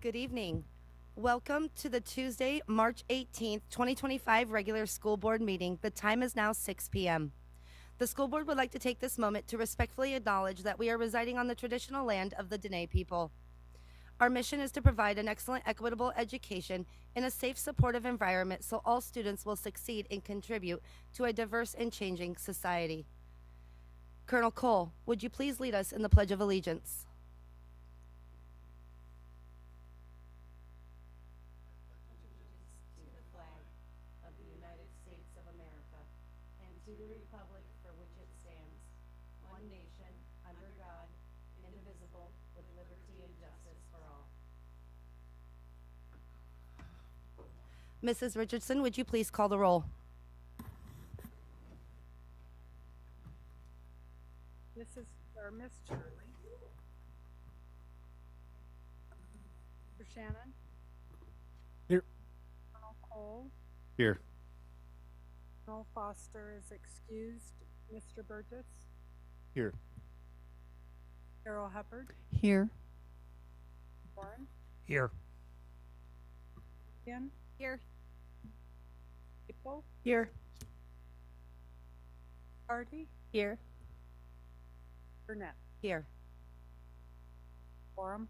Good evening. Welcome to the Tuesday, March 18th, 2025 regular school board meeting. The time is now 6 p.m. The school board would like to take this moment to respectfully acknowledge that we are residing on the traditional land of the Dene people. Our mission is to provide an excellent, equitable education in a safe, supportive environment so all students will succeed and contribute to a diverse and changing society. Colonel Cole, would you please lead us in the Pledge of Allegiance? Mrs. Richardson, would you please call the roll? Miss Shirley. Mr. Shannon. Here. Colonel Cole. Here. Colonel Foster is excused. Mr. Burgess. Here. Carol Hubbard. Here. Warren. Here. Ian. Here. April. Here. Hardy. Here. Burnett. Here. Quorum.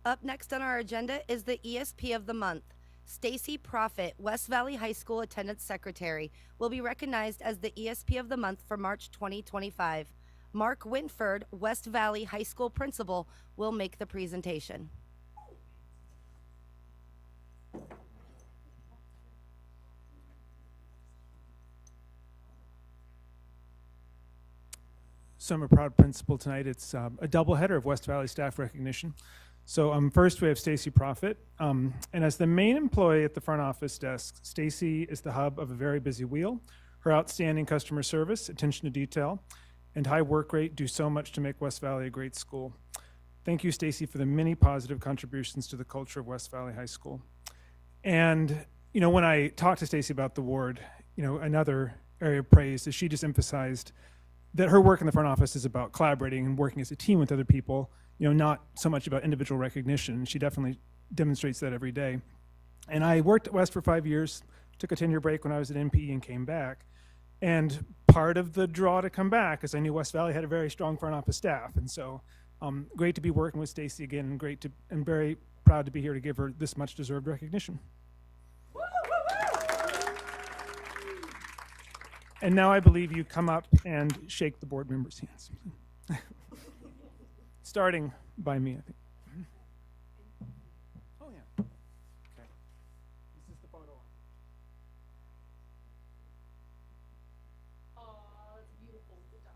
Up next on our agenda is the ESP of the month. Stacy Profit, West Valley High School Attendance Secretary, will be recognized as the ESP of the month for March 2025. Mark Winford, West Valley High School Principal, will make the presentation. So I'm a proud principal tonight. It's a doubleheader of West Valley staff recognition. So first we have Stacy Profit. And as the main employee at the front office desk, Stacy is the hub of a very busy wheel. Her outstanding customer service, attention to detail, and high work rate do so much to make West Valley a great school. Thank you, Stacy, for the many positive contributions to the culture of West Valley High School. And, you know, when I talked to Stacy about the award, you know, another area of praise is she just emphasized that her work in the front office is about collaborating and working as a team with other people, you know, not so much about individual recognition. She definitely demonstrates that every day. And I worked at West for 5 years, took a 10-year break when I was at MPE and came back. And part of the draw to come back is I knew West Valley had a very strong front office staff. And so great to be working with Stacy again, and very proud to be here to give her this much deserved recognition. And now I believe you come up and shake the board members' hands. Starting by me, I think. Oh, yeah. Okay. This is the photo. Oh, that's beautiful. Good job.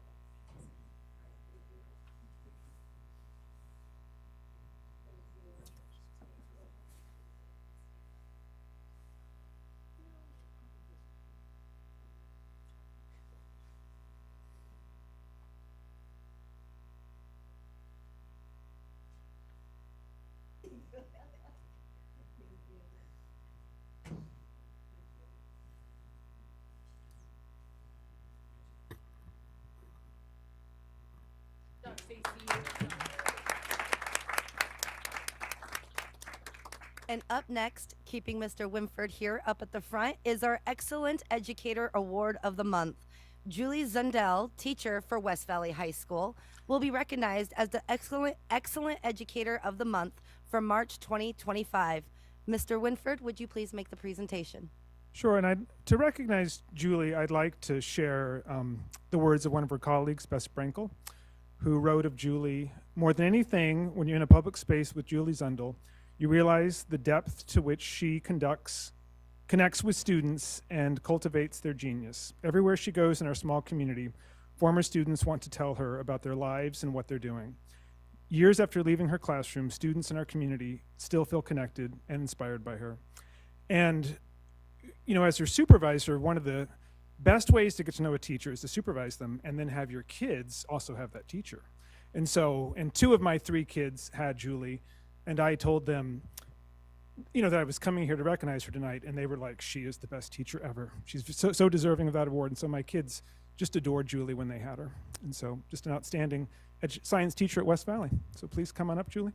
And up next, keeping Mr. Winford here up at the front, is our Excellent Educator Award of the Month. Julie Zundell, teacher for West Valley High School, will be recognized as the Excellent Educator of the Month for March 2025. Mr. Winford, would you please make the presentation? Sure, and to recognize Julie, I'd like to share the words of one of her colleagues, Bess Sprinkle, who wrote of Julie, "More than anything, when you're in a public space with Julie Zundell, you realize the depth to which she connects with students and cultivates their genius. Everywhere she goes in our small community, former students want to tell her about their lives and what they're doing. Years after leaving her classroom, students in our community still feel connected and inspired by her." And, you know, as your supervisor, one of the best ways to get to know a teacher is to supervise them and then have your kids also have that teacher. And so, and 2 of my 3 kids had Julie, and I told them, you know, that I was coming here to recognize her tonight, and they were like, "She is the best teacher ever. She's so deserving of that award." And so my kids just adored Julie when they had her. And so just an outstanding science teacher at West Valley. So please come on up, Julie.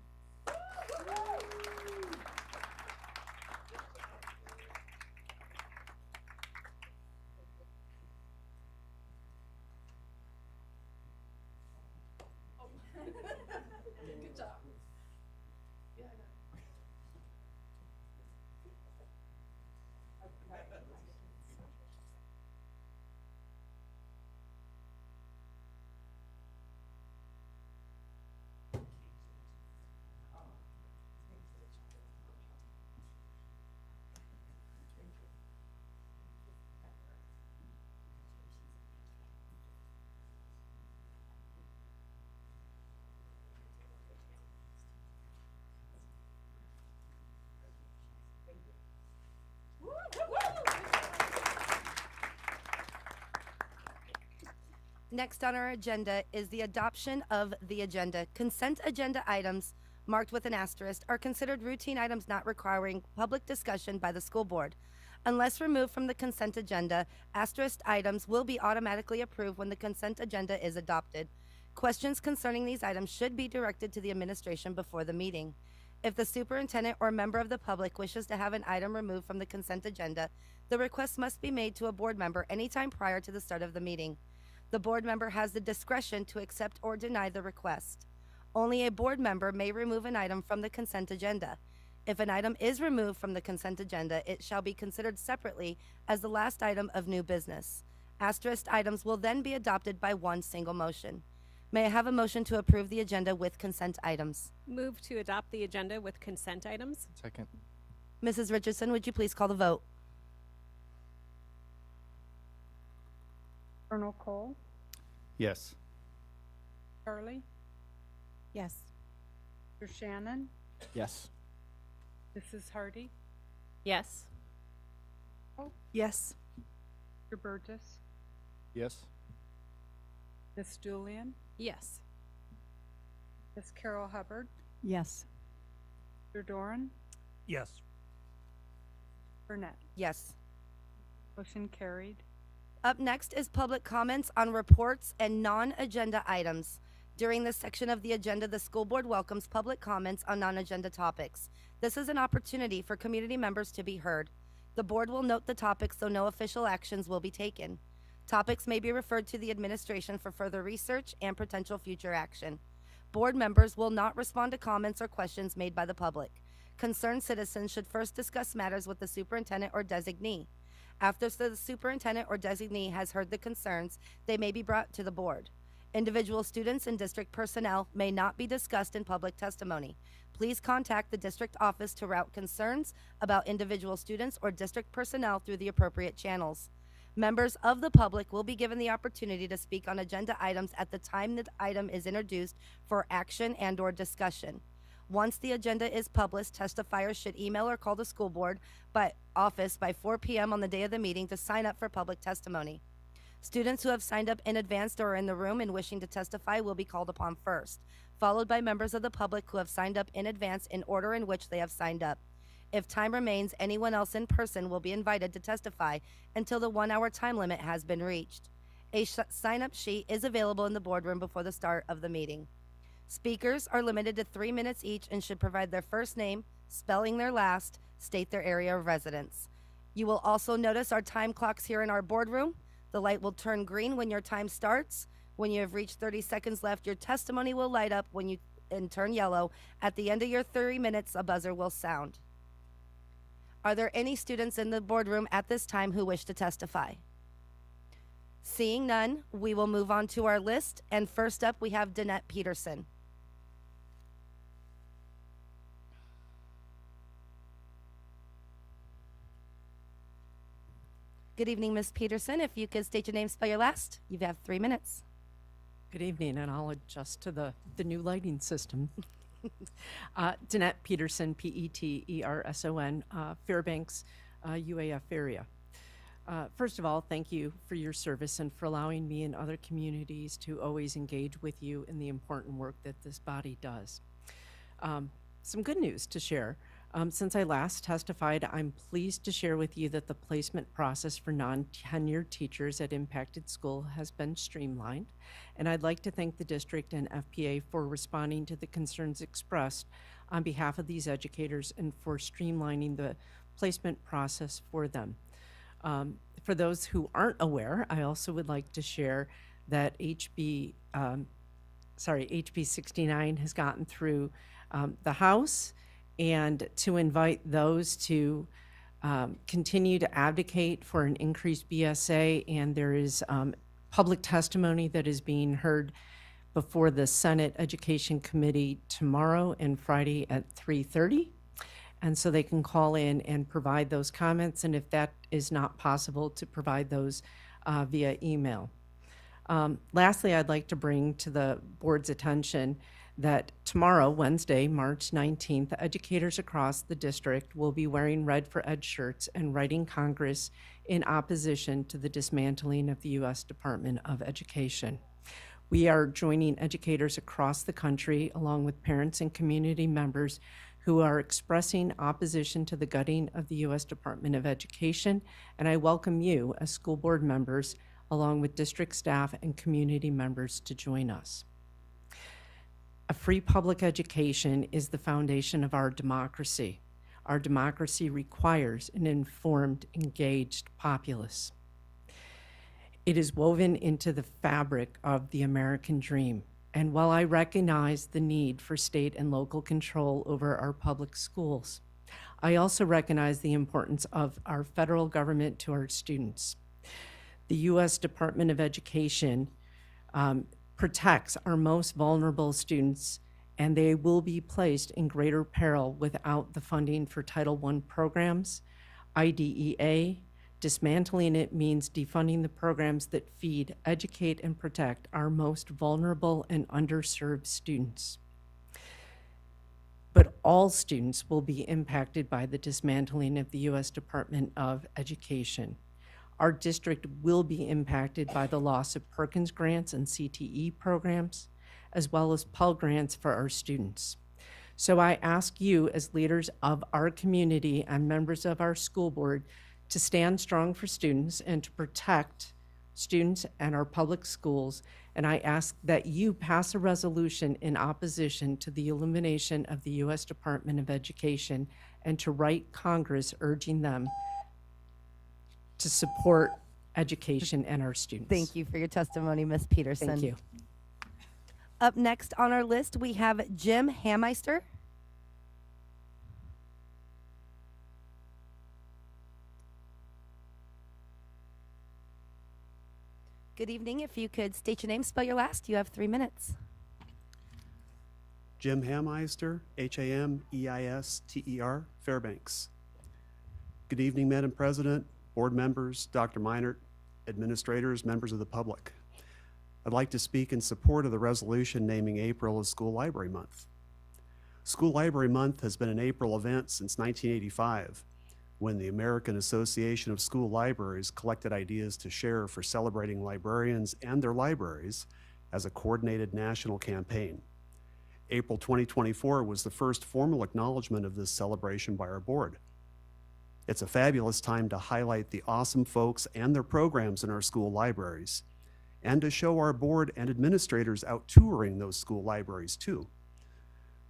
Next on our agenda is the adoption of the agenda. Consent agenda items marked with an asterisk are considered routine items not requiring public discussion by the school board. Unless removed from the consent agenda, asterisk items will be automatically approved when the consent agenda is adopted. Questions concerning these items should be directed to the administration before the meeting. If the superintendent or member of the public wishes to have an item removed from the consent agenda, the request must be made to a board member anytime prior to the start of the meeting. The board member has the discretion to accept or deny the request. Only a board member may remove an item from the consent agenda. If an item is removed from the consent agenda, it shall be considered separately as the last item of new business. Asterisk items will then be adopted by one single motion. May I have a motion to approve the agenda with consent items? Move to adopt the agenda with consent items. Second. Mrs. Richardson, would you please call the vote? Colonel Cole, Yes. Charlie, Yes. Mr. Shannon, Yes. Mrs. Hardy, Yes. Yes. Mr. Burgess, Yes. Miss Julian, Yes. Miss Carol Hubbard, Yes. Mr. Doran, Yes. Burnett. Yes. Motion carried. Up next is public comments on reports and non-agenda items. During this section of the agenda, the school board welcomes public comments on non-agenda topics. This is an opportunity for community members to be heard. The board will note the topics, though no official actions will be taken. Topics may be referred to the administration for further research and potential future action. Board members will not respond to comments or questions made by the public. Concerned citizens should first discuss matters with the superintendent or designee. After the superintendent or designee has heard the concerns, they may be brought to the board. Individual students and district personnel may not be discussed in public testimony. Please contact the district office to route concerns about individual students or district personnel through the appropriate channels. Members of the public will be given the opportunity to speak on agenda items at the time the item is introduced for action and/or discussion. Once the agenda is published, testifiers should email or call the school board office by 4 p.m. on the day of the meeting to sign up for public testimony. Students who have signed up in advance or are in the room and wishing to testify will be called upon first, followed by members of the public who have signed up in advance in order in which they have signed up. If time remains, anyone else in person will be invited to testify until the 1-hour time limit has been reached. A sign-up sheet is available in the boardroom before the start of the meeting. Speakers are limited to 3 minutes each and should provide their first name, spelling their last, state their area of residence. You will also notice our time clocks here in our boardroom. The light will turn green when your time starts. When you have reached 30 seconds left, your testimony will light up and turn yellow. At the end of your 30 minutes, a buzzer will sound. Are there any students in the boardroom at this time who wish to testify? Seeing none, we will move on to our list. And first up, we have Danette Peterson. Good evening, Ms. Peterson. If you could state your name, spell your last, you have 3 minutes. Good evening, and I'll adjust to the new lighting system. Danette Peterson, Peterson, Fairbanks, UAF area. First of all, thank you for your service and for allowing me and other communities to always engage with you in the important work that this body does. Some good news to share. Since I last testified, I'm pleased to share with you that the placement process for non-tenured teachers at impacted school has been streamlined, and I'd like to thank the district and FPA for responding to the concerns expressed on behalf of these educators and for streamlining the placement process for them. For those who aren't aware, I also would like to share that HB 69 has gotten through the House, and to invite those to continue to advocate for an increased BSA, and there is public testimony that is being heard before the Senate Education Committee tomorrow and Friday at 3:30. And so they can call in and provide those comments, and if that is not possible, to provide those via email. Lastly, I'd like to bring to the board's attention that tomorrow, Wednesday, March 19th, educators across the district will be wearing Red for Ed shirts and writing Congress in opposition to the dismantling of the U.S. Department of Education. We are joining educators across the country, along with parents and community members who are expressing opposition to the gutting of the U.S. Department of Education, and I welcome you as school board members, along with district staff and community members, to join us. A free public education is the foundation of our democracy. Our democracy requires an informed, engaged populace. It is woven into the fabric of the American dream. And while I recognize the need for state and local control over our public schools, I also recognize the importance of our federal government to our students. The U.S. Department of Education protects our most vulnerable students, and they will be placed in greater peril without the funding for Title I programs, IDEA. Dismantling it means defunding the programs that feed, educate, and protect our most vulnerable and underserved students. But all students will be impacted by the dismantling of the U.S. Department of Education. Our district will be impacted by the loss of Perkins grants and CTE programs, as well as Pell grants for our students. So I ask you, as leaders of our community and members of our school board, to stand strong for students and to protect students and our public schools. And I ask that you pass a resolution in opposition to the elimination of the U.S. Department of Education and to write Congress urging them to support education and our students. Thank you for your testimony, Ms. Peterson. Thank you. Up next on our list, we have Jim Hammeister. Good evening. If you could state your name, spell your last, you have 3 minutes. Jim Hammeister, Hameister, Fairbanks. Good evening, Madam President, board members, Dr. Meinert, administrators, members of the public. I'd like to speak in support of the resolution naming April as School Library Month. School Library Month has been an April event since 1985, when the American Association of School Libraries collected ideas to share for celebrating librarians and their libraries as a coordinated national campaign. April 2024 was the first formal acknowledgement of this celebration by our board. It's a fabulous time to highlight the awesome folks and their programs in our school libraries, and to show our board and administrators out touring those school libraries too.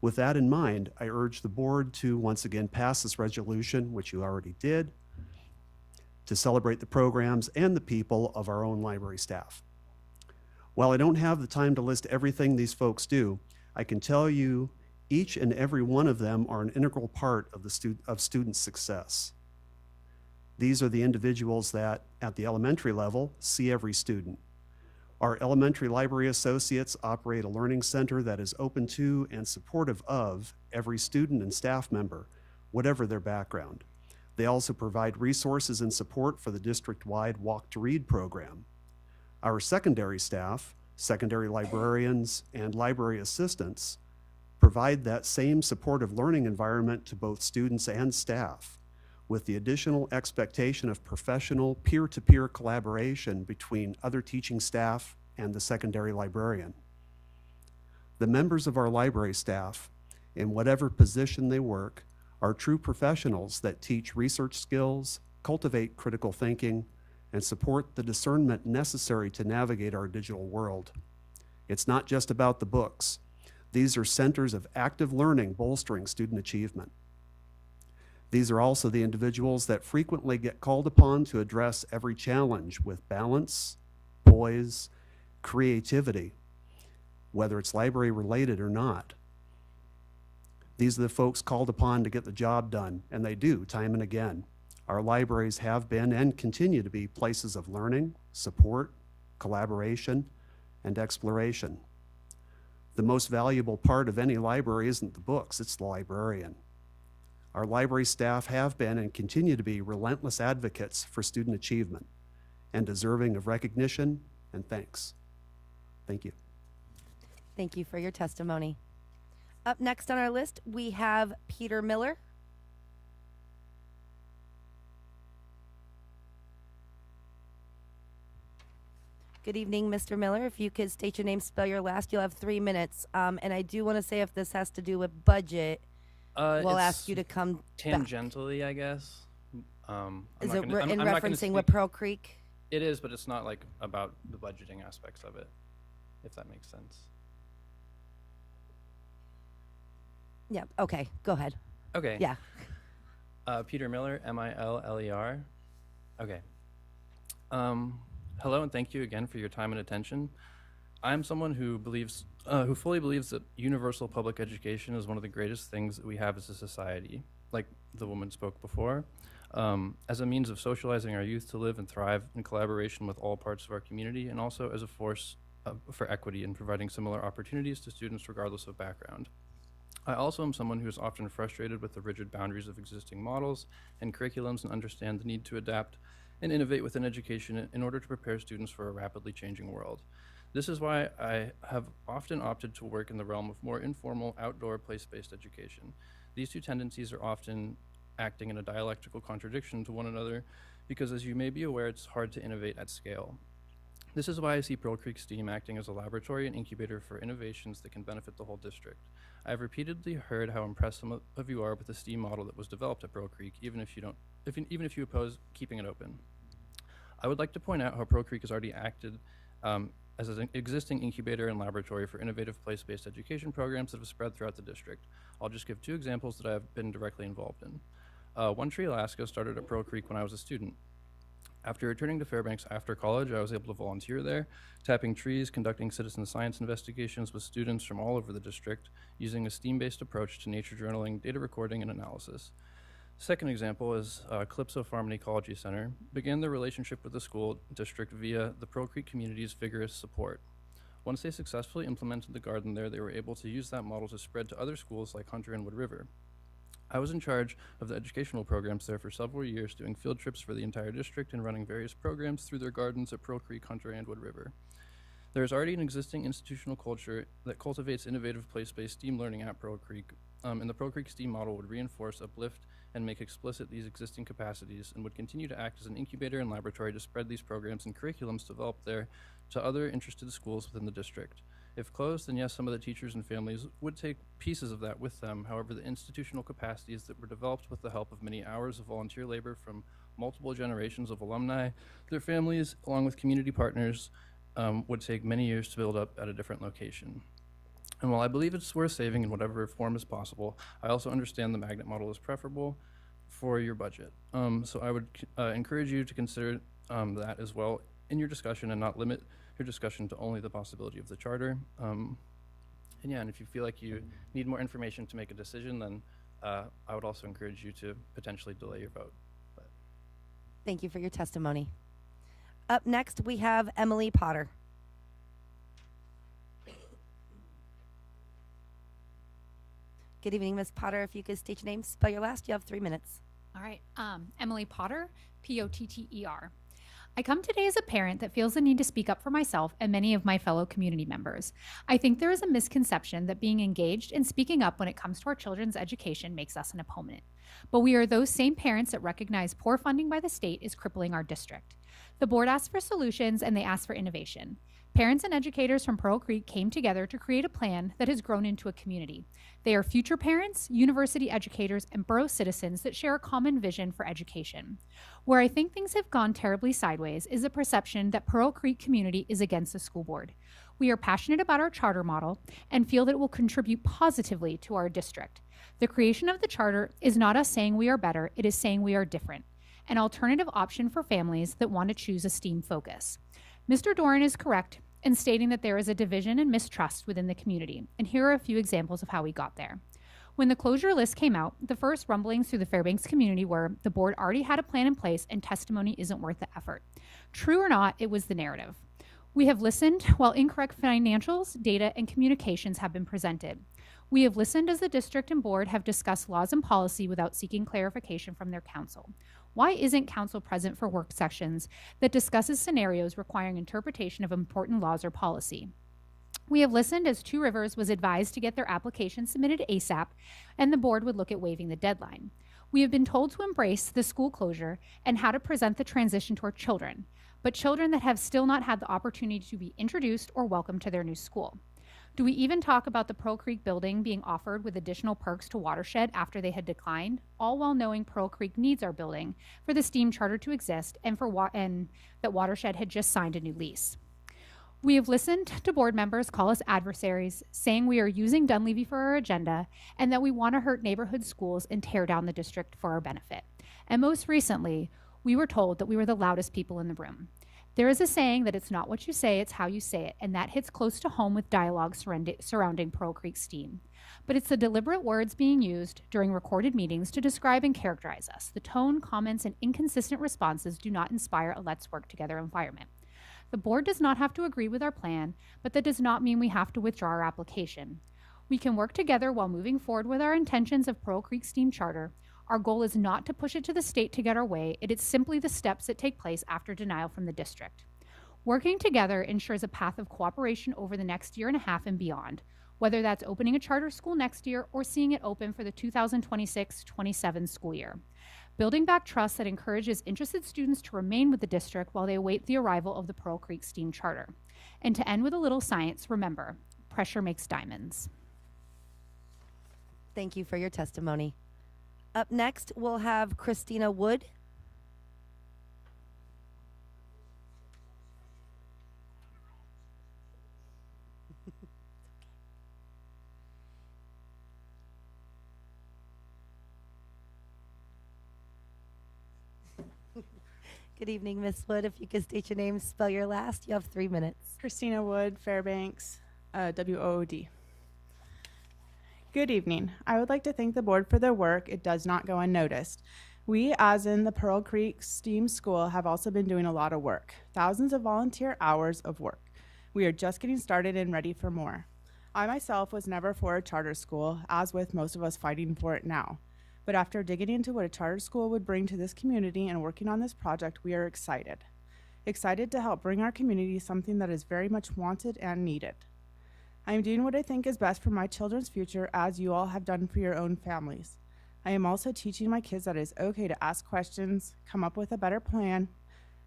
With that in mind, I urge the board to once again pass this resolution, which you already did, to celebrate the programs and the people of our own library staff. While I don't have the time to list everything these folks do, I can tell you each and every one of them are an integral part of student success. These are the individuals that, at the elementary level, see every student. Our elementary library associates operate a learning center that is open to and supportive of every student and staff member, whatever their background. They also provide resources and support for the district-wide Walk to Read program. Our secondary staff, secondary librarians, and library assistants provide that same supportive learning environment to both students and staff, with the additional expectation of professional peer-to-peer collaboration between other teaching staff and the secondary librarian. The members of our library staff, in whatever position they work, are true professionals that teach research skills, cultivate critical thinking, and support the discernment necessary to navigate our digital world. It's not just about the books. These are centers of active learning bolstering student achievement. These are also the individuals that frequently get called upon to address every challenge with balance, poise, creativity, whether it's library related or not. These are the folks called upon to get the job done, and they do time and again. Our libraries have been and continue to be places of learning, support, collaboration, and exploration. The most valuable part of any library isn't the books, it's the librarian. Our library staff have been and continue to be relentless advocates for student achievement and deserving of recognition and thanks. Thank you. Thank you for your testimony. Up next on our list, we have Peter Miller. Good evening, Mr. Miller. If you could state your name, spell your last, you'll have 3 minutes. And I do want to say if this has to do with budget, we'll ask you to come back. Tangentially, I guess. Is I'm it not gonna- in I'm not gonna referencing with speak- Pearl Creek? It is, but it's not like about the budgeting aspects of it, if that makes sense. Yeah, okay, go ahead. Okay. Yeah. Peter Miller, Miller. Okay. Hello, and thank you again for your time and attention. I'm someone who fully believes that universal public education is one of the greatest things that we have as a society, like the woman spoke before, as a means of socializing our youth to live and thrive in collaboration with all parts of our community, and also as a force for equity in providing similar opportunities to students regardless of background. I also am someone who is often frustrated with the rigid boundaries of existing models and curriculums and understand the need to adapt and innovate within education in order to prepare students for a rapidly changing world. This is why I have often opted to work in the realm of more informal, outdoor, place-based education. These two tendencies are often acting in a dialectical contradiction to one another because, as you may be aware, it's hard to innovate at scale. This is why I see Pearl Creek STEAM acting as a laboratory and incubator for innovations that can benefit the whole district. I have repeatedly heard how impressed some of you are with the STEAM model that was developed at Pearl Creek, even if you oppose keeping it open. I would like to point out how Pearl Creek has already acted as an existing incubator and laboratory for innovative place-based education programs that have spread throughout the district. I'll just give 2 examples that I have been directly involved in. One Tree Alaska started at Pearl Creek when I was a student. After returning to Fairbanks after college, I was able to volunteer there, tapping trees, conducting citizen science investigations with students from all over the district, using a STEAM-based approach to nature journaling, data recording, and analysis. Second example is Calypso Farm and Ecology Center began their relationship with the school district via the Pearl Creek community's vigorous support. Once they successfully implemented the garden there, they were able to use that model to spread to other schools like Hunter and Wood River. I was in charge of the educational programs there for several years, doing field trips for the entire district and running various programs through their gardens at Pearl Creek, Hunter, and Wood River. There is already an existing institutional culture that cultivates innovative place-based STEAM learning at Pearl Creek, and the Pearl Creek STEAM model would reinforce, uplift, and make explicit these existing capacities and would continue to act as an incubator and laboratory to spread these programs and curriculums developed there to other interested schools within the district. If closed, then yes, some of the teachers and families would take pieces of that with them. However, the institutional capacities that were developed with the help of many hours of volunteer labor from multiple generations of alumni, their families, along with community partners, would take many years to build up at a different location. And while I believe it's worth saving in whatever form is possible, I also understand the magnet model is preferable for your budget. So I would encourage you to consider that as well in your discussion and not limit your discussion to only the possibility of the charter. And if you feel like you need more information to make a decision, then I would also encourage you to potentially delay your vote. Thank you for your testimony. Up next, we have Emily Potter. Good evening, Ms. Potter. If you could state your name, spell your last, you have 3 minutes. All right. Emily Potter, Potter. I come today as a parent that feels the need to speak up for myself and many of my fellow community members. I think there is a misconception that being engaged and speaking up when it comes to our children's education makes us an opponent. But we are those same parents that recognize poor funding by the state is crippling our district. The board asked for solutions and they asked for innovation. Parents and educators from Pearl Creek came together to create a plan that has grown into a community. They are future parents, university educators, and borough citizens that share a common vision for education. Where I think things have gone terribly sideways is the perception that Pearl Creek community is against the school board. We are passionate about our charter model and feel that it will contribute positively to our district. The creation of the charter is not us saying we are better, it is saying we are different, an alternative option for families that want to choose a STEAM focus. Mr. Doran is correct in stating that there is a division and mistrust within the community, and here are a few examples of how we got there. When the closure list came out, the first rumblings through the Fairbanks community were the board already had a plan in place and testimony isn't worth the effort. True or not, it was the narrative. We have listened while incorrect financials, data, and communications have been presented. We have listened as the district and board have discussed laws and policy without seeking clarification from their council. Why isn't council present for work sessions that discusses scenarios requiring interpretation of important laws or policy? We have listened as Two Rivers was advised to get their application submitted ASAP, and the board would look at waiving the deadline. We have been told to embrace the school closure and how to present the transition to our children, but children that have still not had the opportunity to be introduced or welcomed to their new school. Do we even talk about the Pearl Creek building being offered with additional perks to Watershed after they had declined, all while knowing Pearl Creek needs our building for the STEAM charter to exist and that Watershed had just signed a new lease? We have listened to board members call us adversaries, saying we are using Dunleavy for our agenda and that we want to hurt neighborhood schools and tear down the district for our benefit. And most recently, we were told that we were the loudest people in the room. There is a saying that it's not what you say, it's how you say it, and that hits close to home with dialogue surrounding Pearl Creek STEAM. But it's the deliberate words being used during recorded meetings to describe and characterize us. The tone, comments, and inconsistent responses do not inspire a let's work together environment. The board does not have to agree with our plan, but that does not mean we have to withdraw our application. We can work together while moving forward with our intentions of Pearl Creek STEAM Charter. Our goal is not to push it to the state to get our way. It is simply the steps that take place after denial from the district. Working together ensures a path of cooperation over the next year and a half and beyond, whether that's opening a charter school next year or seeing it open for the 2026-27 school year. Building back trust that encourages interested students to remain with the district while they await the arrival of the Pearl Creek STEAM Charter. And to end with a little science, remember, pressure makes diamonds. Thank you for your testimony. Up next, we'll have Christina Wood. Good evening, Miss Wood. If you could state your name, spell your last, you have 3 minutes. Christina Wood, Fairbanks, WOOD. Good evening. I would like to thank the board for their work. It does not go unnoticed. We, as in the Pearl Creek STEAM School, have also been doing a lot of work. Thousands of volunteer hours of work. We are just getting started and ready for more. I myself was never for a charter school, as with most of us fighting for it now. But after digging into what a charter school would bring to this community and working on this project, we are excited. Excited to help bring our community something that is very much wanted and needed. I am doing what I think is best for my children's future, as you all have done for your own families. I am also teaching my kids that it is okay to ask questions, come up with a better plan,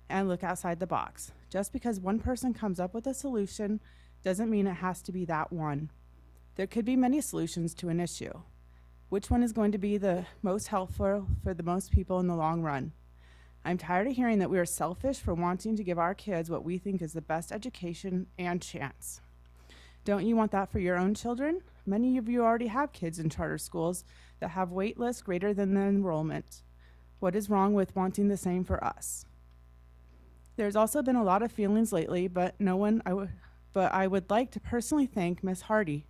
and look outside the box. Just because one person comes up with a solution doesn't mean it has to be that one. There could be many solutions to an issue. Which one is going to be the most helpful for the most people in the long run? I'm tired of hearing that we are selfish for wanting to give our kids what we think is the best education and chance. Don't you want that for your own children? Many of you already have kids in charter schools that have wait lists greater than the enrollment. What is wrong with wanting the same for us? There's also been a lot of feelings lately, but I would like to personally thank Miss Hardy.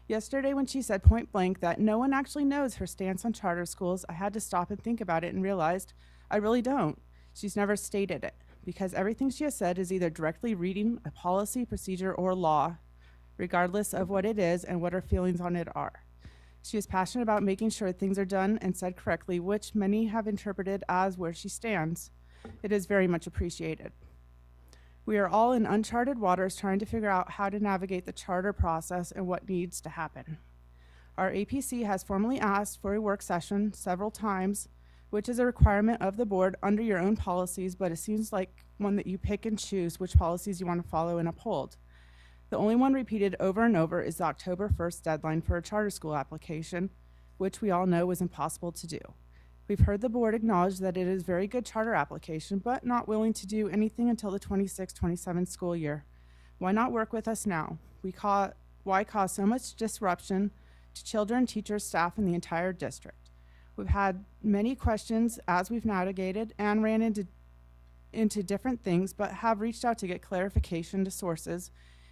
Yesterday when she said point blank that no one actually knows her stance on charter schools, I had to stop and think about it and realized I really don't. She's never stated it, because everything she has said is either directly reading a policy, procedure, or law, regardless of what it is and what her feelings on it are. She is passionate about making sure things are done and said correctly, which many have interpreted as where she stands. It is very much appreciated. We are all in uncharted waters trying to figure out how to navigate the charter process and what needs to happen. Our APC has formally asked for a work session several times, which is a requirement of the board under your own policies, but it seems like one that you pick and choose which policies you want to follow and uphold. The only one repeated over and over is the October 1st deadline for a charter school application, which we all know was impossible to do. We've heard the board acknowledge that it is a very good charter application, but not willing to do anything until the 26-27 school year. Why not work with us now? Why cause so much disruption to children, teachers, staff, and the entire district? We've had many questions as we've navigated and ran into different things, but have reached out to get clarification to sources,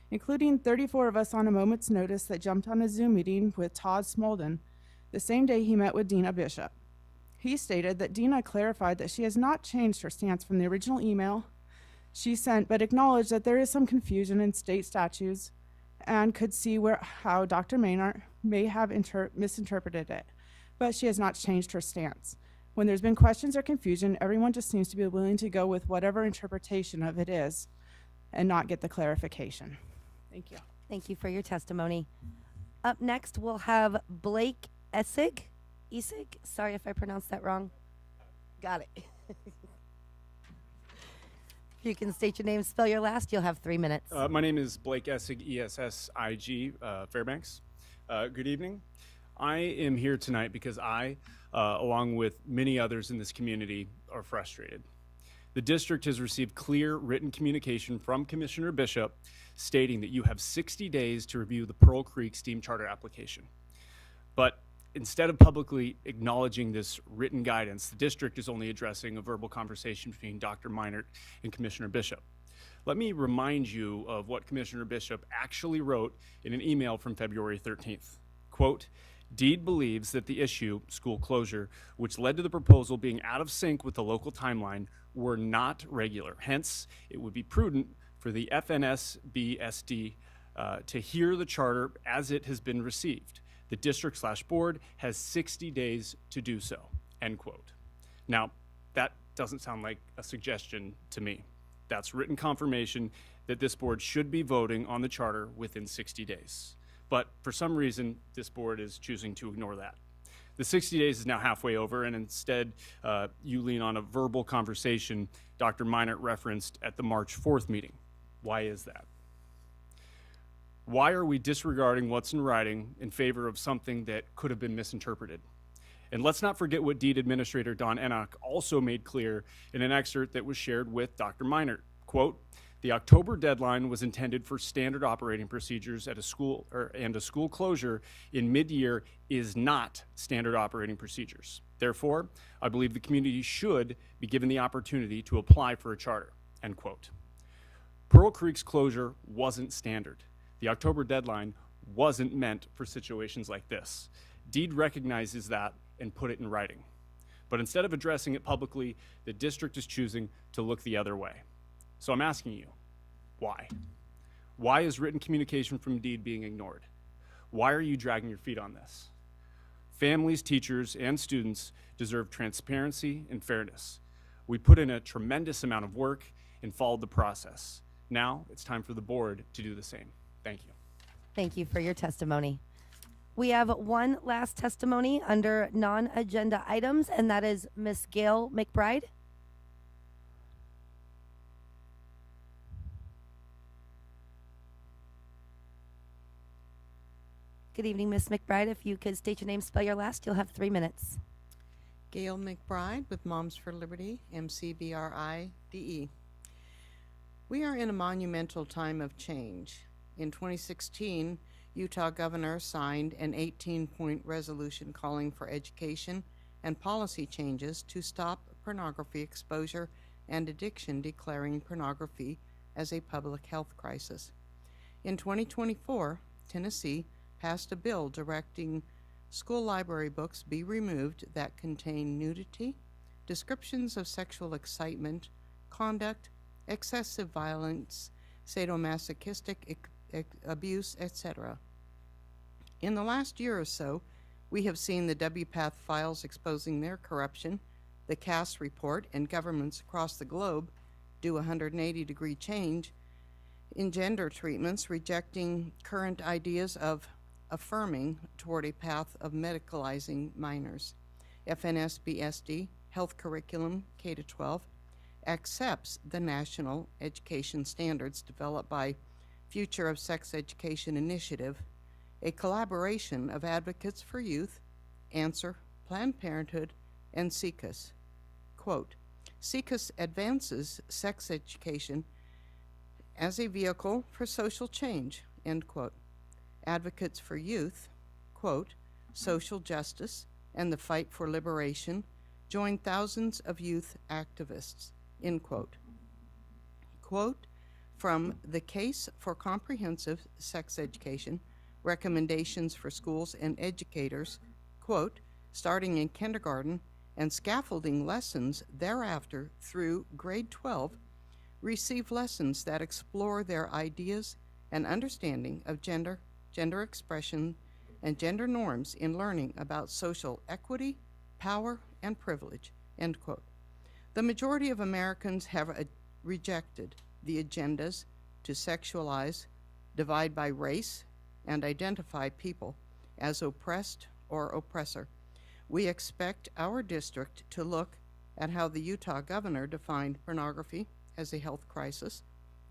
including 34 of us on a moment's notice that jumped on a Zoom meeting with Todd Smolden the same day he met with Dina Bishop. He stated that Dina clarified that she has not changed her stance from the original email she sent, but acknowledged that there is some confusion in state statutes and could see how Dr. Maynard may have misinterpreted it, but she has not changed her stance. When there's been questions or confusion, everyone just seems to be willing to go with whatever interpretation of it is and not get the clarification. Thank you. Thank you for your testimony. Up next, we'll have Blake Essig. Sorry if I pronounced that wrong. Got it. If you can state your name, spell your last, you'll have 3 minutes. My name is Blake Essig, E-S-S-I-G, Fairbanks. Good evening. I am here tonight because I, along with many others in this community, are frustrated. The district has received clear written communication from Commissioner Bishop stating that you have 60 days to review the Pearl Creek Steam Charter application. But instead of publicly acknowledging this written guidance, the district is only addressing a verbal conversation between Dr. Meinert and Commissioner Bishop. Let me remind you of what Commissioner Bishop actually wrote in an email from February 13th. Quote, Deed believes that the issue, school closure, which led to the proposal being out of sync with the local timeline, were not regular. Hence, it would be prudent for the FNSBSD to hear the charter as it has been received. The district/board has 60 days to do so, end quote. Now, that doesn't sound like a suggestion to me. That's written confirmation that this board should be voting on the charter within 60 days. But for some reason, this board is choosing to ignore that. The 60 days is now halfway over, and instead, you lean on a verbal conversation Dr. Meinert referenced at the March 4th meeting. Why is that? Why are we disregarding what's in writing in favor of something that could have been misinterpreted? And let's not forget what Deed Administrator Don Enoch also made clear in an excerpt that was shared with Dr. Meinert. Quote, the October deadline was intended for standard operating procedures at a school, and a school closure in mid-year is not standard operating procedures. Therefore, I believe the community should be given the opportunity to apply for a charter, end quote. Pearl Creek's closure wasn't standard. The October deadline wasn't meant for situations like this. Deed recognizes that and put it in writing. But instead of addressing it publicly, the district is choosing to look the other way. So I'm asking you, why? Why is written communication from Deed being ignored? Why are you dragging your feet on this? Families, teachers, and students deserve transparency and fairness. We put in a tremendous amount of work and followed the process. Now it's time for the board to do the same. Thank you. Thank you for your testimony. We have one last testimony under non-agenda items, and that is Ms. Gail McBride. Good evening, Ms. McBride. If you could state your name, spell your last, you'll have 3 minutes. Gail McBride with Moms for Liberty, MCBRIDE. We are in a monumental time of change. In 2016, Utah governor signed an 18-point resolution calling for education and policy changes to stop pornography exposure and addiction, declaring pornography as a public health crisis. In 2024, Tennessee passed a bill directing school library books be removed that contain nudity, descriptions of sexual excitement, conduct, excessive violence, sadomasochistic abuse, etc. In the last year or so, we have seen the WPATH files exposing their corruption, the Cass report, and governments across the globe do a 180-degree change in gender treatments, rejecting current ideas of affirming toward a path of medicalizing minors. FNSBSD, Health Curriculum K-12, accepts the national education standards developed by Future of Sex Education Initiative, a collaboration of advocates for youth, Answer, Planned Parenthood, and SECUS. Quote, SECUS advances sex education as a vehicle for social change, end quote. Advocates for youth, quote, social justice and the fight for liberation join thousands of youth activists, end quote. Quote, from the Case for Comprehensive Sex Education, Recommendations for Schools and Educators, quote, starting in kindergarten and scaffolding lessons thereafter through grade 12, receive lessons that explore their ideas and understanding of gender expression, and gender norms in learning about social equity, power, and privilege, end quote. The majority of Americans have rejected the agendas to sexualize, divide by race, and identify people as oppressed or oppressor. We expect our district to look at how the Utah governor defined pornography as a health crisis,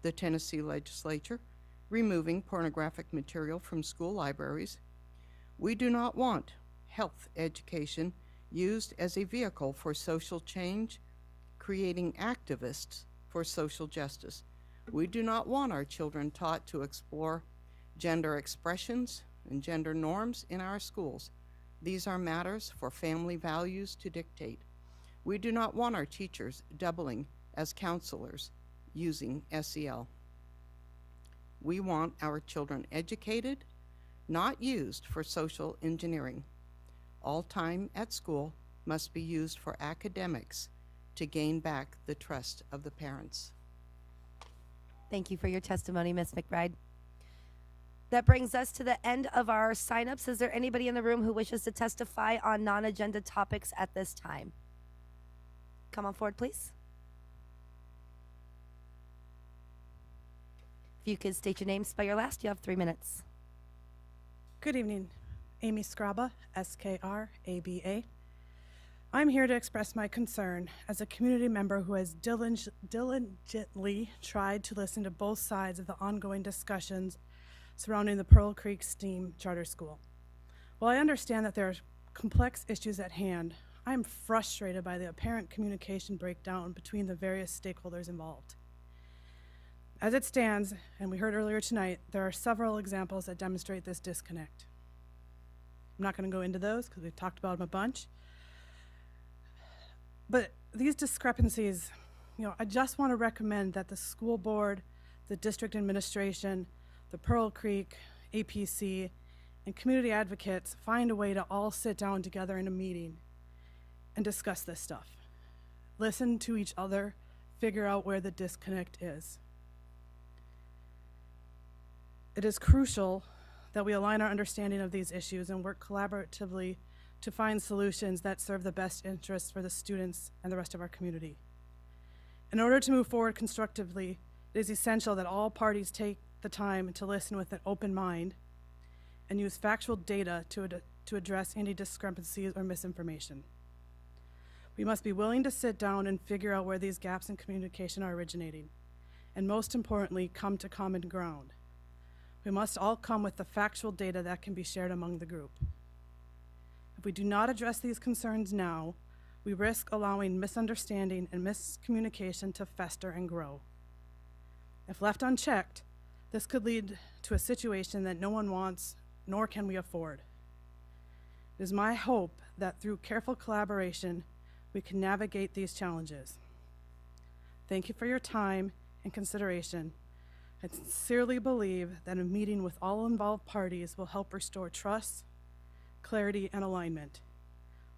the Tennessee legislature removing pornographic material from school libraries. We do not want health education used as a vehicle for social change, creating activists for social justice. We do not want our children taught to explore gender expressions and gender norms in our schools. These are matters for family values to dictate. We do not want our teachers doubling as counselors using SEL. We want our children educated, not used for social engineering. All time at school must be used for academics to gain back the trust of the parents. Thank you for your testimony, Ms. McBride. That brings us to the end of our signups. Is there anybody in the room who wishes to testify on non-agenda topics at this time? Come on forward, please. If you could state your name, spell your last, you have 3 minutes. Good evening. Amy Skraba, S-K-R-A-B-A. I'm here to express my concern as a community member who has diligently tried to listen to both sides of the ongoing discussions surrounding the Pearl Creek STEAM Charter School. While I understand that there are complex issues at hand, I am frustrated by the apparent communication breakdown between the various stakeholders involved. As it stands, and we heard earlier tonight, there are several examples that demonstrate this disconnect. I'm not going to go into those because we've talked about them a bunch. But these discrepancies, I just want to recommend that the school board, the district administration, the Pearl Creek, APC, and community advocates find a way to all sit down together in a meeting and discuss this stuff. Listen to each other, figure out where the disconnect is. It is crucial that we align our understanding of these issues and work collaboratively to find solutions that serve the best interests for the students and the rest of our community. In order to move forward constructively, it is essential that all parties take the time to listen with an open mind and use factual data to address any discrepancies or misinformation. We must be willing to sit down and figure out where these gaps in communication are originating, and most importantly, come to common ground. We must all come with the factual data that can be shared among the group. If we do not address these concerns now, we risk allowing misunderstanding and miscommunication to fester and grow. If left unchecked, this could lead to a situation that no one wants, nor can we afford. It is my hope that through careful collaboration, we can navigate these challenges. Thank you for your time and consideration. I sincerely believe that a meeting with all involved parties will help restore trust, clarity, and alignment,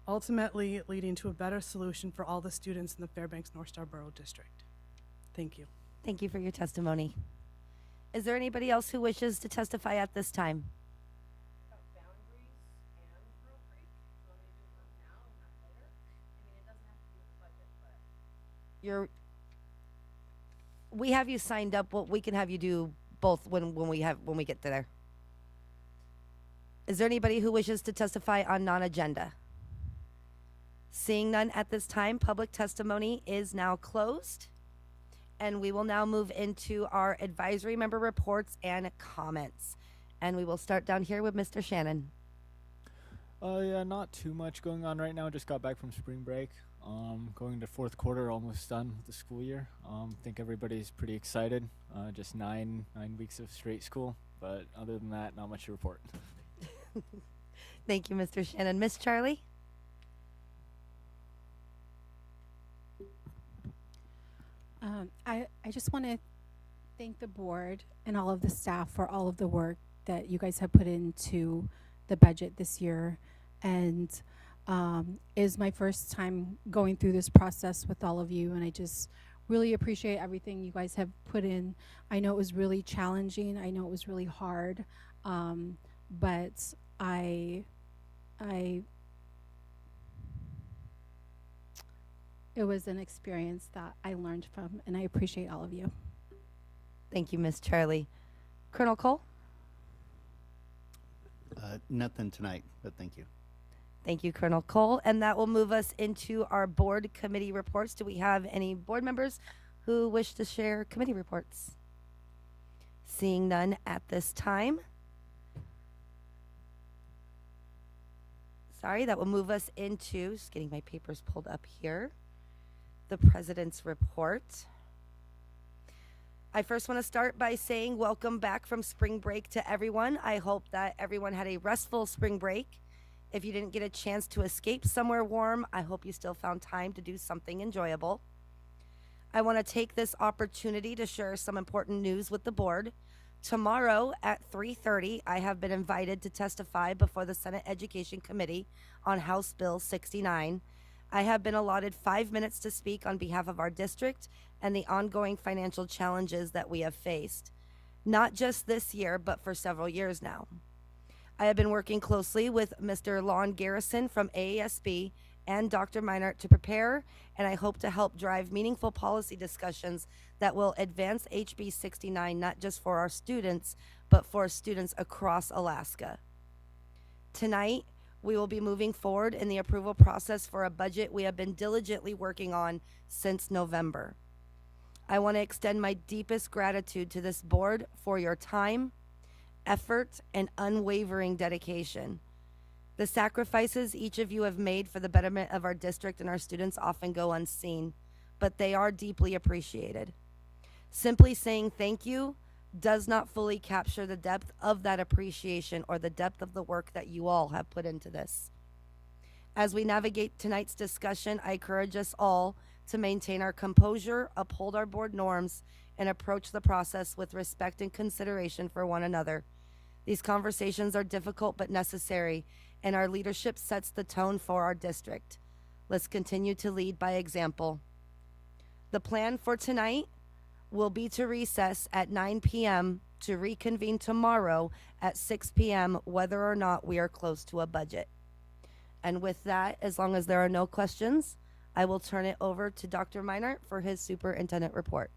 ultimately leading to a better solution for all the students in the Fairbanks North Star Borough District. Thank you. Thank you for your testimony. Is there anybody else who wishes to testify at this time? We have you signed up. Well, we can have you do both when we get there. Is there anybody who wishes to testify on non-agenda? Seeing none at this time, public testimony is now closed. And we will now move into our advisory member reports and comments. And we will start down here with Mr. Shannon. Yeah, not too much going on right now. Just got back from spring break. Going to fourth quarter, almost done with the school year. Think everybody's pretty excited. Just nine weeks of straight school. But other than that, not much to report. Thank you, Mr. Shannon. Miss Charlie? I just want to thank the board and all of the staff for all of the work that you guys have put into the budget this year. And is my first time going through this process with all of you, and I just really appreciate everything you guys have put in. I know it was really challenging. I know it was really hard, but it was an experience that I learned from, and I appreciate all of you. Thank you, Miss Charlie. Colonel Cole? Nothing tonight, but thank you. Thank you, Colonel Cole. And that will move us into our board committee reports. Do we have any board members who wish to share committee reports? Seeing none at this time. Sorry, that will move us into, just getting my papers pulled up here, the president's report. I first want to start by saying welcome back from spring break to everyone. I hope that everyone had a restful spring break. If you didn't get a chance to escape somewhere warm, I hope you still found time to do something enjoyable. I want to take this opportunity to share some important news with the board. Tomorrow at 3:30, I have been invited to testify before the Senate Education Committee on House Bill 69. I have been allotted 5 minutes to speak on behalf of our district and the ongoing financial challenges that we have faced, not just this year, but for several years now. I have been working closely with Mr. Lon Garrison from AASB and Dr. Meinert to prepare, and I hope to help drive meaningful policy discussions that will advance HB 69 not just for our students, but for students across Alaska. Tonight, we will be moving forward in the approval process for a budget we have been diligently working on since November. I want to extend my deepest gratitude to this board for your time, effort, and unwavering dedication. The sacrifices each of you have made for the betterment of our district and our students often go unseen, but they are deeply appreciated. Simply saying thank you does not fully capture the depth of that appreciation or the depth of the work that you all have put into this. As we navigate tonight's discussion, I encourage us all to maintain our composure, uphold our board norms, and approach the process with respect and consideration for one another. These conversations are difficult but necessary, and our leadership sets the tone for our district. Let's continue to lead by example. The plan for tonight will be to recess at 9 p.m. to reconvene tomorrow at 6 p.m. whether or not we are close to a budget. And with that, as long as there are no questions, I will turn it over to Dr. Meinert for his superintendent report.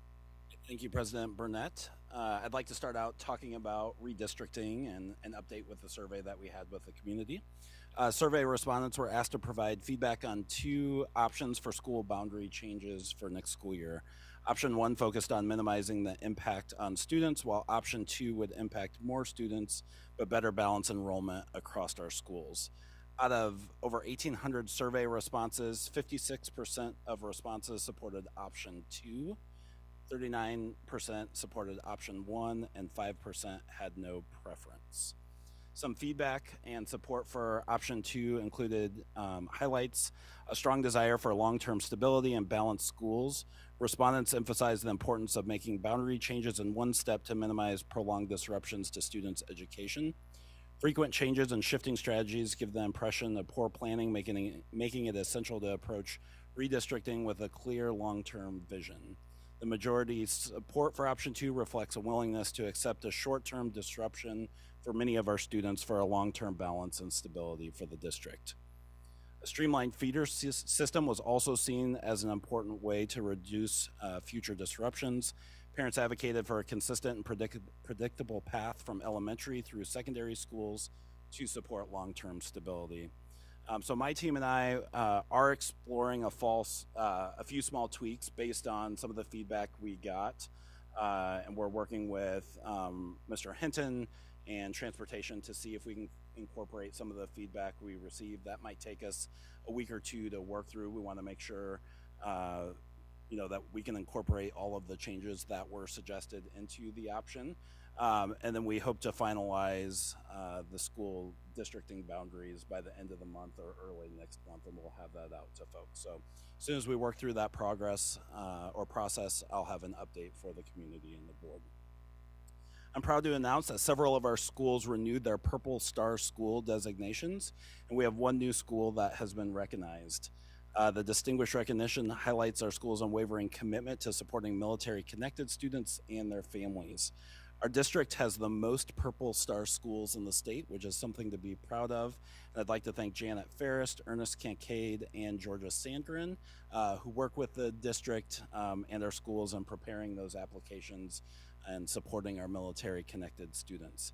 Thank you, President Burnett. I'd like to start out talking about redistricting and an update with the survey that we had with the community. Survey respondents were asked to provide feedback on 2 options for school boundary changes for next school year. Option 1 focused on minimizing the impact on students, while option 2 would impact more students but better balance enrollment across our schools. Out of over 1,800 survey responses, 56% of responses supported option 2, 39% supported option 1, and 5% had no preference. Some feedback and support for option 2 included highlights a strong desire for long-term stability and balanced schools. Respondents emphasized the importance of making boundary changes in one step to minimize prolonged disruptions to students' education. Frequent changes and shifting strategies give the impression of poor planning, making it essential to approach redistricting with a clear long-term vision. The majority's support for option 2 reflects a willingness to accept a short-term disruption for many of our students for a long-term balance and stability for the district. A streamlined feeder system was also seen as an important way to reduce future disruptions. Parents advocated for a consistent and predictable path from elementary through secondary schools to support long-term stability. So my team and I are exploring a few small tweaks based on some of the feedback we got, and we're working with Mr. Hinton and transportation to see if we can incorporate some of the feedback we received. That might take us a week or 2 to work through. We want to make sure that we can incorporate all of the changes that were suggested into the option. And then we hope to finalize the school districting boundaries by the end of the month or early next month, and we'll have that out to folks. So as soon as we work through that process, I'll have an update for the community and the board. I'm proud to announce that several of our schools renewed their Purple Star School designations, and we have 1 new school that has been recognized. The distinguished recognition highlights our school's unwavering commitment to supporting military-connected students and their families. Our district has the most Purple Star schools in the state, which is something to be proud of. And I'd like to thank Janet Ferris, Ernest Kincaid, and Georgia Sandrin, who work with the district and our schools in preparing those applications and supporting our military connected students.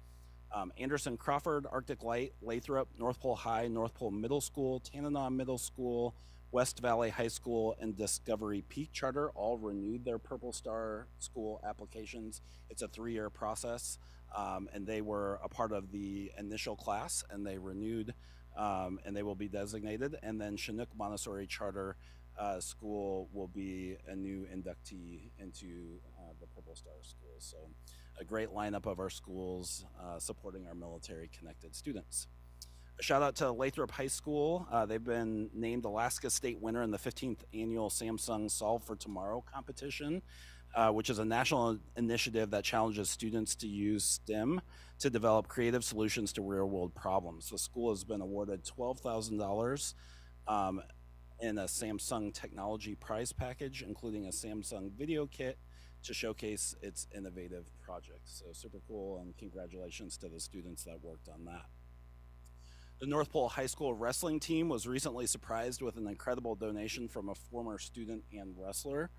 Anderson Crawford, Arctic Light, Lathrop, North Pole High, North Pole Middle School, Tanana Middle School, West Valley High School, and Discovery Peak Charter all renewed their Purple Star School applications. It's a 3-year process, and they were a part of the initial class, and they renewed, and they will be designated. And then Chinook Montessori Charter School will be a new inductee into the Purple Star Schools. So a great lineup of our schools supporting our military connected students. A shout out to Lathrop High School. They've been named Alaska State winner in the 15th annual Samsung Solve for Tomorrow competition, which is a national initiative that challenges students to use STEM to develop creative solutions to real world problems. The school has been awarded $12,000 in a Samsung technology prize package, including a Samsung video kit to showcase its innovative projects. So super cool, and congratulations to the students that worked on that. The North Pole High School wrestling team was recently surprised with an incredible donation from a former student and wrestler,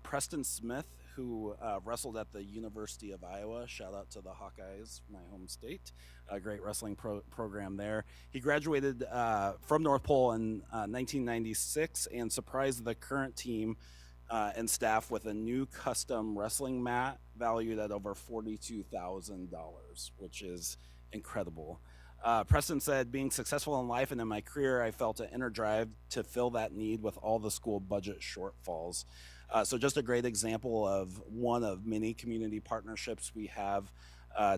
Preston Smith, who wrestled at the University of Iowa. Shout out to the Hawkeyes, my home state. A great wrestling program there. He graduated from North Pole in 1996 and surprised the current team and staff with a new custom wrestling mat valued at over $42,000, which is incredible. Preston said, being successful in life and in my career, I felt an inner drive to fill that need with all the school budget shortfalls. So just a great example of one of many community partnerships we have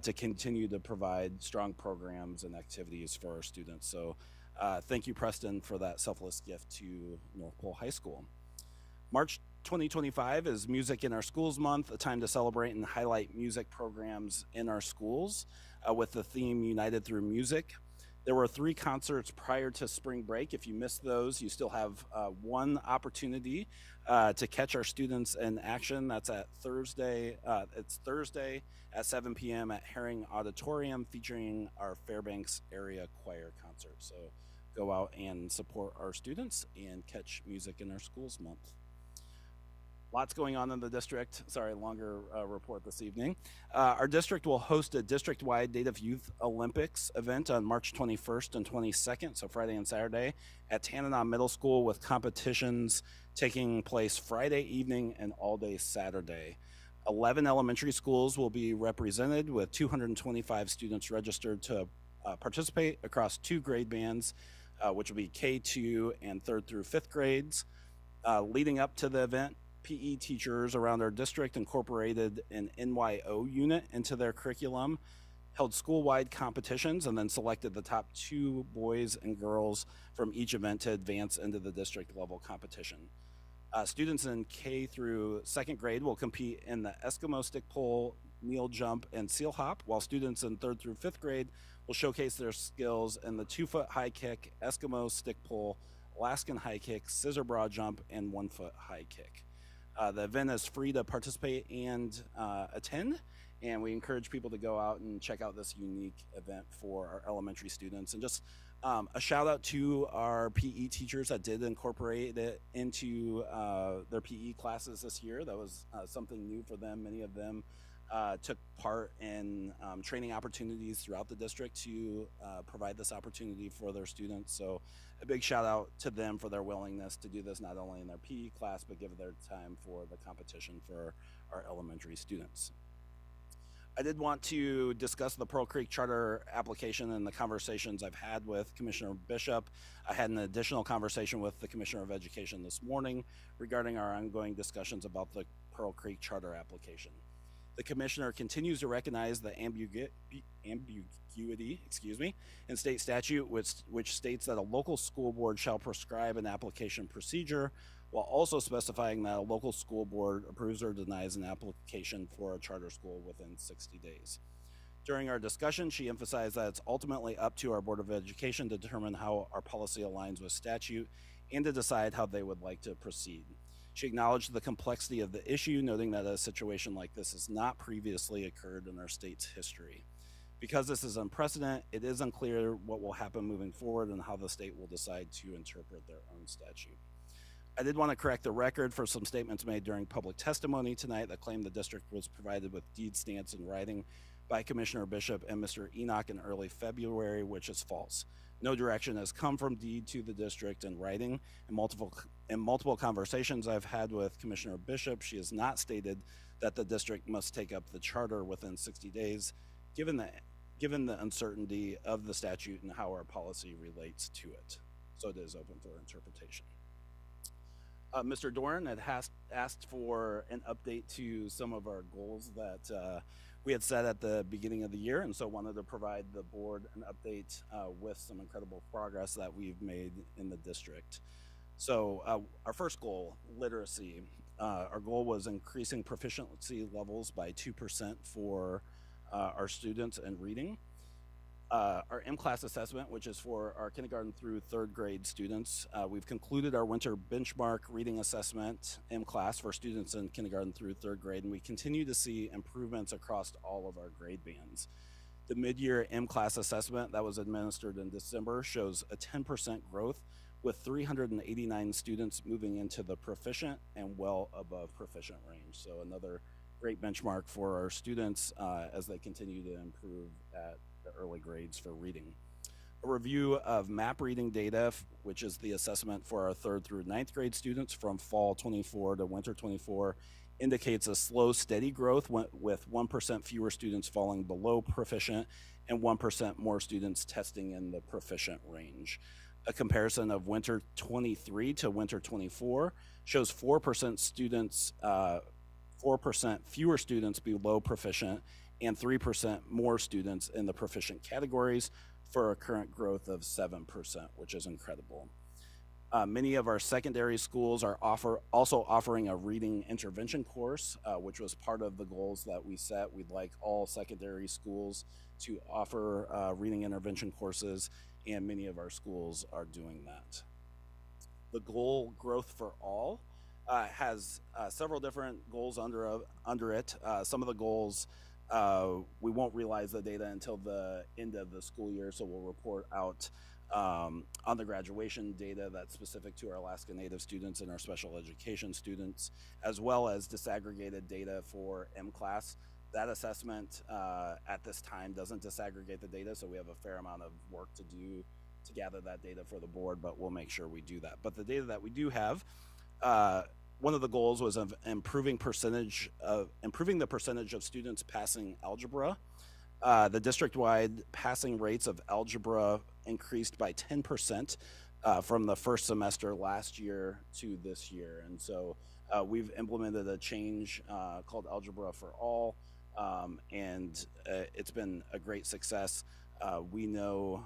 to continue to provide strong programs and activities for our students. So thank you, Preston, for that selfless gift to North Pole High School. March 2025 is Music in Our Schools Month, a time to celebrate and highlight music programs in our schools with the theme United Through Music. There were 3 concerts prior to spring break. If you missed those, you still have one opportunity to catch our students in action. That's at Thursday. It's Thursday at 7 p.m. at Herring Auditorium, featuring our Fairbanks area choir concert. So go out and support our students and catch Music in Our Schools Month. Lots going on in the district. Sorry, longer report this evening. Our district will host a district-wide Native Youth Olympics event on March 21st and 22nd, so Friday and Saturday, at Tanana Middle School, with competitions taking place Friday evening and all day Saturday. 11 elementary schools will be represented, with 225 students registered to participate across 2 grade bands, which will be K2 and 3rd through 5th grades. Leading up to the event, PE teachers around our district incorporated an NYO unit into their curriculum, held school-wide competitions, and then selected the top 2 boys and girls from each event to advance into the district level competition. Students in K through 2nd grade will compete in the Eskimo stick pull, kneel jump, and seal hop, while students in 3rd through 5th grade will showcase their skills in the 2-foot high kick, Eskimo stick pull, Alaskan high kick, scissor broad jump, and 1-foot high kick. The event is free to participate and attend, and we encourage people to go out and check out this unique event for our elementary students. And just a shout out to our PE teachers that did incorporate it into their PE classes this year. That was something new for them. Many of them took part in training opportunities throughout the district to provide this opportunity for their students. So a big shout out to them for their willingness to do this, not only in their PE class, but give their time for the competition for our elementary students. I did want to discuss the Pearl Creek Charter application and the conversations I've had with Commissioner Bishop. I had an additional conversation with the Commissioner of Education this morning regarding our ongoing discussions about the Pearl Creek Charter application. The Commissioner continues to recognize the ambiguity in state statute, which states that a local school board shall prescribe an application procedure, while also specifying that a local school board approves or denies an application for a charter school within 60 days. During our discussion, she emphasized that it's ultimately up to our Board of Education to determine how our policy aligns with statute and to decide how they would like to proceed. She acknowledged the complexity of the issue, noting that a situation like this has not previously occurred in our state's history. Because this is unprecedented, it is unclear what will happen moving forward and how the state will decide to interpret their own statute. I did want to correct the record for some statements made during public testimony tonight that claimed the district was provided with deed stamps in writing by Commissioner Bishop and Mr. Enoch in early February, which is false. No direction has come from deed to the district in writing. In multiple conversations I've had with Commissioner Bishop, she has not stated that the district must take up the charter within 60 days, given the uncertainty of the statute and how our policy relates to it. So it is open for interpretation. Mr. Doran had asked for an update to some of our goals that we had set at the beginning of the year, and so wanted to provide the board an update with some incredible progress that we've made in the district. So our first goal, literacy. Our goal was increasing proficiency levels by 2% for our students in reading. Our M-Class assessment, which is for our kindergarten through third grade students. We've concluded our winter benchmark reading assessment M-Class for students in kindergarten through third grade, and we continue to see improvements across all of our grade bands. The mid-year M-Class assessment that was administered in December shows a 10% growth, with 389 students moving into the proficient and well above proficient range. So another great benchmark for our students as they continue to improve at the early grades for reading. A review of MAP reading data, which is the assessment for our 3rd through 9th grade students from fall 24 to winter 24, indicates a slow, steady growth with 1% fewer students falling below proficient and 1% more students testing in the proficient range. A comparison of winter 23 to winter 24 shows 4% students, 4% fewer students below proficient and 3% more students in the proficient categories for a current growth of 7%, which is incredible. Many of our secondary schools are also offering a reading intervention course, which was part of the goals that we set. We'd like all secondary schools to offer reading intervention courses, and many of our schools are doing that. The goal, Growth for All, has several different goals under it. Some of the goals, we won't realize the data until the end of the school year, so we'll report out on the graduation data that's specific to our Alaska Native students and our special education students, as well as disaggregated data for M-Class. That assessment at this time doesn't disaggregate the data, so we have a fair amount of work to do to gather that data for the board, but we'll make sure we do that. But the data that we do have, one of the goals was of improving the percentage of students passing algebra. The district-wide passing rates of algebra increased by 10% from the first semester last year to this year. And so we've implemented a change called Algebra for All, and it's been a great success. We know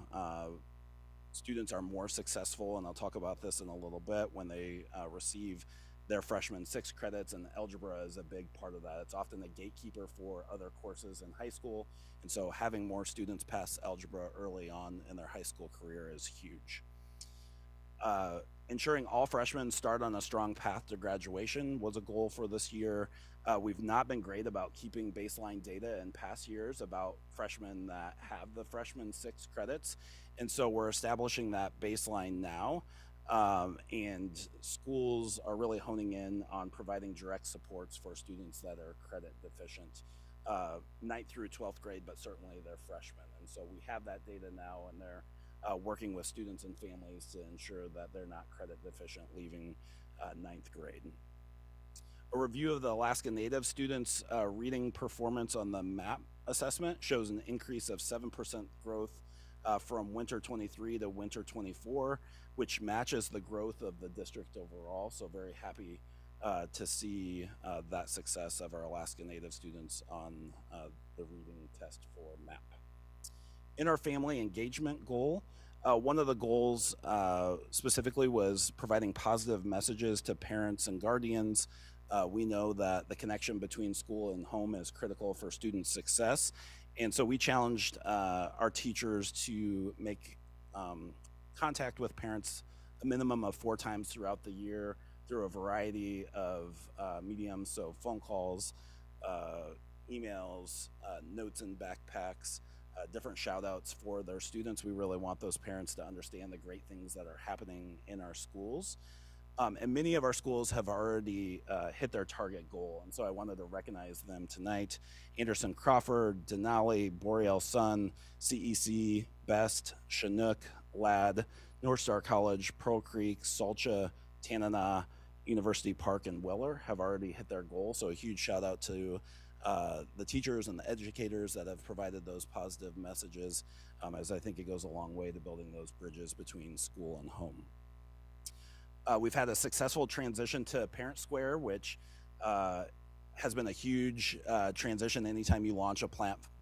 students are more successful, and I'll talk about this in a little bit, when they receive their freshman 6 credits, and algebra is a big part of that. It's often a gatekeeper for other courses in high school, and so having more students pass algebra early on in their high school career is huge. Ensuring all freshmen start on a strong path to graduation was a goal for this year. We've not been great about keeping baseline data in past years about freshmen that have the freshman 6 credits, and so we're establishing that baseline now. And schools are really honing in on providing direct supports for students that are credit deficient, 9th through 12th grade, but certainly they're freshmen. And so we have that data now, and they're working with students and families to ensure that they're not credit deficient leaving 9th grade. A review of the Alaska Native students' reading performance on the MAP assessment shows an increase of 7% growth from winter 23 to winter 24, which matches the growth of the district overall. So very happy to see that success of our Alaska Native students on the reading test for MAP. In our family engagement goal, one of the goals specifically was providing positive messages to parents and guardians. We know that the connection between school and home is critical for student success. And so we challenged our teachers to make contact with parents a minimum of 4 times throughout the year through a variety of mediums, so phone calls, emails, notes in backpacks, different shout outs for their students. We really want those parents to understand the great things that are happening in our schools. And many of our schools have already hit their target goal. And so I wanted to recognize them tonight. Anderson Crawford, Denali, Boreal Sun, CEC, Best, Chinook, Ladd, North Star College, Pearl Creek, Salcha, Tanana, University Park, and Weller have already hit their goal. So a huge shout out to the teachers and the educators that have provided those positive messages, as I think it goes a long way to building those bridges between school and home. We've had a successful transition to Parent Square, which has been a huge transition. Anytime you launch a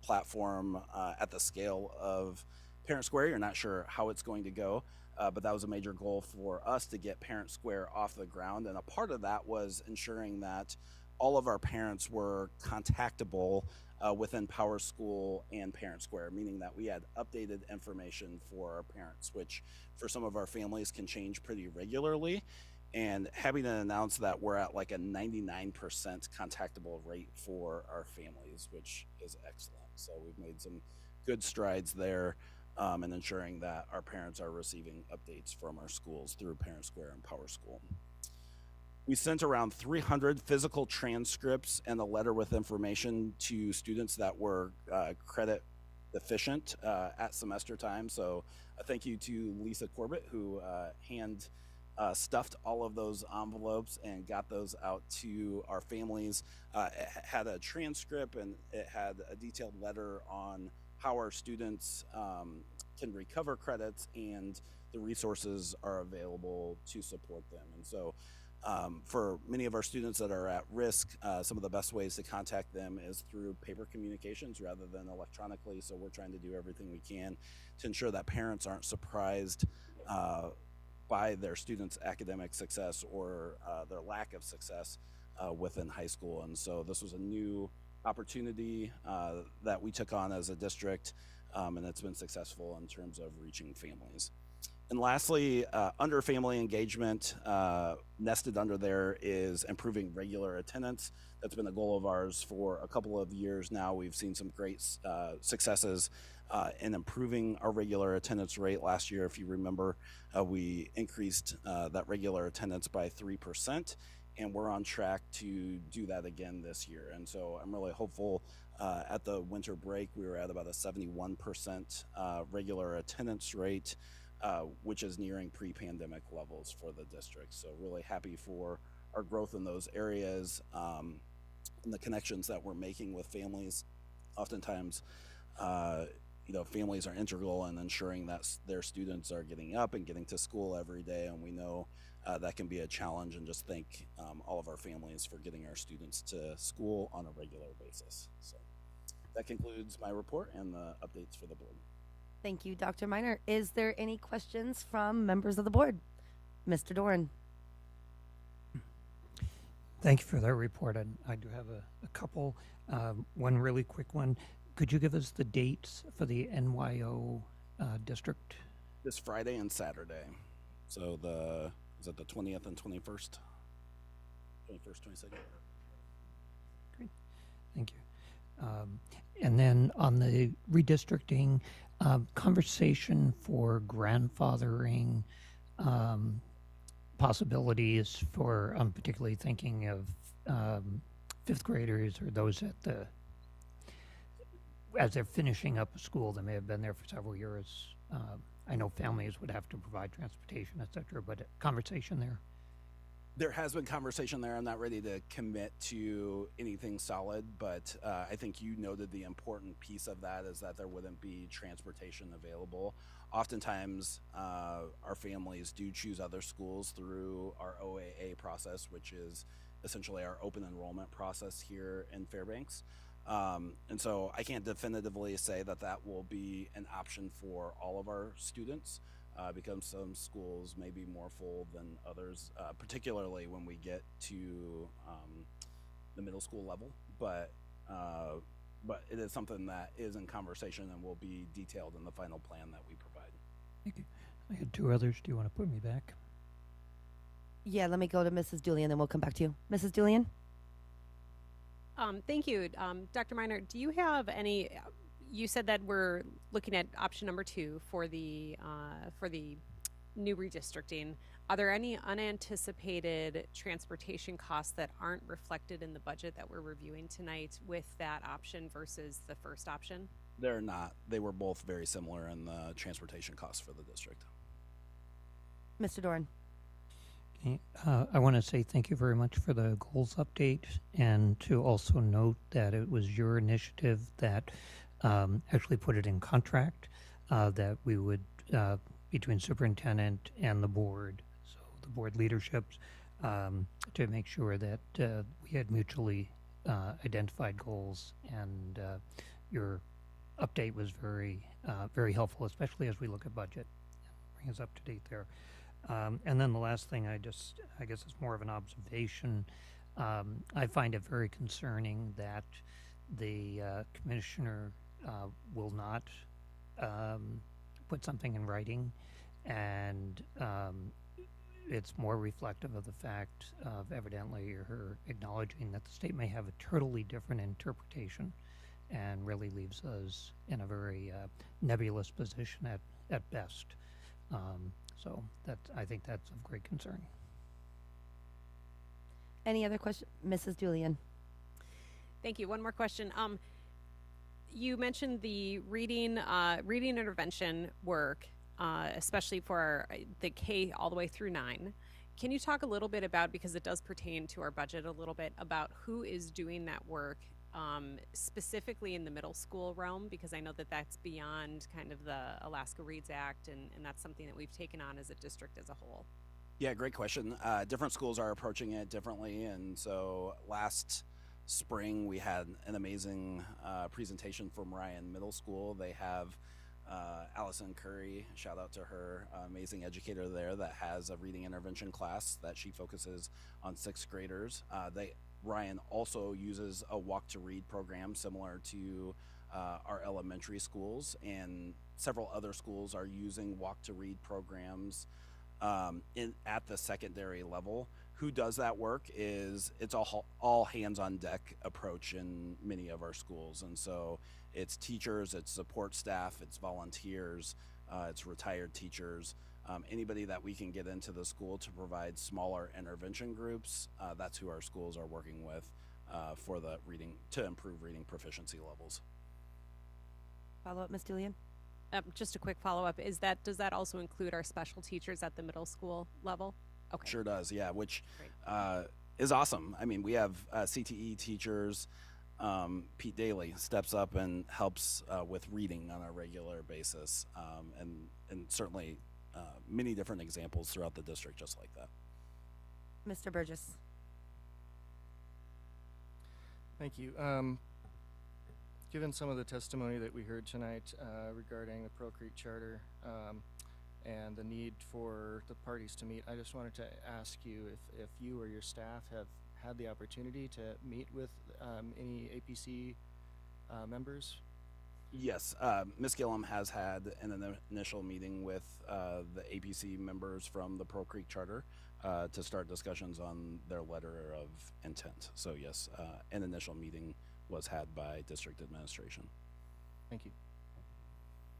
platform at the scale of Parent Square, you're not sure how it's going to go, but that was a major goal for us to get Parent Square off the ground. And a part of that was ensuring that all of our parents were contactable within Power School and Parent Square, meaning that we had updated information for our parents, which for some of our families can change pretty regularly. And having to announce that we're at like a 99% contactable rate for our families, which is excellent. So we've made some good strides there in ensuring that our parents are receiving updates from our schools through Parent Square and Power School. We sent around 300 physical transcripts and a letter with information to students that were credit deficient at semester time. So a thank you to Lisa Corbett, who hand stuffed all of those envelopes and got those out to our families. It had a transcript and it had a detailed letter on how our students can recover credits and the resources are available to support them. And so for many of our students that are at risk, some of the best ways to contact them is through paper communications rather than electronically. So we're trying to do everything we can to ensure that parents aren't surprised by their students' academic success or their lack of success within high school. And so this was a new opportunity that we took on as a district, and it's been successful in terms of reaching families. And lastly, under family engagement, nested under there is improving regular attendance. That's been a goal of ours for a couple of years now. We've seen some great successes in improving our regular attendance rate. Last year, if you remember, we increased that regular attendance by 3%, and we're on track to do that again this year. And so I'm really hopeful. At the winter break, we were at about a 71% regular attendance rate, which is nearing pre-pandemic levels for the district. So really happy for our growth in those areas and the connections that we're making with families. Oftentimes, families are integral in ensuring that their students are getting up and getting to school every day, and we know that can be a challenge, and just thank all of our families for getting our students to school on a regular basis. So that concludes my report and the updates for the board. Thank you, Dr. Miner. Is there any questions from members of the board? Mr. Doran. Thank you for that report. I do have a couple. One really quick one. Could you give us the dates for the NYO district? This Friday and Saturday. So is it the 20th and 21st? 21st, 22nd? Great. Thank you. And then on the redistricting, conversation for grandfathering possibilities for, I'm particularly thinking of fifth graders or those as they're finishing up a school, they may have been there for several years. I know families would have to provide transportation, et cetera, but conversation there. There has been conversation there. I'm not ready to commit to anything solid, but I think you noted the important piece of that is that there wouldn't be transportation available. Oftentimes, our families do choose other schools through our OAA process, which is essentially our open enrollment process here in Fairbanks. And so I can't definitively say that that will be an option for all of our students. Because some schools may be more full than others, particularly when we get to the middle school level. But it is something that is in conversation and will be detailed in the final plan that we provide. Thank you. I had two others. Do you want to put me back? Yeah, let me go to Mrs. Julian, then we'll come back to you. Mrs. Julian? Thank you. Dr. Miner, do you have any... You said that we're looking at option number 2 for the new redistricting. Are there any unanticipated transportation costs that aren't reflected in the budget that we're reviewing tonight with that option versus the first option? They're not. They were both very similar in the transportation costs for the district. Mr. Doran. Okay, I want to say thank you very much for the goals update, and to also note that it was your initiative that actually put it in contract, that we would, between superintendent and the board, so the board leadership, to make sure that we had mutually identified goals, and your update was very, very helpful, especially as we look at budget. Bring us up to date there. And then the last thing, I guess it's more of an observation. I find it very concerning that the commissioner will not put something in writing, and it's more reflective of the fact of evidently her acknowledging that the state may have a totally different interpretation, and really leaves us in a very nebulous position at best. So I think that's of great concern. Any other question? Mrs. Julian. Thank you. One more question. You mentioned the reading intervention work, especially for the K all the way through 9. Can you talk a little bit about, because it does pertain to our budget a little bit, about who is doing that work, specifically in the middle school realm, because I know that that's beyond kind of the Alaska Reads Act, and that's something that we've taken on as a district as a whole. Yeah, great question. Different schools are approaching it differently, and so last spring we had an amazing presentation from Ryan Middle School. They have Allison Curry, shout out to her, amazing educator there, that has a reading intervention class that she focuses on 6th graders. Ryan also uses a walk to read program similar to our elementary schools, and several other schools are using walk to read programs at the secondary level. Who does that work is it's all hands on deck approach in many of our schools, and so it's teachers, it's support staff, it's volunteers, it's retired teachers. Anybody that we can get into the school to provide smaller intervention groups, that's who our schools are working with for the reading, to improve reading proficiency levels. Follow up, Ms. Julian. Just a quick follow up. Does that also include our special teachers at the middle school level? Okay. Sure does, yeah, which is awesome. I mean, we have CTE teachers. Pete Daly steps up and helps with reading on a regular basis, and certainly many different examples throughout the district just like that. Mr. Burgess. Thank you. Given some of the testimony that we heard tonight regarding the Pearl Creek Charter and the need for the parties to meet, I just wanted to ask you if you or your staff have had the opportunity to meet with any APC members. Yes, Ms. Gillum has had an initial meeting with the APC members from the Pearl Creek Charter to start discussions on their letter of intent. So yes, an initial meeting was had by district administration. Thank you.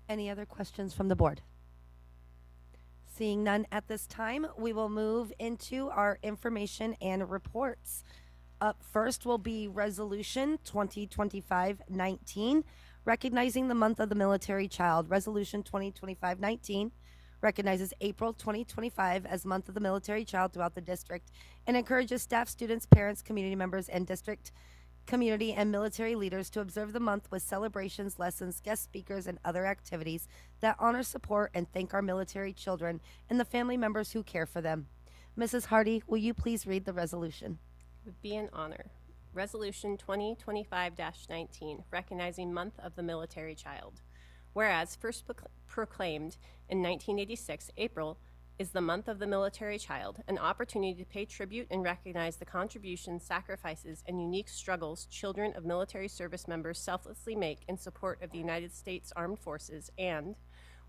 Any other questions from the board? Seeing none at this time, we will move into our information and reports. Up first will be Resolution 2025-19, recognizing the month of the military child. Resolution 2025-19 recognizes April 2025 as month of the military child throughout the district and encourages staff, students, parents, community members, and district community and military leaders to observe the month with celebrations, lessons, guest speakers, and other activities that honor, support, and thank our military children and the family members who care for them. Mrs. Hardy, will you please read the resolution? It would be an honor. Resolution 2025-19, recognizing Month of the Military Child. Whereas first proclaimed in 1986, April is the month of the military child, an opportunity to pay tribute and recognize the contributions, sacrifices, and unique struggles children of military service members selflessly make in support of the United States Armed Forces. And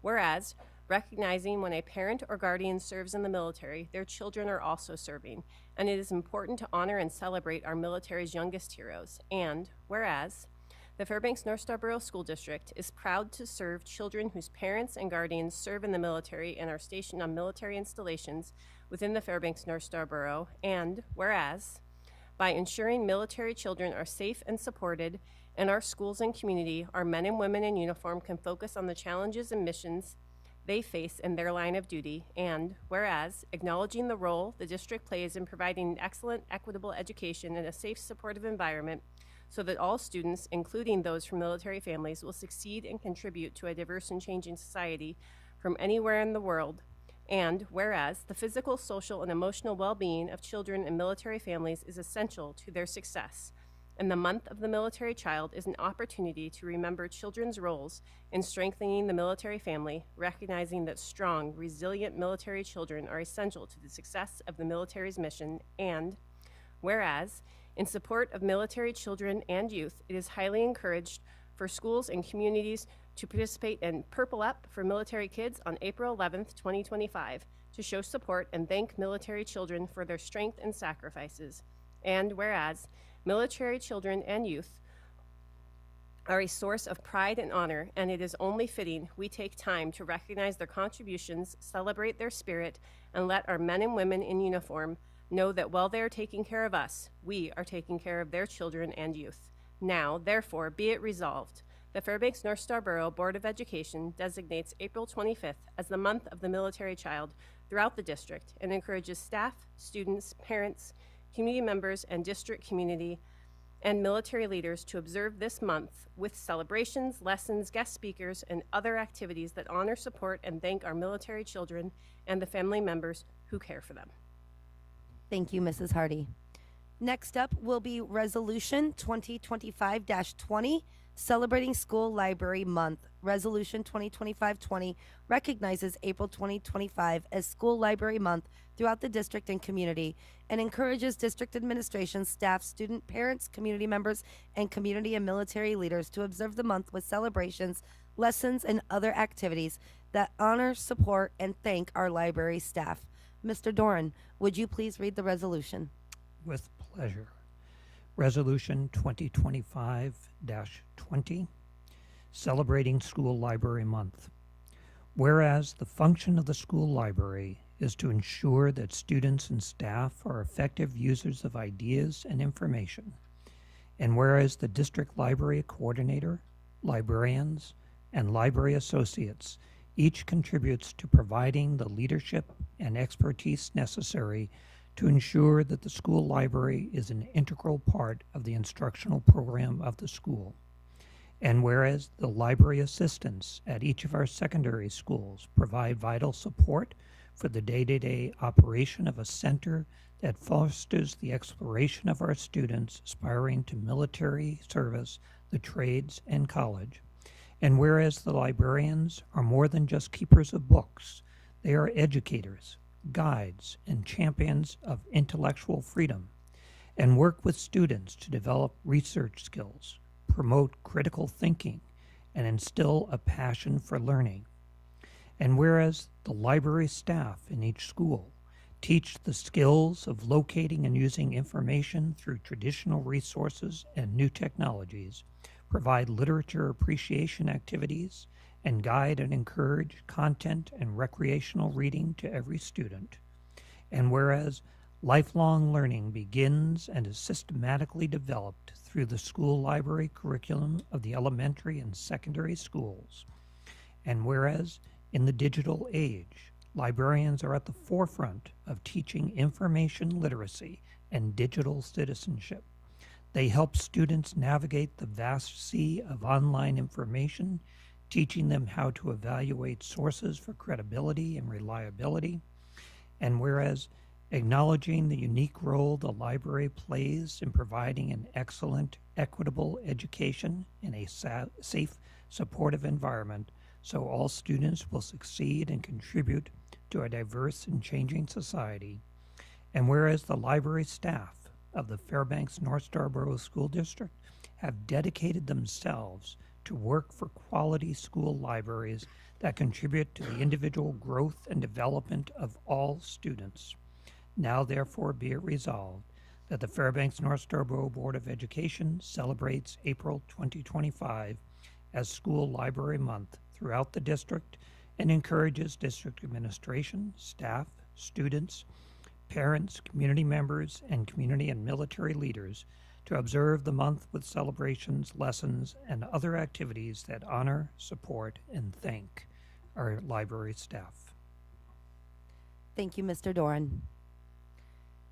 whereas recognizing when a parent or guardian serves in the military, their children are also serving, and it is important to honor and celebrate our military's youngest heroes. And whereas the Fairbanks North Starborough School District is proud to serve children whose parents and guardians serve in the military and are stationed on military installations within the Fairbanks North Starborough, and whereas, by ensuring military children are safe and supported in our schools and community, our men and women in uniform can focus on the challenges and missions they face in their line of duty, and whereas, acknowledging the role the district plays in providing an excellent, equitable education and a safe, supportive environment so that all students, including those from military families, will succeed and contribute to a diverse and changing society from anywhere in the world, and whereas, the physical, social, and emotional well-being of children in military families is essential to their success, and the month of the military child is an opportunity to remember children's roles in strengthening the military family, recognizing that strong, resilient military children are essential to the success of the military's mission, and whereas, in support of military children and youth, it is highly encouraged for schools and communities to participate in Purple Up for Military Kids on April 11th, 2025, to show support and thank military children for their strength and sacrifices, and whereas, military children and youth are a source of pride and honor, and it is only fitting we take time to recognize their contributions, celebrate their spirit, and let our men and women in uniform know that while they are taking care of us, we are taking care of their children and youth. Now, therefore, be it resolved, the Fairbanks North Starborough Board of Education designates April 25th as the month of the military child throughout the district and encourages staff, students, parents, community members, and district community and military leaders to observe this month with celebrations, lessons, guest speakers, and other activities that honor, support, and thank our military children and the family members who care for them. Thank you, Mrs. Hardy. Next up will be Resolution 2025-20, Celebrating School Library Month. Resolution 2025-20 recognizes April 2025 as School Library Month throughout the district and community and encourages district administration, staff, student, parents, community members, and community and military leaders to observe the month with celebrations, lessons, and other activities that honor, support, and thank our library staff. Mr. Doran, would you please read the resolution? With pleasure. Resolution 2025-20, Celebrating School Library Month. Whereas the function of the school library is to ensure that students and staff are effective users of ideas and information, and whereas the district library coordinator, librarians, and library associates each contributes to providing the leadership and expertise necessary to ensure that the school library is an integral part of the instructional program of the school. And whereas the library assistants at each of our secondary schools provide vital support for the day-to-day operation of a center that fosters the exploration of our students aspiring to military service, the trades, and college. And whereas the librarians are more than just keepers of books, they are educators, guides, and champions of intellectual freedom, and work with students to develop research skills, promote critical thinking, and instill a passion for learning. And whereas the library staff in each school teach the skills of locating and using information through traditional resources and new technologies, provide literature appreciation activities, and guide and encourage content and recreational reading to every student. And whereas lifelong learning begins and is systematically developed through the school library curriculum of the elementary and secondary schools. And whereas in the digital age, librarians are at the forefront of teaching information literacy and digital citizenship. They help students navigate the vast sea of online information, teaching them how to evaluate sources for credibility and reliability. And whereas acknowledging the unique role the library plays in providing an excellent, equitable education in a safe, supportive environment so all students will succeed and contribute to a diverse and changing society. And whereas the library staff of the Fairbanks North Starborough School District have dedicated themselves to work for quality school libraries that contribute to the individual growth and development of all students. Now therefore be it resolved that the Fairbanks North Starborough Board of Education celebrates April 2025 as School Library Month throughout the district and encourages district administration, staff, students, parents, community members, and community and military leaders to observe the month with celebrations, lessons, and other activities that honor, support, and thank our library staff. Thank you, Mr. Doran.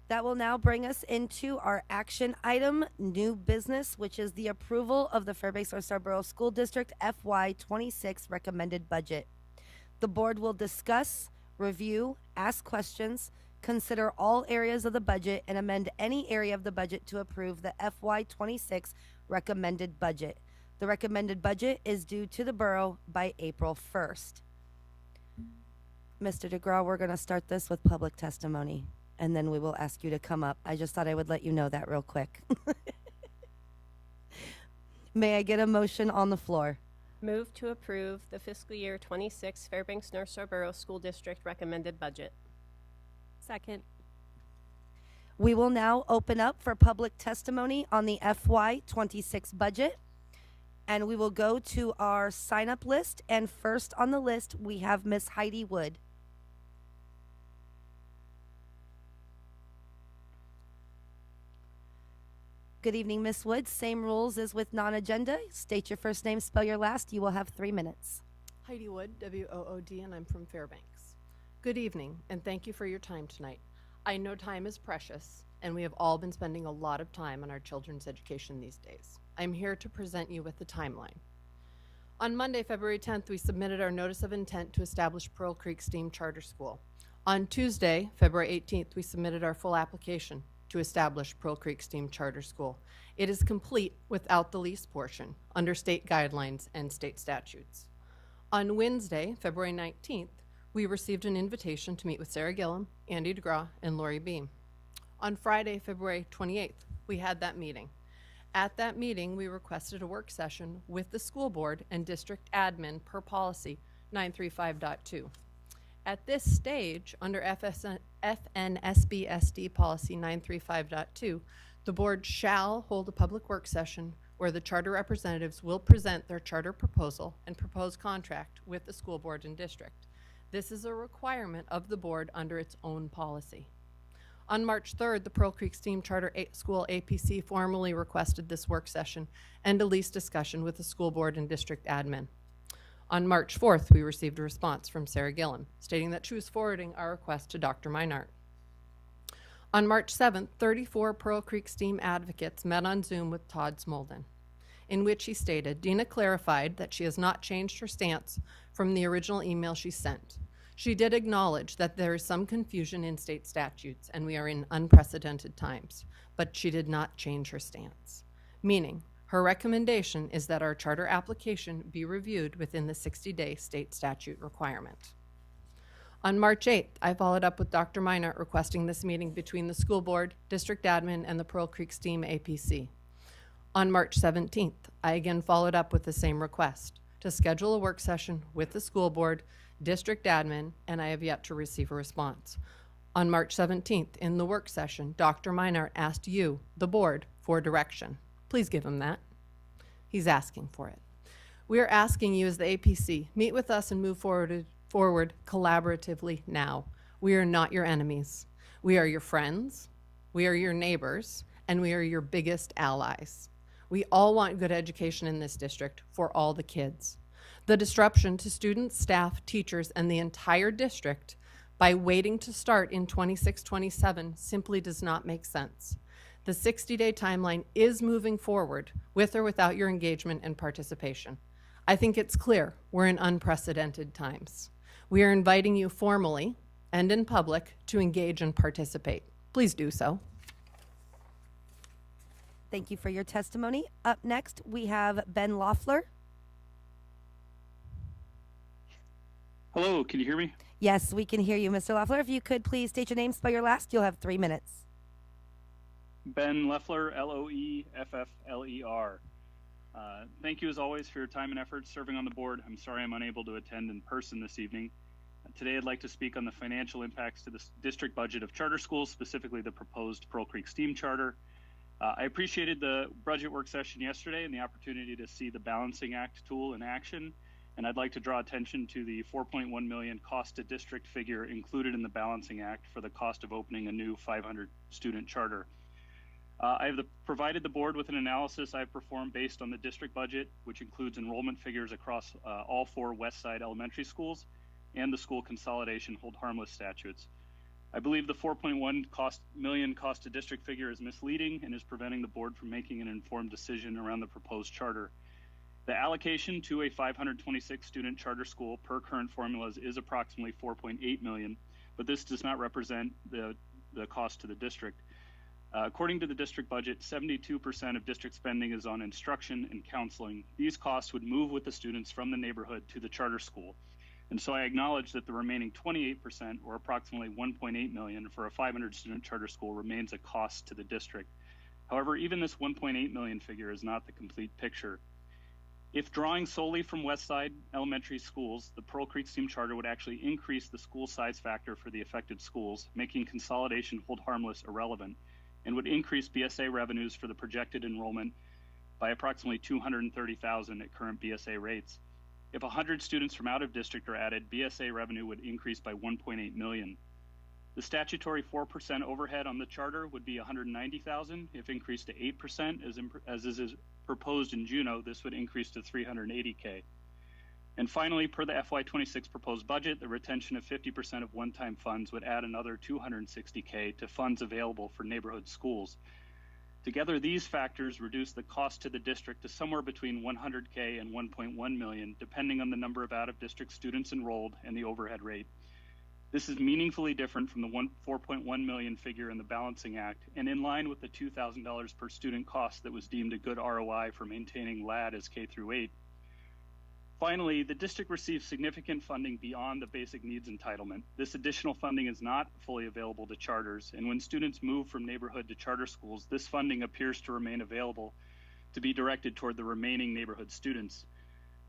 That will now bring us into our action item, new business, which is the approval of the Fairbanks North Starborough School District FY26 recommended budget. The board will discuss, review, ask questions, consider all areas of the budget, and amend any area of the budget to approve the FY26 recommended budget. The recommended budget is due to the borough by April 1st. Mr. DeGraw, we're going to start this with public testimony, and then we will ask you to come up. I just thought I would let you know that real quick. May I get a motion on the floor? Move to approve the fiscal year 26 Fairbanks North Starborough School District recommended budget. Second. We will now open up for public testimony on the FY26 budget. And we will go to our sign-up list. And first on the list, we have Miss Heidi Wood. Good evening, Miss Wood. Same rules as with non-agenda. State your first name, spell your last. You will have 3 minutes. Heidi Wood, W-O-O-D, and I'm from Fairbanks. Good evening, and thank you for your time tonight. I know time is precious, and we have all been spending a lot of time on our children's education these days. I'm here to present you with the timeline. On Monday, February 10th, we submitted our notice of intent to establish Pearl Creek STEAM Charter School. On Tuesday, February 18th, we submitted our full application to establish Pearl Creek STEAM Charter School. It is complete without the lease portion, under state guidelines and state statutes. On Wednesday, February 19th, we received an invitation to meet with Sarah Gillum, Andy DeGraw, and Lori Beam. On Friday, February 28th, we had that meeting. At that meeting, we requested a work session with the school board and district admin per policy 935.2. At this stage, under FNSBSD policy 935.2, the board shall hold a public work session where the charter representatives will present their charter proposal and proposed contract with the school board and district. This is a requirement of the board under its own policy. On March 3rd, the Pearl Creek STEAM Charter School APC formally requested this work session and a lease discussion with the school board and district admin. On March 4th, we received a response from Sarah Gillum stating that she was forwarding our request to Dr. Meinart. On March 7th, 34 Pearl Creek STEAM advocates met on Zoom with Todd Smolden, in which he stated, Dina clarified that she has not changed her stance from the original email she sent. She did acknowledge that there is some confusion in state statutes and we are in unprecedented times, but she did not change her stance. Meaning, her recommendation is that our charter application be reviewed within the 60-day state statute requirement. On March 8th, I followed up with Dr. Meinart requesting this meeting between the school board, district admin, and the Pearl Creek STEAM APC. On March 17th, I again followed up with the same request to schedule a work session with the school board, district admin, and I have yet to receive a response. On March 17th, in the work session, Dr. Meinart asked you, the board, for direction. Please give him that. He's asking for it. We are asking you as the APC, meet with us and move forward collaboratively now. We are not your enemies. We are your friends, we are your neighbors, and we are your biggest allies. We all want good education in this district for all the kids. The disruption to students, staff, teachers, and the entire district by waiting to start in 26-27 simply does not make sense. The 60-day timeline is moving forward with or without your engagement and participation. I think it's clear we're in unprecedented times. We are inviting you formally and in public to engage and participate. Please do so. Thank you for your testimony. Up next, we have Ben Loeffler. Hello, can you hear me? Yes, we can hear you, Mr. Loeffler. If you could please state your name, spell your last, you'll have 3 minutes. Ben Loeffler, Loeffler. Thank you as always for your time and effort serving on the board. I'm sorry I'm unable to attend in person this evening. Today, I'd like to speak on the financial impacts to the district budget of charter schools, specifically the proposed Pearl Creek STEAM charter. I appreciated the budget work session yesterday and the opportunity to see the Balancing Act tool in action. And I'd like to draw attention to the 4.1 million cost to district figure included in the Balancing Act for the cost of opening a new 500 student charter. I have provided the board with an analysis I've performed based on the district budget, which includes enrollment figures across all 4 West Side elementary schools and the school consolidation hold harmless statutes. I believe the 4.1 million cost to district figure is misleading and is preventing the board from making an informed decision around the proposed charter. The allocation to a 526 student charter school per current formulas is approximately 4.8 million, but this does not represent the cost to the district. According to the district budget, 72% of district spending is on instruction and counseling. These costs would move with the students from the neighborhood to the charter school. And so I acknowledge that the remaining 28%, or approximately 1.8 million for a 500 student charter school, remains a cost to the district. However, even this 1.8 million figure is not the complete picture. If drawing solely from West Side elementary schools, the Pearl Creek STEAM charter would actually increase the school size factor for the affected schools, making consolidation hold harmless irrelevant, and would increase BSA revenues for the projected enrollment by approximately 230,000 at current BSA rates. If 100 students from out of district are added, BSA revenue would increase by 1.8 million. The statutory 4% overhead on the charter would be 190,000. If increased to 8%, as is proposed in Juneau, this would increase to 380K. And finally, per the FY26 proposed budget, the retention of 50% of one-time funds would add another 260K to funds available for neighborhood schools. Together, these factors reduce the cost to the district to somewhere between 100K and 1.1 million, depending on the number of out-of-district students enrolled and the overhead rate. This is meaningfully different from the 4.1 million figure in the Balancing Act, and in line with the $2,000 per student cost that was deemed a good ROI for maintaining LAD as K through 8. Finally, the district receives significant funding beyond the basic needs entitlement. This additional funding is not fully available to charters, and when students move from neighborhood to charter schools, this funding appears to remain available to be directed toward the remaining neighborhood students.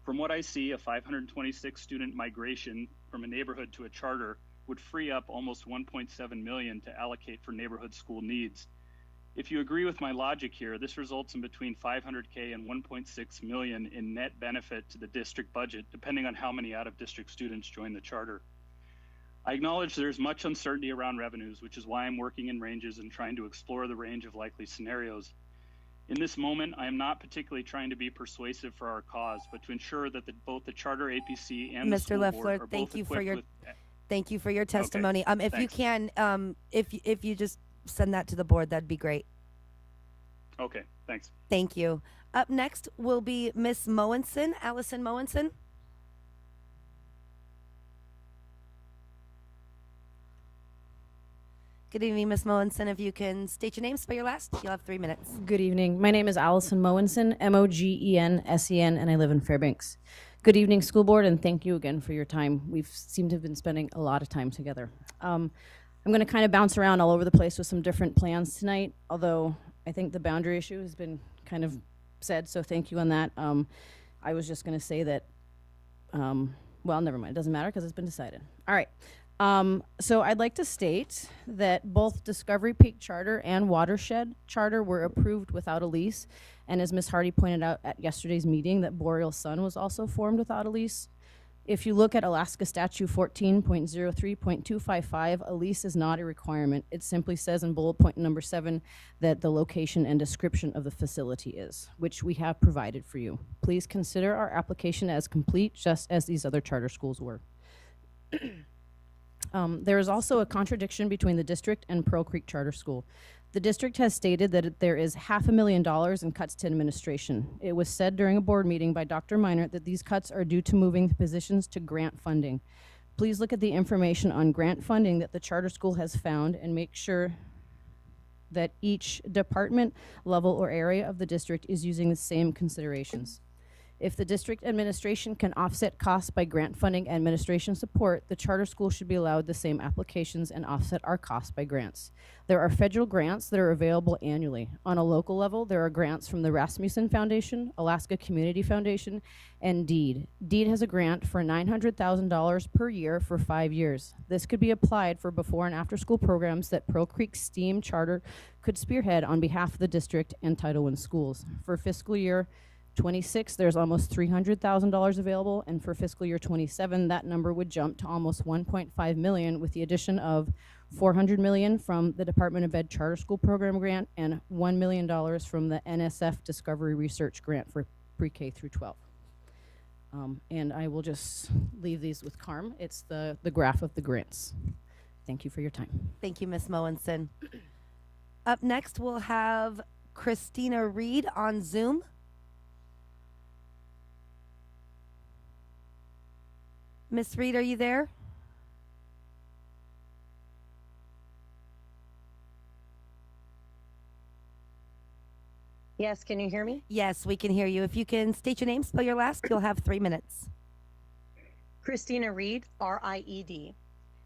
From what I see, a 526 student migration from a neighborhood to a charter would free up almost 1.7 million to allocate for neighborhood school needs. If you agree with my logic here, this results in between 500K and 1.6 million in net benefit to the district budget, depending on how many out-of-district students join the charter. I acknowledge there's much uncertainty around revenues, which is why I'm working in ranges and trying to explore the range of likely scenarios. In this moment, I am not particularly trying to be persuasive for our cause, but to ensure that both the charter APC and the Mr. school board Leffler, are thank both you for equipped your with. thank you for your testimony. Okay, If you thanks. can, if you just send that to the board, that'd be great. Okay, thanks. Thank you. Up next will be Miss Moenson, Allison Moenson. Good evening, Miss Moenson. If you can state your name, spell your last, you'll have 3 minutes. Good evening. My name is Allison Moenson, Mogensen, and I live in Fairbanks. Good evening, school board, and thank you again for your time. We've seemed to have been spending a lot of time together. I'm going to kind of bounce around all over the place with some different plans tonight, although I think the boundary issue has been kind of said, so thank you on that. I was just going to say that, well, never mind. It doesn't matter because it's been decided. All right. So I'd like to state that both Discovery Peak Charter and Watershed Charter were approved without a lease. And as Ms. Hardy pointed out at yesterday's meeting, that Boreal Sun was also formed without a lease. If you look at Alaska Statute 14.03.255, a lease is not a requirement. It simply says in bullet point number 7 that the location and description of the facility is, which we have provided for you. Please consider our application as complete, just as these other charter schools were. There is also a contradiction between the district and Pearl Creek Charter School. The district has stated that there is $500,000 in cuts to administration. It was said during a board meeting by Dr. Minert that these cuts are due to moving the positions to grant funding. Please look at the information on grant funding that the charter school has found and make sure that each department, level, or area of the district is using the same considerations. If the district administration can offset costs by grant funding and administration support, the charter school should be allowed the same applications and offset our costs by grants. There are federal grants that are available annually. On a local level, there are grants from the Rasmussen Foundation, Alaska Community Foundation, and DEED. DEED has a grant for $900,000 per year for 5 years. This could be applied for before and after school programs that Pearl Creek STEAM Charter could spearhead on behalf of the district and Title I schools. For fiscal year 26, there's almost $300,000 available, and for fiscal year 27, that number would jump to almost $1.5 million with the addition of $400 million from the Department of Ed Charter School Program grant and $1 million from the NSF Discovery Research Grant for pre-K through 12. And I will just leave these with Carm. It's the graph of the grants. Thank you for your time. Thank you, Ms. Moensen. Up next, we'll have Christina Reed on Zoom. Miss Reed, are you there? Yes, can you hear me? Yes, we can hear you. If you can state your name, spell your last, you'll have 3 minutes. Christina Reed, R-I-E-D.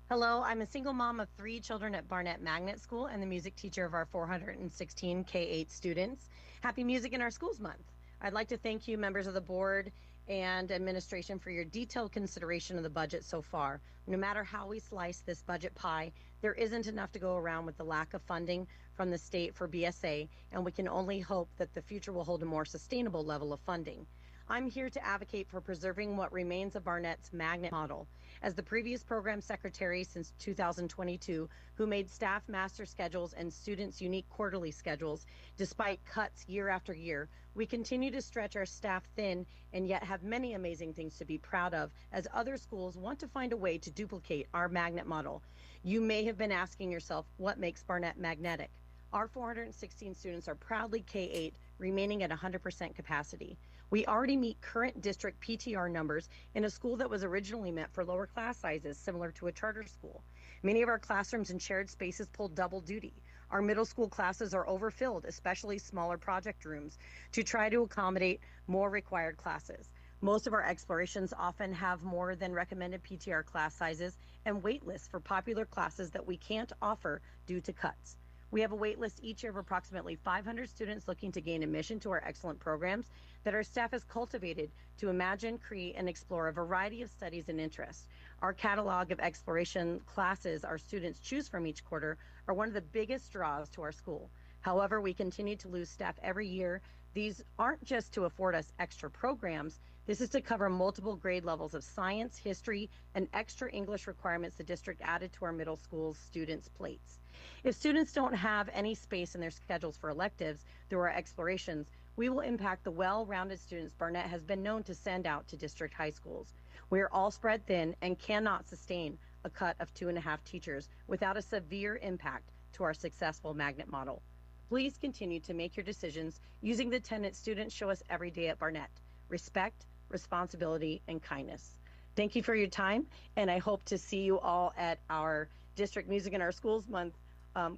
Hello, I'm a single mom of 3 children at Barnett Magnet School and the music teacher of our 416 K-8 students. Happy Music in Our Schools Month. I'd like to thank you, members of the board and administration, for your detailed consideration of the budget so far. No matter how we slice this budget pie, there isn't enough to go around with the lack of funding from the state for BSA, and we can only hope that the future will hold a more sustainable level of funding. I'm here to advocate for preserving what remains of Barnett's magnet model. As the previous program secretary since 2022, who made staff master schedules and students unique quarterly schedules, despite cuts year after year, we continue to stretch our staff thin and yet have many amazing things to be proud of as other schools want to find a way to duplicate our magnet model. You may have been asking yourself, what makes Barnett magnetic? Our 416 students are proudly K-8, remaining at 100% capacity. We already meet current district PTR numbers in a school that was originally meant for lower class sizes, similar to a charter school. Many of our classrooms and shared spaces pull double duty. Our middle school classes are overfilled, especially smaller project rooms, to try to accommodate more required classes. Most of our explorations often have more than recommended PTR class sizes and wait lists for popular classes that we can't offer due to cuts. We have a wait list each year of approximately 500 students looking to gain admission to our excellent programs that our staff has cultivated to imagine, create, and explore a variety of studies and interests. Our catalog of exploration classes our students choose from each quarter are one of the biggest draws to our school. However, we continue to lose staff every year. These aren't just to afford us extra programs. This is to cover multiple grade levels of science, history, and extra English requirements the district added to our middle school students' plates. If students don't have any space in their schedules for electives through our explorations, we will impact the well-rounded students Barnett has been known to send out to district high schools. We are all spread thin and cannot sustain a cut of 2.5 teachers without a severe impact to our successful magnet model. Please continue to make your decisions using the tenets students show us every day at Barnett: respect, responsibility, and kindness. Thank you for your time, and I hope to see you all at our District Music in Our Schools Month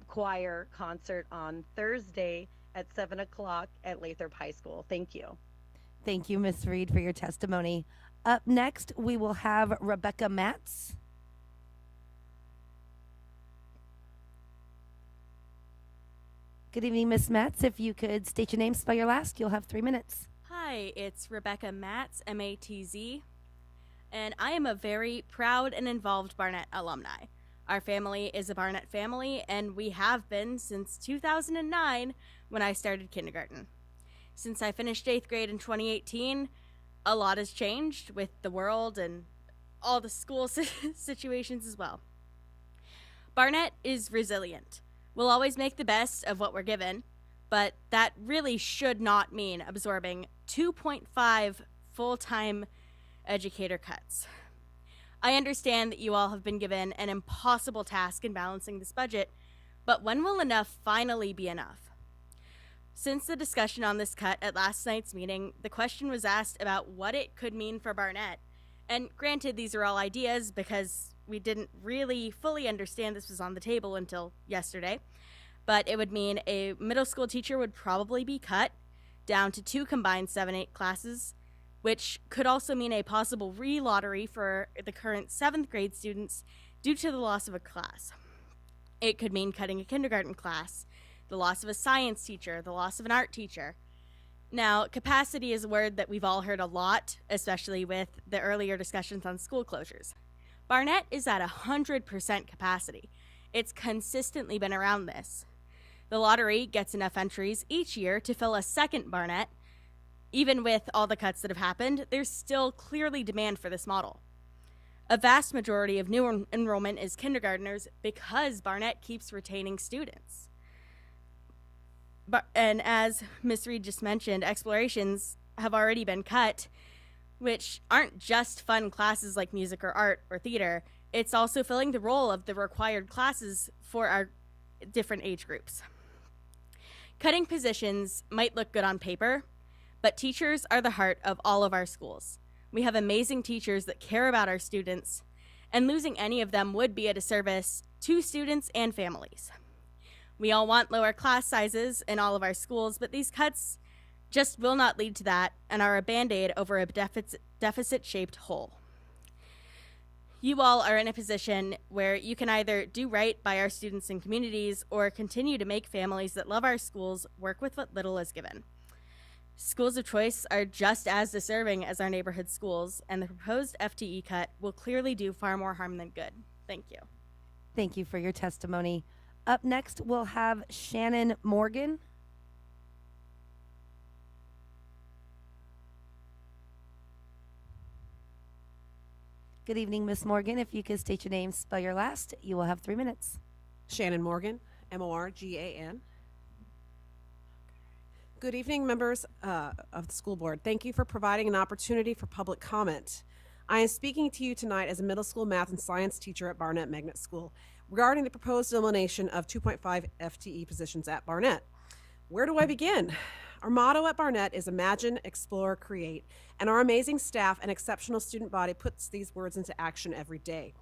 choir concert on Thursday at 7 o'clock at Lathrop High School. Thank you. Thank you, Ms. Reed, for your testimony. Up next, we will have Rebecca Matz. Good evening, Ms. Matz. If you could state your name, spell your last, you'll have 3 minutes. Hi, it's Rebecca Matz, M-A-T-Z, and I am a very proud and involved Barnett alumni. Our family is a Barnett family, and we have been since 2009 when I started kindergarten. Since I finished 8th grade in 2018, a lot has changed with the world and all the school situations as well. Barnett is resilient. We'll always make the best of what we're given, but that really should not mean absorbing 2.5 full-time educator cuts. I understand that you all have been given an impossible task in balancing this budget, but when will enough finally be enough? Since the discussion on this cut at last night's meeting, the question was asked about what it could mean for Barnett. And granted, these are all ideas because we didn't really fully understand this was on the table until yesterday, but it would mean a middle school teacher would probably be cut down to 2 combined 7-8 classes, which could also mean a possible re-lottery for the current 7th grade students due to the loss of a class. It could mean cutting a kindergarten class, the loss of a science teacher, the loss of an art teacher. Now, capacity is a word that we've all heard a lot, especially with the earlier discussions on school closures. Barnett is at 100% capacity. It's consistently been around this. The lottery gets enough entries each year to fill a second Barnett. Even with all the cuts that have happened, there's still clearly demand for this model. A vast majority of new enrollment is kindergartners because Barnett keeps retaining students. And as Ms. Reed just mentioned, explorations have already been cut, which aren't just fun classes like music or art or theater. It's also filling the role of the required classes for our different age groups. Cutting positions might look good on paper, but teachers are the heart of all of our schools. We have amazing teachers that care about our students, and losing any of them would be a disservice to students and families. We all want lower class sizes in all of our schools, but these cuts just will not lead to that and are a Band-Aid over a deficit-shaped hole. You all are in a position where you can either do right by our students and communities or continue to make families that love our schools work with what little is given. Schools of choice are just as deserving as our neighborhood schools, and the proposed FTE cut will clearly do far more harm than good. Thank you. Thank you for your testimony. Up next, we'll have Shannon Morgan. Good evening, Miss Morgan. If you could state your name, spell your last, you will have 3 minutes. Shannon Morgan, Morgan. Good evening, members of the school board. Thank you for providing an opportunity for public comment. I am speaking to you tonight as a middle school math and science teacher at Barnett Magnet School regarding the proposed elimination of 2.5 FTE positions at Barnett. Where do I begin? Our motto at Barnett is Imagine, Explore, Create, and our amazing staff and exceptional student body puts these words into action every day.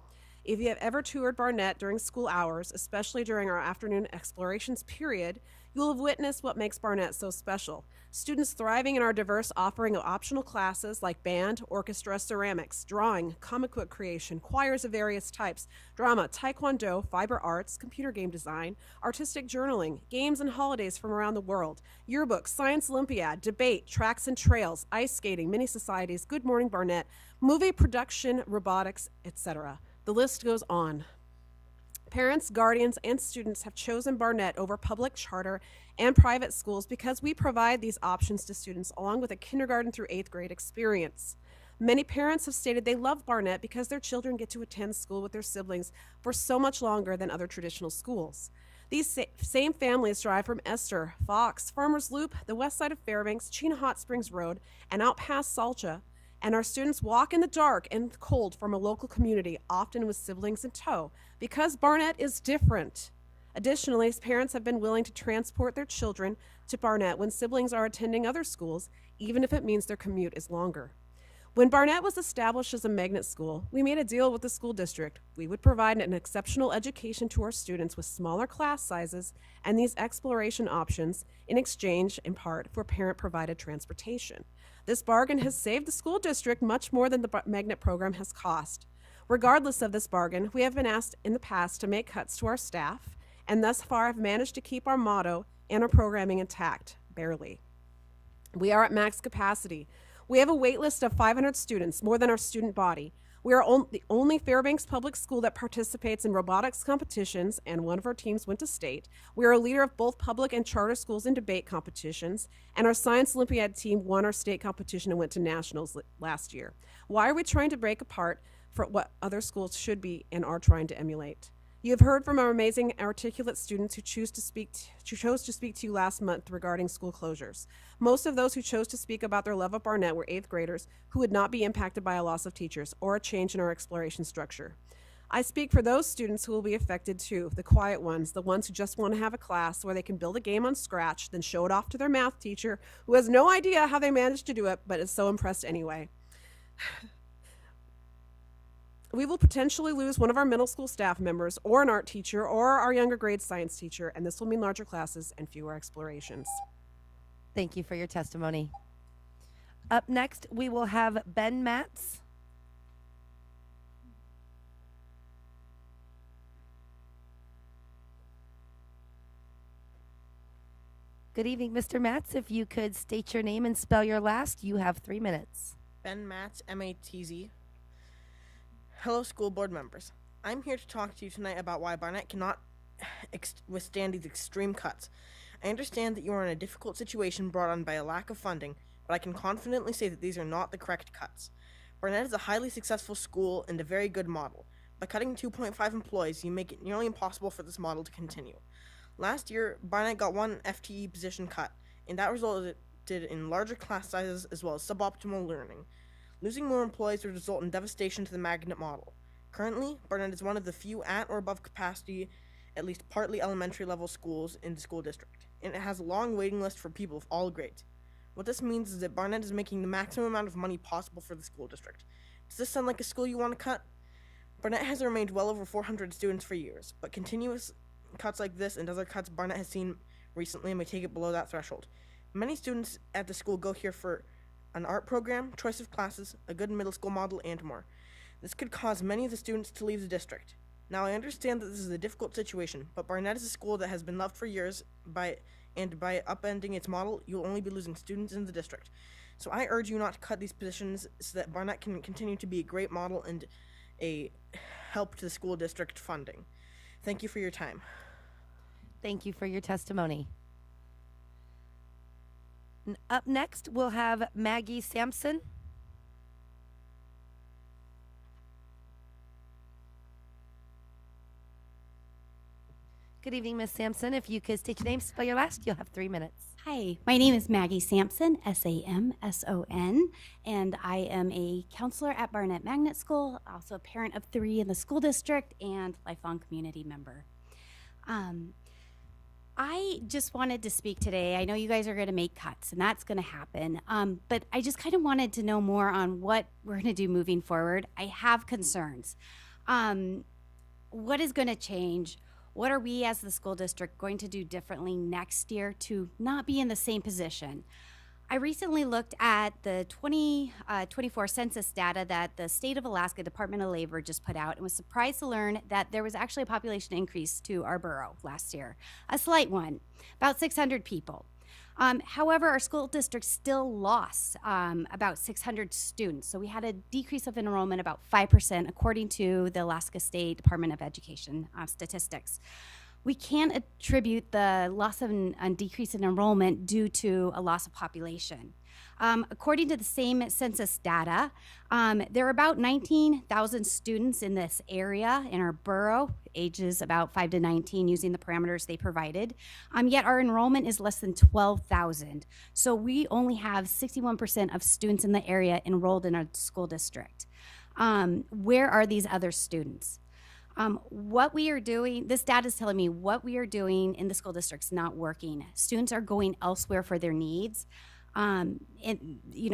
If you have ever toured Barnett during school hours, especially during our afternoon explorations period, you will have witnessed what makes Barnett so special. Students thriving in our diverse offering of optional classes like band, orchestra, ceramics, drawing, comic book creation, choirs of various types, drama, taekwondo, fiber arts, computer game design, artistic journaling, games and holidays from around the world, yearbooks, science olympiad, debate, tracks and trails, ice skating, mini societies, Good Morning Barnett, movie production, robotics, etc. The list goes on. Parents, guardians, and students have chosen Barnett over public charter and private schools because we provide these options to students along with a kindergarten through 8th grade experience. Many parents have stated they love Barnett because their children get to attend school with their siblings for so much longer than other traditional schools. These same families drive from Esther, Fox, Farmers Loop, the west side of Fairbanks, Chena Hot Springs Road, and out past Salcha, and our students walk in the dark and cold from a local community, often with siblings in tow, because Barnett is different. Additionally, parents have been willing to transport their children to Barnett when siblings are attending other schools, even if it means their commute is longer. When Barnett was established as a magnet school, we made a deal with the school district. We would provide an exceptional education to our students with smaller class sizes and these exploration options in exchange, in part, for parent-provided transportation. This bargain has saved the school district much more than the magnet program has cost. Regardless of this bargain, we have been asked in the past to make cuts to our staff, and thus far have managed to keep our motto and our programming intact, barely. We are at max capacity. We have a wait list of 500 students, more than our student body. We are the only Fairbanks public school that participates in robotics competitions, and one of our teams went to state. We are a leader of both public and charter schools in debate competitions, and our Science Olympiad team won our state competition and went to nationals last year. Why are we trying to break apart for what other schools should be and are trying to emulate? You have heard from our amazing articulate students who chose to speak to you last month regarding school closures. Most of those who chose to speak about their love of Barnett were 8th graders who would not be impacted by a loss of teachers or a change in our exploration structure. I speak for those students who will be affected too, the quiet ones, the ones who just want to have a class where they can build a game on Scratch, then show it off to their math teacher who has no idea how they managed to do it, but is so impressed anyway. We will potentially lose one of our middle school staff members or an art teacher or our younger grade science teacher, and this will mean larger classes and fewer explorations. Thank you for your testimony. Up next, we will have Ben Matz. Good evening, Mr. Matz. If you could state your name and spell your last, you have 3 minutes. Ben Matz, M-A-T-Z. Hello, school board members. I'm here to talk to you tonight about why Barnett cannot withstand these extreme cuts. I understand that you are in a difficult situation brought on by a lack of funding, but I can confidently say that these are not the correct cuts. Barnett is a highly successful school and a very good model. By cutting 2.5 employees, you make it nearly impossible for this model to continue. Last year, Barnett got 1 FTE position cut, and that resulted in larger class sizes as well as suboptimal learning. Losing more employees would result in devastation to the magnet model. Currently, Barnett is one of the few at or above capacity, at least partly elementary level schools in the school district, and it has a long waiting list for people of all grades. What this means is that Barnett is making the maximum amount of money possible for the school district. Does this sound like a school you want to cut? Barnett has remained well over 400 students for years, but continuous cuts like this and other cuts Barnett has seen recently may take it below that threshold. Many students at the school go here for an art program, choice of classes, a good middle school model, and more. This could cause many of the students to leave the district. Now, I understand that this is a difficult situation, but Barnett is a school that has been loved for years, by upending its model, you'll only be losing students in the district. So I urge you not to cut these positions so that Barnett can continue to be a great model and a help to the school district funding. Thank you for your time. Thank you for your testimony. Up next, we'll have Maggie Sampson. Good evening, Ms. Sampson. If you could state your name, spell your last, you'll have 3 minutes. Hi, my name is Maggie Sampson, S-A-M-S-O-N, and I am a counselor at Barnett Magnet School, also a parent of 3 in the school district, and lifelong community member. I just wanted to speak today. I know you guys are going to make cuts, and that's going to happen, but I just kind of wanted to know more on what we're going to do moving forward. I have concerns. What is going to change? What are we as the school district going to do differently next year to not be in the same position? I recently looked at the 2024 census data that the State of Alaska Department of Labor just put out and was surprised to learn that there was actually a population increase to our borough last year, a slight one, about 600 people. However, our school district still lost about 600 students. So we had a decrease of enrollment about 5% according to the Alaska State Department of Education statistics. We can't attribute the loss of and decrease in enrollment due to a loss of population. According to the same census data, there are about 19,000 students in this area in our borough, ages about 5 to 19, using the parameters they provided. Yet our enrollment is less than 12,000. So we only have 61% of students in the area enrolled in our school district. Where are these other students? What we are doing, this data is telling me what we are doing in the school district is not working. Students are going elsewhere for their needs. And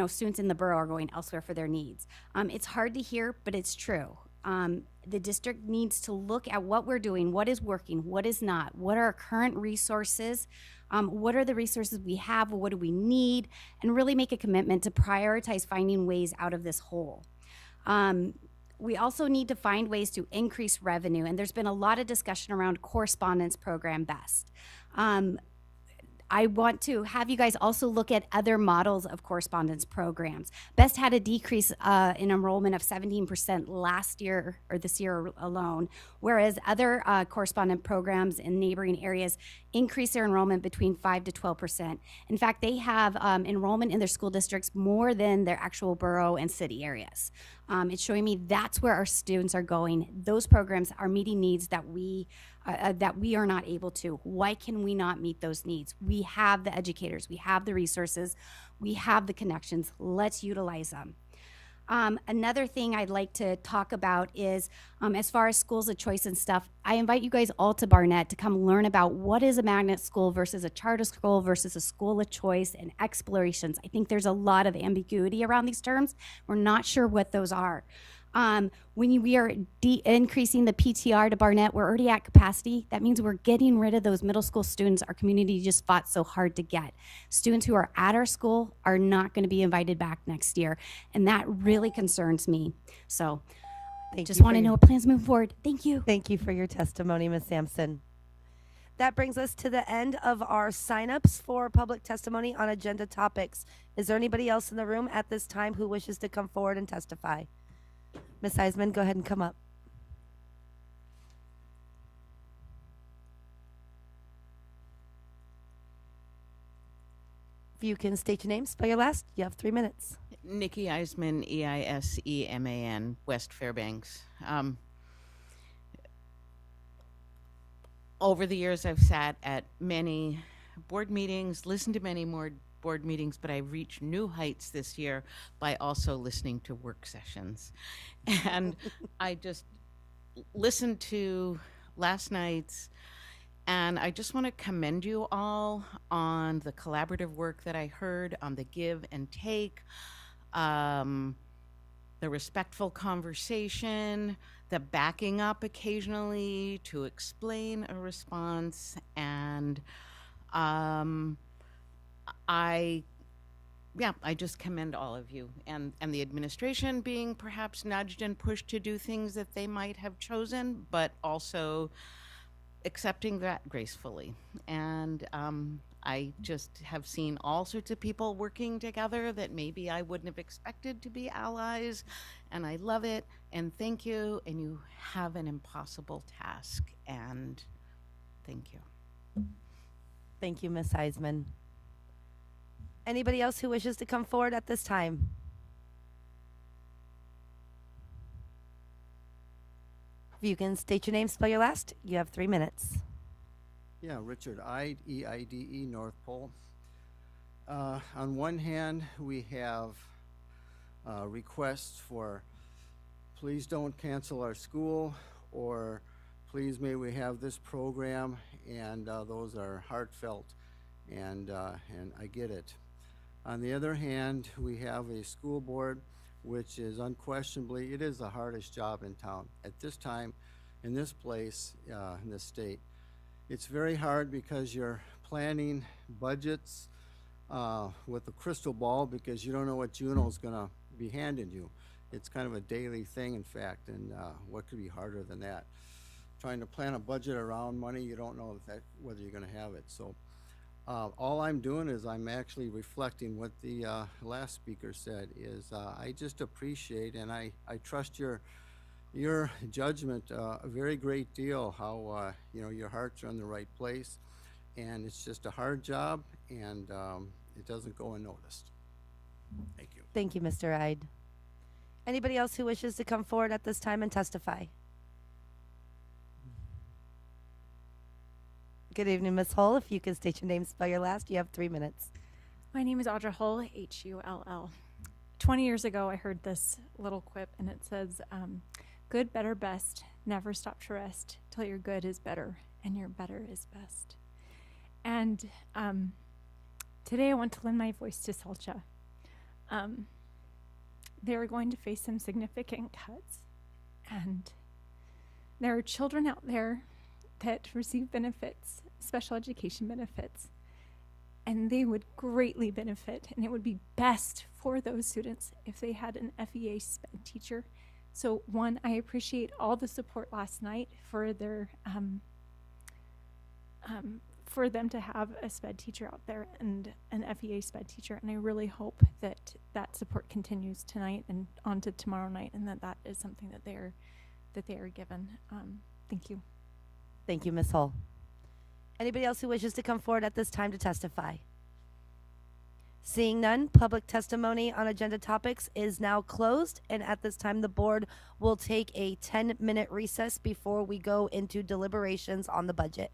students in the borough are going elsewhere for their needs. It's hard to hear, but it's true. The district needs to look at what we're doing, what is working, what is not, what are our current resources, what are the resources we have, what do we need, and really make a commitment to prioritize finding ways out of this hole. We also need to find ways to increase revenue, and there's been a lot of discussion around correspondence program BEST. I want to have you guys also look at other models of correspondence programs. BEST had a decrease in enrollment of 17% last year, or this year alone, whereas other correspondent programs in neighboring areas increase their enrollment between 5 to 12%. In fact, they have enrollment in their school districts more than their actual borough and city areas. It's showing me that's where our students are going. Those programs are meeting needs that we are not able to. Why can we not meet those needs? We have the educators, we have the resources, we have the connections. Let's utilize them. Another thing I'd like to talk about is, as far as schools of choice and stuff, I invite you guys all to Barnett to come learn about what is a magnet school versus a charter school versus a school of choice and explorations. I think there's a lot of ambiguity around these terms. We're not sure what those are. We are increasing the PTR to Barnett, we're already at capacity. That means we're getting rid of those middle school students our community just fought so hard to get. Students who are at our school are not going to be invited back next year, and that really concerns me. So just want to know plans moving forward. Thank you. Thank you for your testimony, Ms. Sampson. That brings us to the end of our signups for public testimony on agenda topics. Is there anybody else in the room at this time who wishes to come forward and testify? Ms. Eisman, go ahead and come up. If you can state your name, spell your last, you have 3 minutes. Nikki Eisman, Eiseman, West Fairbanks. Over the years, I've sat at many board meetings, listened to many more board meetings, but I've reached new heights this year by also listening to work sessions. And I just listened to last night's, and I just want to commend you all on the collaborative work that I heard, on the give and take, the respectful conversation, the backing up occasionally to explain a response, and I just commend all of you and the administration being perhaps nudged and pushed to do things that they might have chosen, but also accepting that gracefully. And I just have seen all sorts of people working together that maybe I wouldn't have expected to be allies, and I love it, and thank you, and you have an impossible task, and thank you. Thank you, Ms. Eisman. Anybody else who wishes to come forward at this time? If you can state your name, spell your last, you have 3 minutes. Yeah, Richard Eide, E-I-D-E, North Pole. On one hand, we have requests for please don't cancel our school, or please may we have this program, and those are heartfelt, and I get it. On the other hand, we have a school board which is unquestionably, it is the hardest job in town. At this time, in this place, in this state, it's very hard because you're planning budgets with a crystal ball because you don't know what Juno's gonna be handing you. It's kind of a daily thing, in fact, and what could be harder than that? Trying to plan a budget around money, you don't know whether you're gonna have it. So all I'm doing is I'm actually reflecting what the last speaker said, is I just appreciate and I trust your judgment a very great deal, how you know, your hearts are in the right place, and it's just a hard job, and it doesn't go unnoticed. Thank you. Thank you, Mr. Eide. Anybody else who wishes to come forward at this time and testify? Good evening, Ms. Hull. If you can state your name, spell your last, you have 3 minutes. My name is Audra Hull, Hull. 20 years ago, I heard this little quip, and it says, good, better, best, never stop to rest till your good is better and your better is best. And today I want to lend my voice to Salcha. They are going to face some significant cuts, and there are children out there that receive benefits, special education benefits, and they would greatly benefit, and it would be best for those students if they had an FEA SPED teacher. So one, I appreciate all the support last night for their for them to have a SPED teacher out there and an FEA SPED teacher, and I really hope that that support continues tonight and on to tomorrow night, and that is something that they are given. Thank you. Thank you, Ms. Hull. Anybody else who wishes to come forward at this time to testify? Seeing none, public testimony on agenda topics is now closed, and at this time the board will take a 10-minute recess before we go into deliberations on the budget.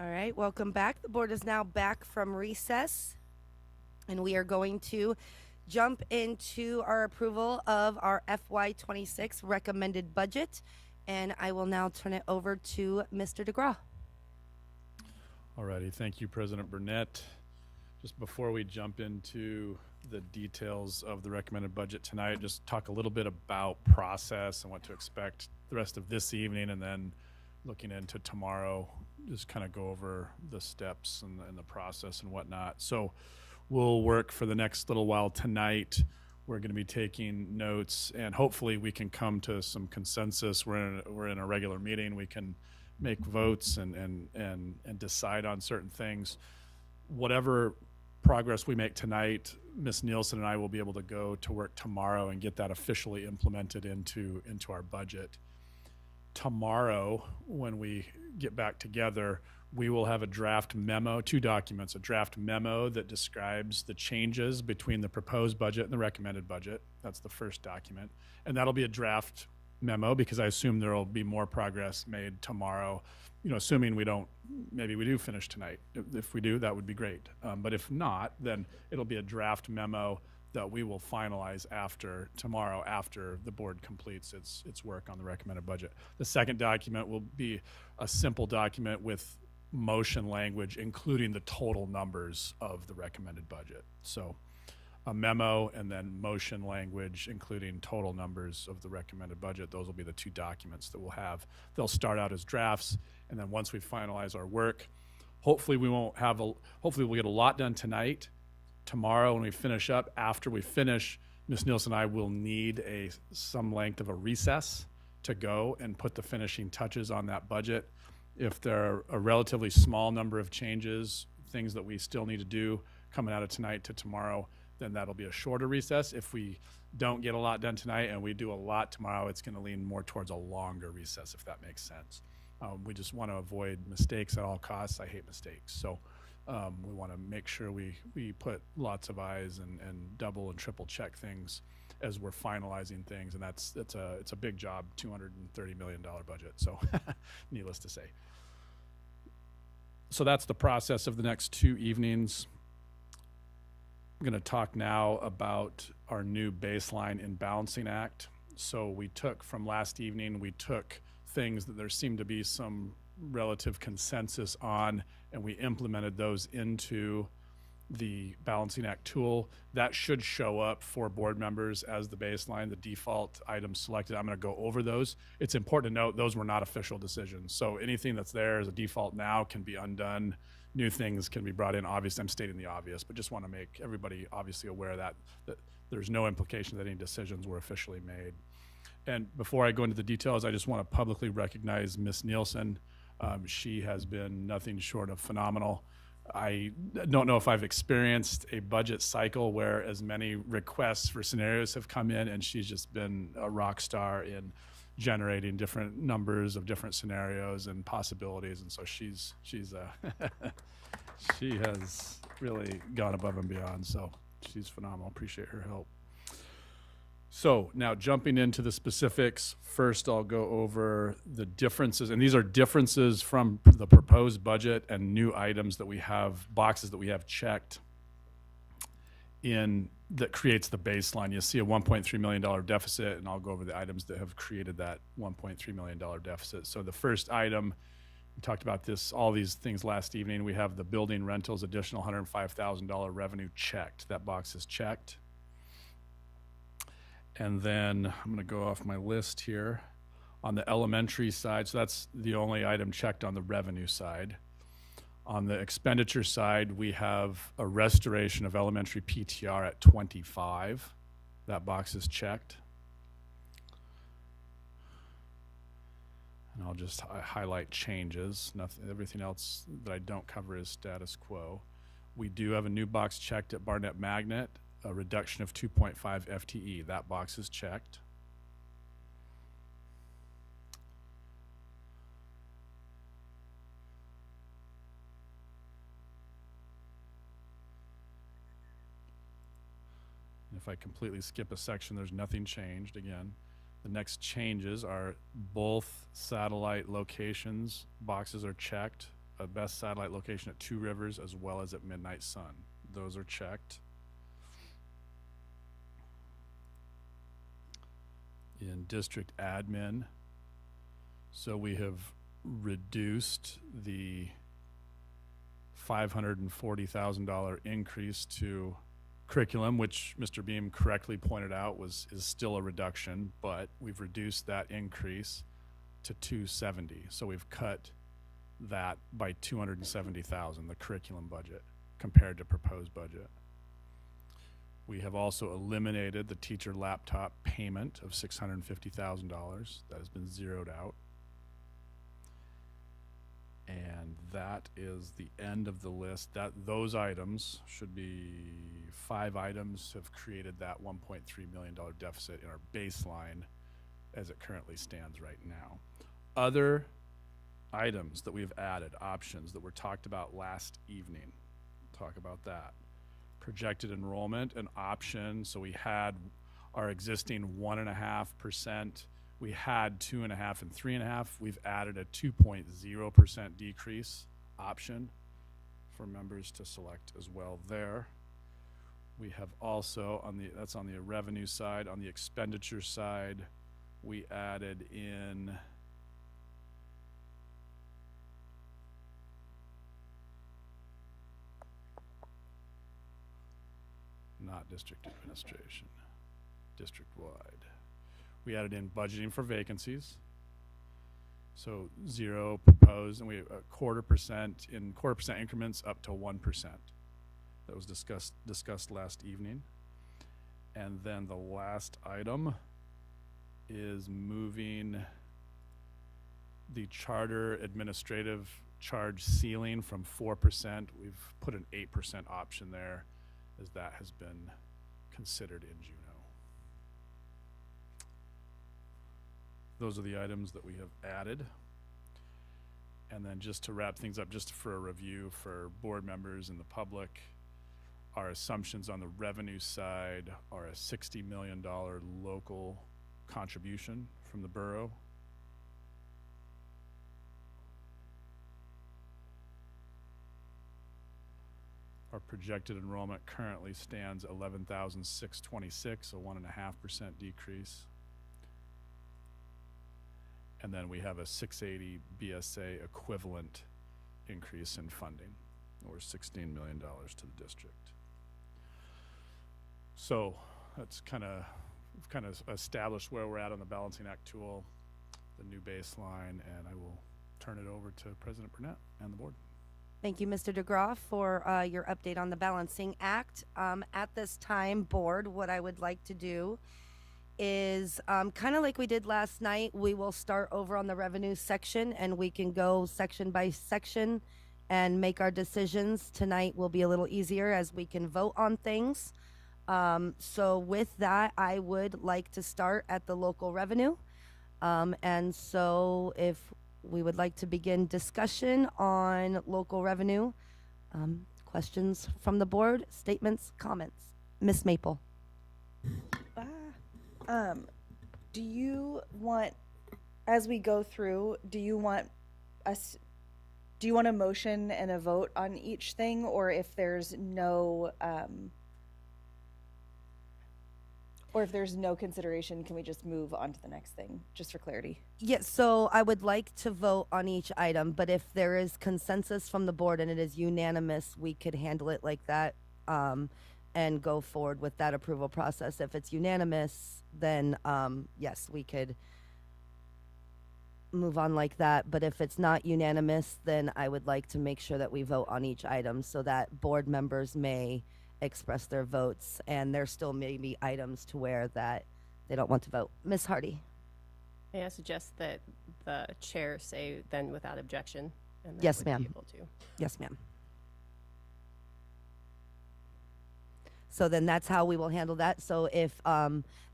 All right, welcome back. The board is now back from recess, and we are going to jump into our approval of our FY26 recommended budget. And I will now turn it over to Mr. DeGraw. Alrighty, thank you, President Burnett. Just before we jump into the details of the recommended budget tonight, just talk a little bit about process and what to expect the rest of this evening, and then looking into tomorrow, just kind of go over the steps and the process and whatnot. So we'll work for the next little while tonight. We're going to be taking notes, and hopefully we can come to some consensus. We're in a regular meeting. We can make votes and decide on certain things. Whatever progress we make tonight, Ms. Nielsen and I will be able to go to work tomorrow and get that officially implemented into our budget. Tomorrow, when we get back together, we will have a draft memo, 2 documents, a draft memo that describes the changes between the proposed budget and the recommended budget. That's the first document. And that'll be a draft memo because I assume there will be more progress made tomorrow, assuming maybe we do finish tonight. If we do, that would be great. But if not, then it'll be a draft memo that we will finalize tomorrow after the board completes its work on the recommended budget. The second document will be a simple document with motion language, including the total numbers of the recommended budget. So a memo and then motion language, including total numbers of the recommended budget. Those will be the 2 documents that we'll have. They'll start out as drafts, and then once we finalize our work, hopefully we'll get a lot done tonight. Tomorrow, when we finish up, after we finish, Ms. Nielsen and I will need some length of a recess to go and put the finishing touches on that budget. If there are a relatively small number of changes, things that we still need to do coming out of tonight to tomorrow, then that'll be a shorter recess. If we don't get a lot done tonight and we do a lot tomorrow, it's going to lean more towards a longer recess, if that makes sense. We just want to avoid mistakes at all costs. I hate mistakes. So we want to make sure we put lots of eyes and double and triple check things as we're finalizing things, and it's a big job, $230 million budget, so needless to say. So that's the process of the next 2 evenings. I'm going to talk now about our new baseline in balancing act. So we took from last evening, things that there seemed to be some relative consensus on, and we implemented those into the balancing act tool. That should show up for board members as the baseline, the default items selected. I'm going to go over those. It's important to note those were not official decisions. So anything that's there as a default now can be undone. New things can be brought in. Obviously, I'm stating the obvious, but just want to make everybody obviously aware that there's no implication that any decisions were officially made. And before I go into the details, I just want to publicly recognize Ms. Nielsen. She has been nothing short of phenomenal. I don't know if I've experienced a budget cycle where as many requests for scenarios have come in, and she's just been a rock star in generating different numbers of different scenarios and possibilities. And so she has really gone above and beyond. So she's phenomenal. Appreciate her help. So now jumping into the specifics, first I'll go over the differences, and these are differences from the proposed budget and new items that we have, boxes that we have checked in that creates the baseline. You see a $1.3 million deficit, and I'll go over the items that have created that $1.3 million deficit. So the first item, we talked about all these things last evening. We have the building rentals additional $105,000 revenue checked. That box is checked. And then I'm going to go off my list here. On the elementary side, so that's the only item checked on the revenue side. On the expenditure side, we have a restoration of elementary PTR at 25. That box is checked. And I'll just highlight changes. Everything else that I don't cover is status quo. We do have a new box checked at Barnett Magnet, a reduction of 2.5 FTE. That box is checked. And if I completely skip a section, there's nothing changed again. The next changes are both satellite locations. Boxes are checked. a best satellite location at Two Rivers as well as at Midnight Sun. Those are checked. In district admin, so we have reduced the $540,000 increase to curriculum, which Mr. Beam correctly pointed out is still a reduction, but we've reduced that increase to $270. So we've cut that by $270,000, the curriculum budget, compared to proposed budget. We have also eliminated the teacher laptop payment of $650,000. That has been zeroed out. And that is the end of the list. Those items should be 5 items have created that $1.3 million deficit in our baseline as it currently stands right now. Other items that we've added, options that were talked about last evening, talk about that. Projected enrollment, an option. So we had our existing 1.5%. We had 2.5 and 3.5. We've added a 2.0% decrease option for members to select as well there. We have also that's on the revenue side. On the expenditure side, we added in not district administration, district-wide. We added in budgeting for vacancies. So 0 proposed, and we have 0.25% in 0.25% increments up to 1%. That was discussed last evening. And then the last item is moving the charter administrative charge ceiling from 4%. We've put an 8% option there, as that has been considered in Juneau. Those are the items that we have added. And then just to wrap things up, just for a review for board members and the public, our assumptions on the revenue side are a $60 million local contribution from the borough. Our projected enrollment currently stands 11,626, a 1.5% decrease. And then we have a 680 BSA equivalent increase in funding, or $16 million to the district. So that's kind of established where we're at on the balancing act tool, the new baseline, and I will turn it over to President Burnett and the board. Thank you, Mr. DeGraw, for your update on the balancing act. At this time, board, what I would like to do is kind of like we did last night, we will start over on the revenue section and we can go section by section and make our decisions. Tonight will be a little easier as we can vote on things. So with that, I would like to start at the local revenue. And so if we would like to begin discussion on local revenue, questions from the board, statements, comments. Ms. Maple. Do you want, as we go through, do you want a motion and a vote on each thing, or if there's no consideration, can we just move on to the next thing, just for clarity? Yes, so I would like to vote on each item, but if there is consensus from the board and it is unanimous, we could handle it like that and go forward with that approval process. If it's unanimous, then yes, we could move on like that. But if it's not unanimous, then I would like to make sure that we vote on each item so that board members may express their votes, and there still may be items to where that they don't want to vote. Ms. Hardy. May I suggest that the chair say then without objection? And that Yes, would be ma'am. able to. Yes, ma'am. So then that's how we will handle that. So if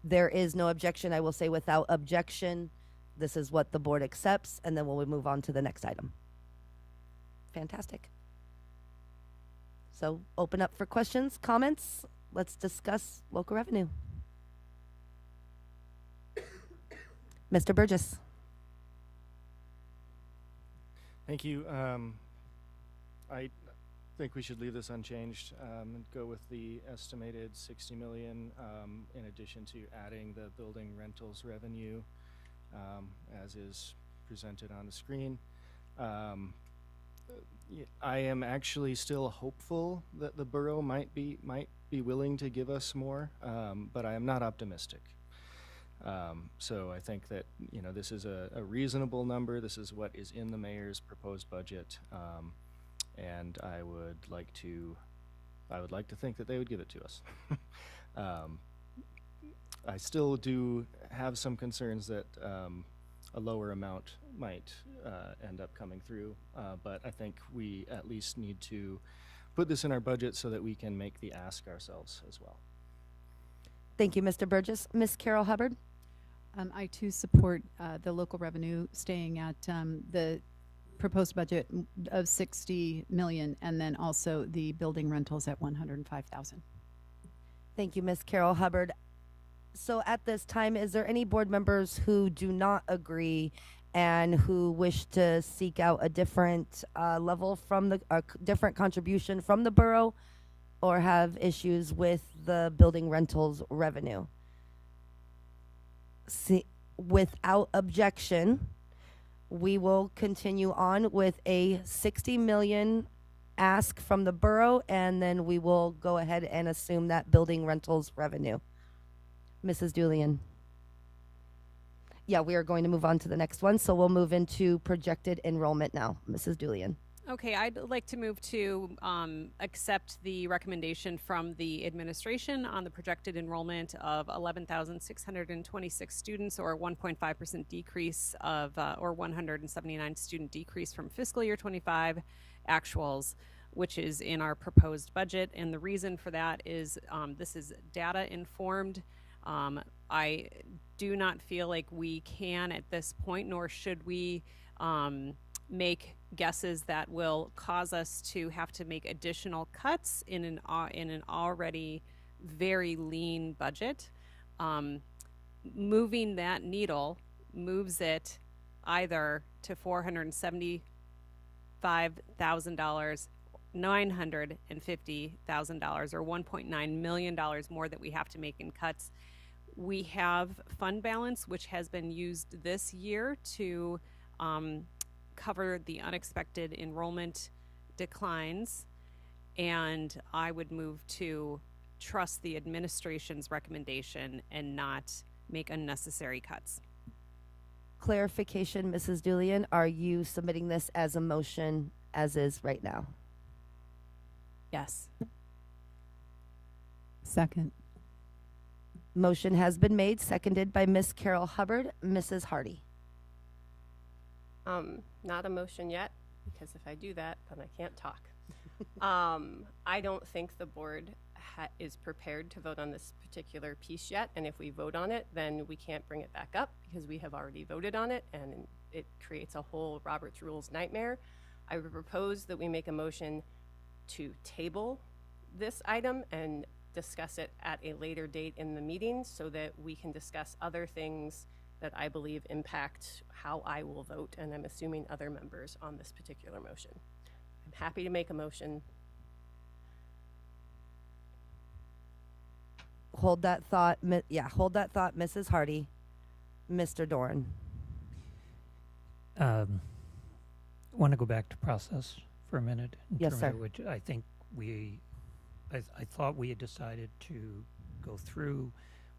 there is no objection, I will say without objection, this is what the board accepts, and then we'll move on to the next item. Fantastic. So open up for questions, comments. Let's discuss local revenue. Mr. Burgess. Thank you. think we should leave this unchanged and go with the estimated 60 million in addition to adding the building rentals revenue as is presented on the screen. I am actually still hopeful that the borough might be willing to give us more, but I am not optimistic. So I think that, you know, this is a reasonable number. This is what is in the mayor's proposed budget, and I would like to think that they would give it to us. I still do have some concerns that a lower amount might end up coming through, but I think we at least need to put this in our budget so that we can make the ask ourselves as well. Thank you, Mr. Burgess. Ms. Carol Hubbard? I too support the local revenue staying at the proposed budget of 60 million, and then also the building rentals at 105,000. Thank you, Ms. Carol Hubbard. So at this time, is there any board members who do not agree and who wish to seek out a different level from the different contribution from the borough, or have issues with the building rentals revenue? See, without objection, we will continue on with a 60 million ask from the borough, and then we will go ahead and assume that building rentals revenue. Mrs. Julian. Yeah, we are going to move on to the next one, so we'll move into projected enrollment now. Mrs. Julian. Okay, I'd like to move to accept the recommendation from the administration on the projected enrollment of 11,626 students, or 1.5% decrease of, or 179 student decrease from fiscal year 25 actuals, which is in our proposed budget. And the reason for that is this is data informed. I do not feel like we can at this point, nor should we make guesses that will cause us to have to make additional cuts in an already very lean budget. Moving that needle moves it either to $475,000, $950,000, or $1.9 million more that we have to make in cuts. We have fund balance, which has been used this year to cover the unexpected enrollment declines, and I would move to trust the administration's recommendation and not make unnecessary cuts. Clarification, Mrs. Julian, are you submitting this as a motion as is right now? Yes. Second. Motion has been made, seconded by Ms. Carol Hubbard. Mrs. Hardy. Not a motion yet, because if I do that, then I can't talk. I don't think the board is prepared to vote on this particular piece yet, and if we vote on it, then we can't bring it back up because we have already voted on it, and it creates a whole Robert's Rules nightmare. I would propose that we make a motion to table this item and discuss it at a later date in the meeting so that we can discuss other things that I believe impact how I will vote, and I'm assuming other members on this particular motion. I'm happy to make a motion. Hold that thought. Hold that thought, Mrs. Hardy. Mr. Doran. Want to go back to process for a minute? Yes, sir. Which I think I thought we had decided to go through.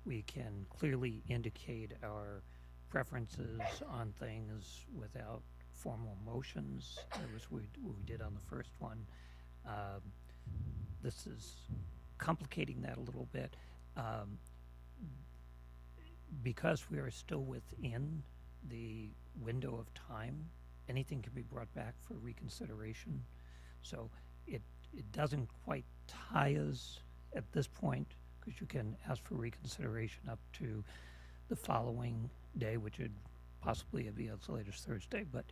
We can clearly indicate our preferences on things without formal motions. That was what we did on the first one. This is complicating that a little bit. Because we are still within the window of time, anything can be brought back for reconsideration. So it doesn't quite tie us at this point, because you can ask for reconsideration up to the following day, which would possibly be as late as Thursday. But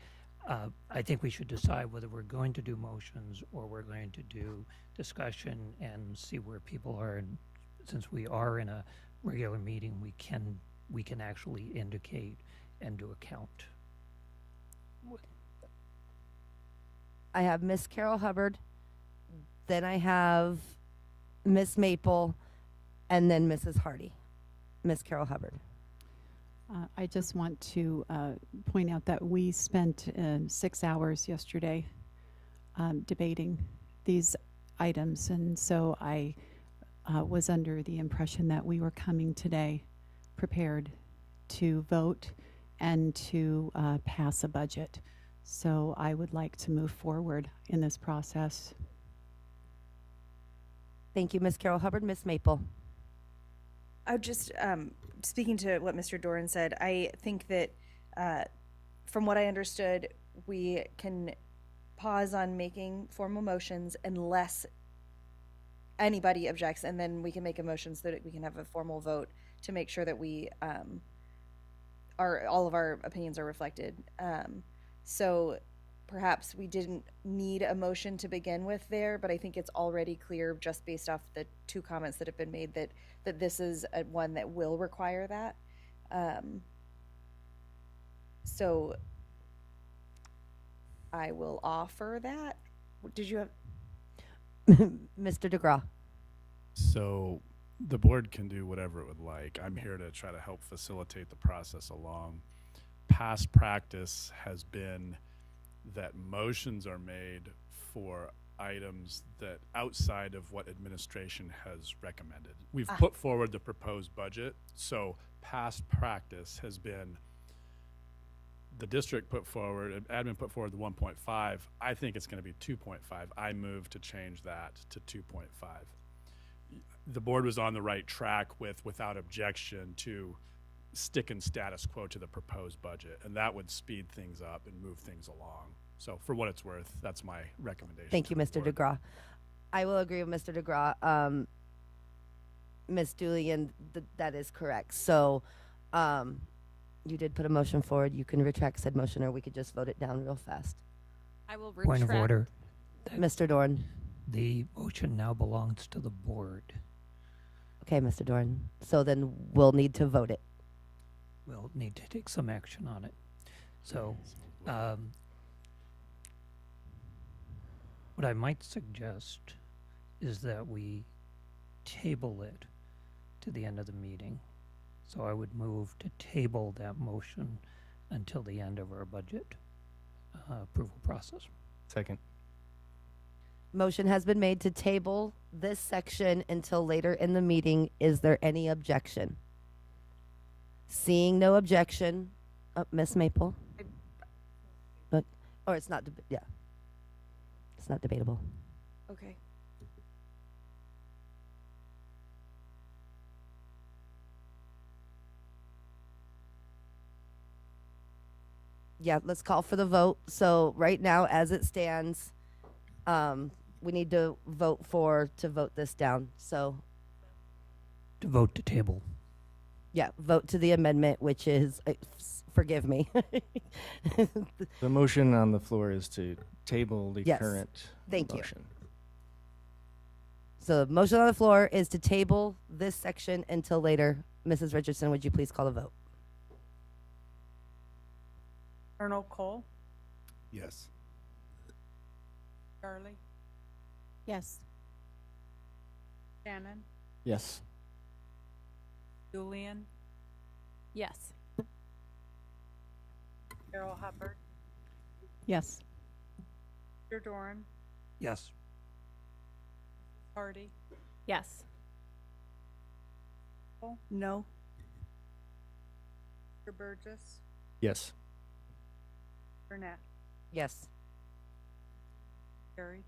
I think we should decide whether we're going to do motions or we're going to do discussion and see where people are. And since we are in a regular meeting, we can actually indicate and do a count. I have Miss Carol Hubbard then I have Miss Maple, and then Mrs. Hardy. Miss Carol Hubbard. I just want to point out that we spent 6 hours yesterday debating these items, and so I was under the impression that we were coming today prepared to vote and to pass a budget. So I would like to move forward in this process. Thank you, Miss Carol Hubbard. Miss Maple. I would just, speaking to what Mr. Doran said, I think that from what I understood, we can pause on making formal motions unless anybody objects, and then we can make a motion so that we can have a formal vote to make sure that we all of our opinions are reflected. So perhaps we didn't need a motion to begin with there, but I think it's already clear just based off the two comments that have been made that this is one that will require that. So I will offer that. Did you have? Mr. DeGraw. So the board can do whatever it would like. I'm here to try to help facilitate the process along. Past practice has been that motions are made for items that outside of what administration has recommended. We've put forward the proposed budget, so past practice has been the district put forward, admin put forward the 1.5. I think it's going to be 2.5. I move to change that to 2.5. The board was on the right track without objection to sticking status quo to the proposed budget, and that would speed things up and move things along. So for what it's worth, that's my recommendation. Thank you, Mr. DeGraw. I will agree with Mr. DeGraw. Ms. Dooley, that is correct. So you did put a motion forward. You can retract said motion, or we could just vote it down real fast. I will retract. Point of order. Mr. Dorn. The motion now belongs to the board. Okay, Mr. Dorn. So then we'll need to vote it. We'll need to take some action on it. So what I might suggest is that we table it to the end of the meeting. So I would move to table that motion until the end of our budget approval process. Second. Motion has been made to table this section until later in the meeting. Is there any objection? Seeing no objection, Ms. Maple. Or it's not, yeah. It's not debatable. Okay. Yeah, let's call for the vote. So right now, as it stands, we need to vote to vote this down. So To vote to table. yeah, vote to the amendment, which is, forgive me. The motion on the floor is to table the Yes. current Thank you. motion. So the motion on the floor is to table this section until later. Mrs. Richardson, would you please call the vote? Colonel Cole, Yes. Charlie, Yes. Shannon, Yes. Julian, Yes. Carol Hubbard, Yes. Mr. Doran, Yes. Hardy, Yes. No. Mr. Burgess, Yes. Burnett, Yes. Carried.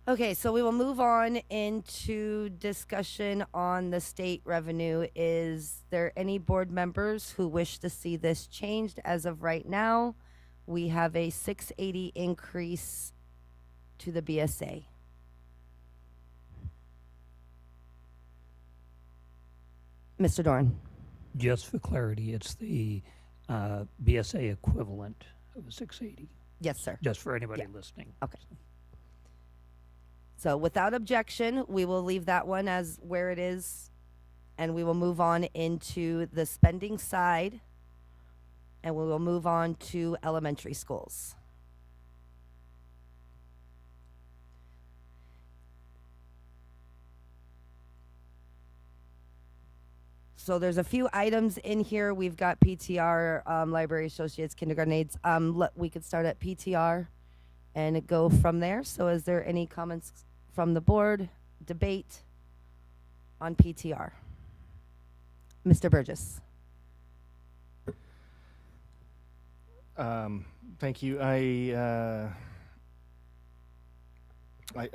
Okay, so we will move on into discussion on the state revenue. Is there any board members who wish to see this changed? As of right now, we have a 680 increase to the BSA. Mr. Dorn. Just for clarity, it's the BSA equivalent of 680. Yes, sir. Just for anybody listening. Okay. So without objection, we will leave that one as where it is, and we will move on into the spending side. And we will move on to elementary schools. So there's a few items in here. We've got PTR, library associates, kindergarten aides. We could start at PTR and go from there. So is there any comments from the board, debate on PTR? Mr. Burgess. Thank you. I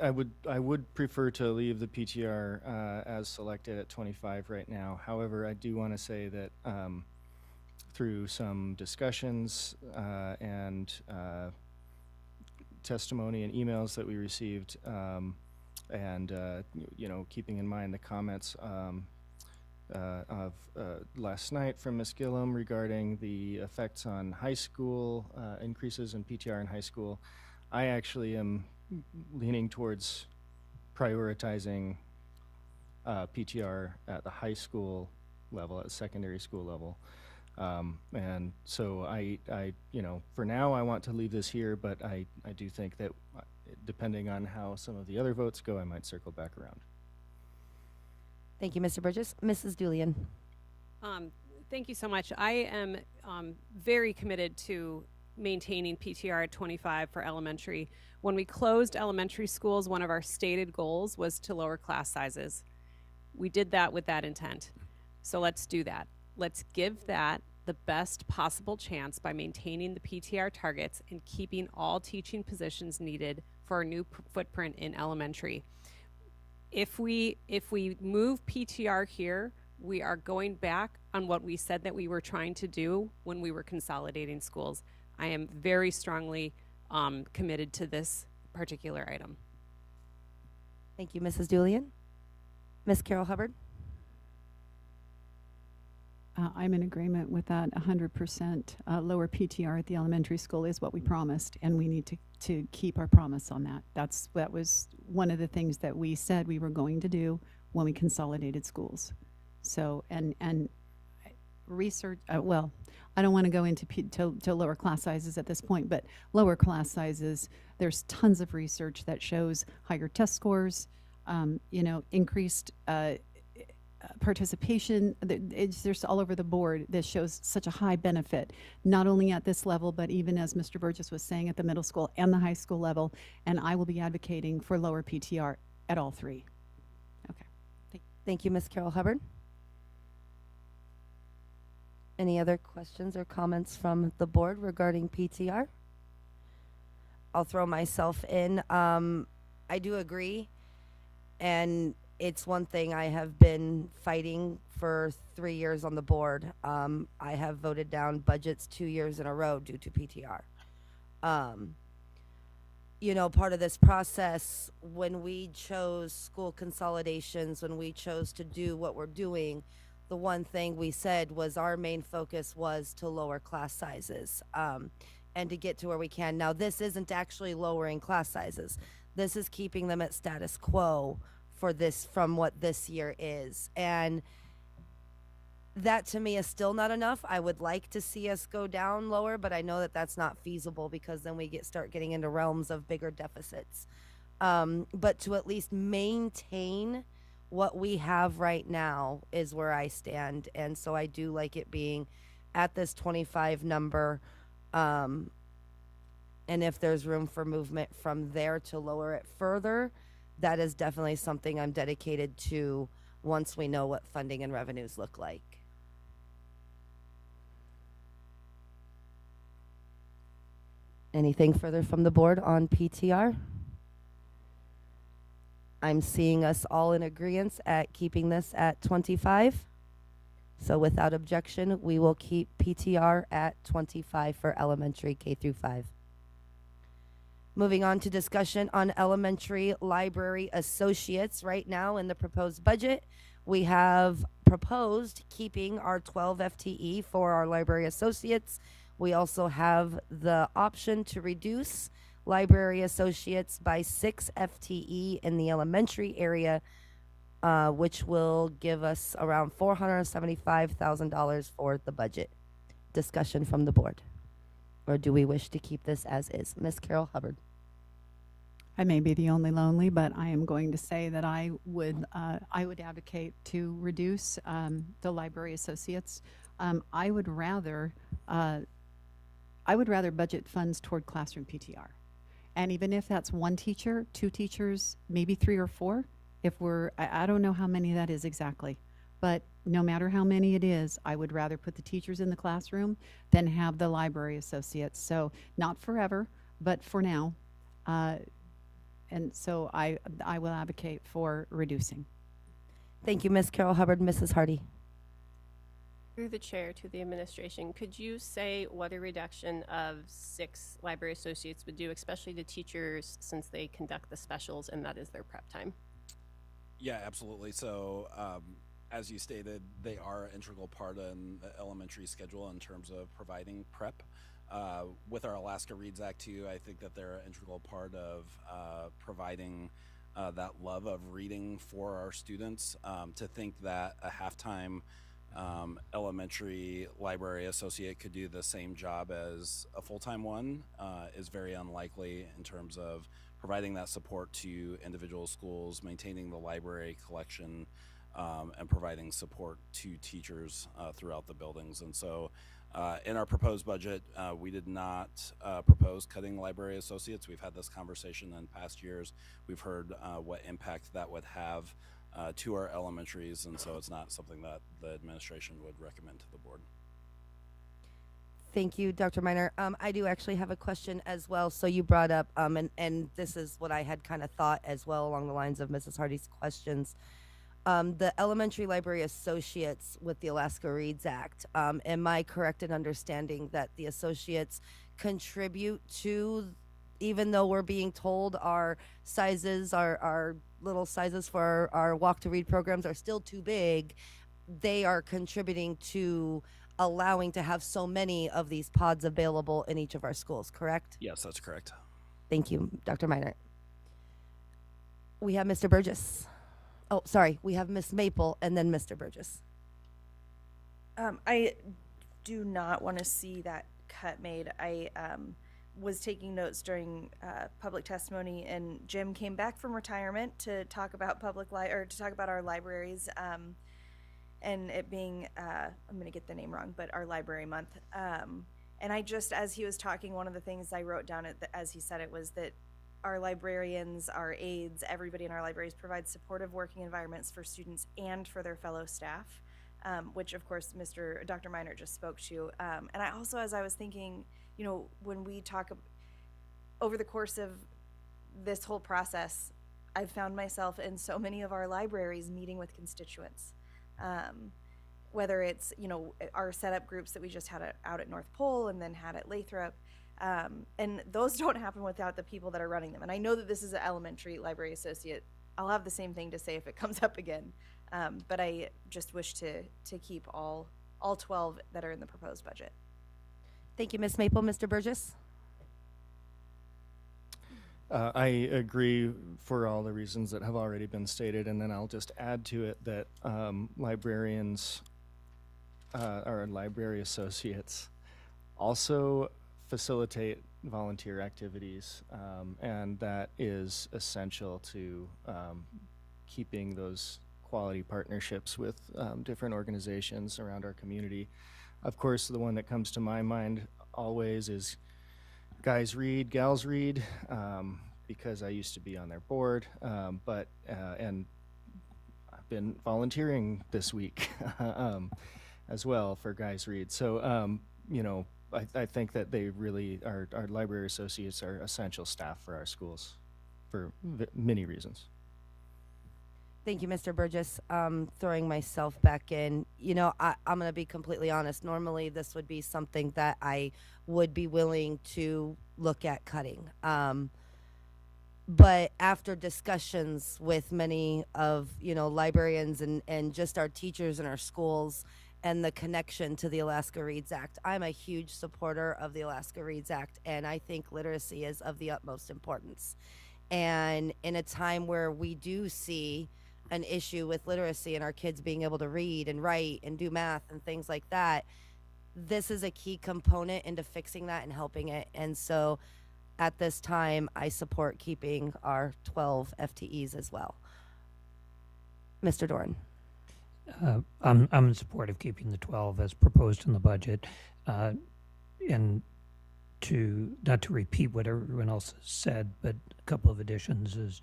would prefer to leave the PTR as selected at 25 right now. However, I do want to say that through some discussions and testimony and emails that we received, and keeping in mind the comments of last night from Ms. Gillum regarding the effects on high school, increases in PTR in high school, I actually am leaning towards prioritizing PTR at the high school level, at secondary school level. And so I for now I want to leave this here, but I do think that depending on how some of the other votes go, I might circle back around. Thank you, Mr. Burgess. Mrs. Julian. Thank you so much. I am very committed to maintaining PTR at 25 for elementary. When we closed elementary schools, one of our stated goals was to lower class sizes. We did that with that intent. So let's do that. Let's give that the best possible chance by maintaining the PTR targets and keeping all teaching positions needed for our new footprint in elementary. If we move PTR here, we are going back on what we said that we were trying to do when we were consolidating schools. I am very strongly committed to this particular item. Thank you, Mrs. Julian. Ms. Carol Hubbard. I'm in agreement with that 100%. Lower PTR at the elementary school is what we promised, and we need to keep our promise on that. That was one of the things that we said we were going to do when we consolidated schools. So, and research, well, I don't want to go into to lower class sizes at this point, but lower class sizes, there's tons of research that shows higher test scores, increased participation. There's all over the board that shows such a high benefit, not only at this level, but even as Mr. Burgess was saying, at the middle school and the high school level. And I will be advocating for lower PTR at all three. Okay. Thank you, Ms. Carol Hubbard. Any other questions or comments from the board regarding PTR? I'll throw myself in. I do agree, and it's one thing I have been fighting for 3 years on the board. I have voted down budgets 2 years in a row due to PTR. Part of this process, when we chose school consolidations, when we chose to do what we're doing, the one thing we said was our main focus was to lower class sizes and to get to where we can. Now, this isn't actually lowering class sizes. This is keeping them at status quo for this, from what this year is. And that to me is still not enough. I would like to see us go down lower, but I know that that's not feasible because then we start getting into realms of bigger deficits. But to at least maintain what we have right now is where I stand. And so I do like it being at this 25 number. And if there's room for movement from there to lower it further, that is definitely something I'm dedicated to once we know what funding and revenues look like. Anything further from the board on PTR? I'm seeing us all in agreement at keeping this at 25. So without objection, we will keep PTR at 25 for elementary K through 5. Moving on to discussion on elementary library associates. Right now in the proposed budget, we have proposed keeping our 12 FTE for our library associates. We also have the option to reduce library associates by 6 FTE in the elementary area, which will give us around $475,000 for the budget. discussion from the board? Or do we wish to keep this as is? Ms. Carol Hubbard. I may be the only lonely, but I am going to say that I would advocate to reduce the library associates. I would rather budget funds toward classroom PTR, and even if that's one teacher, two teachers, maybe 3 or 4, I don't know how many that is exactly, but no matter how many it is, I would rather put the teachers in the classroom than have the library associates. So not forever, but for now. And so I will advocate for reducing. Thank you, Ms. Carol Hubbard. Mrs. Hardy. Through the chair to the administration, could you say what a reduction of 6 library associates would do, especially to teachers, since they conduct the specials and that is their prep time? Yeah, absolutely. So as you stated, they are an integral part in the elementary schedule in terms of providing prep. With our Alaska Reads Act too, I think that they're an integral part of providing that love of reading for our students. To think that a halftime elementary library associate could do the same job as a full-time one is very unlikely in terms of providing that support to individual schools, maintaining the library collection, and providing support to teachers throughout the buildings. And so in our proposed budget, we did not propose cutting library associates. We've had this conversation in past years. We've heard what impact that would have to our elementaries, and so it's not something that the administration would recommend to the board. Thank you, Dr. Miner. I do actually have a question as well. So you brought up, and this is what I had kind of thought as well along the lines of Mrs. Hardy's questions. The elementary library associates with the Alaska Reads Act, am I correct in understanding that the associates contribute to, even though we're being told our sizes, our little sizes for our walk to read programs are still too big, they are contributing to allowing to have so many of these pods available in each of our schools, correct? Yes, that's correct. Thank you, Dr. Miner. We have Mr. Burgess. Oh, sorry, we have Miss Maple and then Mr. Burgess. I do not want to see that cut made. I was taking notes during public testimony, and Jim came back from retirement to talk about to talk about our libraries, and it being I'm going to get the name wrong, but our library month. And I just, as he was talking, one of the things I wrote down as he said it was that our librarians, our aides, everybody in our libraries provides supportive working environments for students and for their fellow staff, which of course Dr. Miner just spoke to. And I also, as I was thinking, when we talk over the course of this whole process, I've found myself in so many of our libraries meeting with constituents, whether it's, our setup groups that we just had out at North Pole and then had at Lathrop. And those don't happen without the people that are running them. And I know that this is an elementary library associate. I'll have the same thing to say if it comes up again. But I just wish to keep all 12 that are in the proposed budget. Thank you, Ms. Maple. Mr. Burgess? I agree for all the reasons that have already been stated, and then I'll just add to it that librarians, or library associates, also facilitate volunteer activities, and that is essential to keeping those quality partnerships with different organizations around our community. Of course, the one that comes to my mind always is Guys Read, Gals Read, because I used to be on their board, and I've been volunteering this week as well for Guys Read. So, I think that they really our library associates are essential staff for our schools for many reasons. Thank you, Mr. Burgess. Throwing myself back in, I'm going to be completely honest. Normally, this would be something that I would be willing to look at cutting. But after discussions with many of, librarians and just our teachers in our schools and the connection to the Alaska Reads Act, I'm a huge supporter of the Alaska Reads Act, and I think literacy is of the utmost importance. And in a time where we do see an issue with literacy and our kids being able to read and write and do math and things like that, this is a key component into fixing that and helping it. And so at this time, I support keeping our 12 FTEs as well. Mr. Doran. I'm in support of keeping the 12 as proposed in the budget. And not to repeat what everyone else has said, but a couple of additions is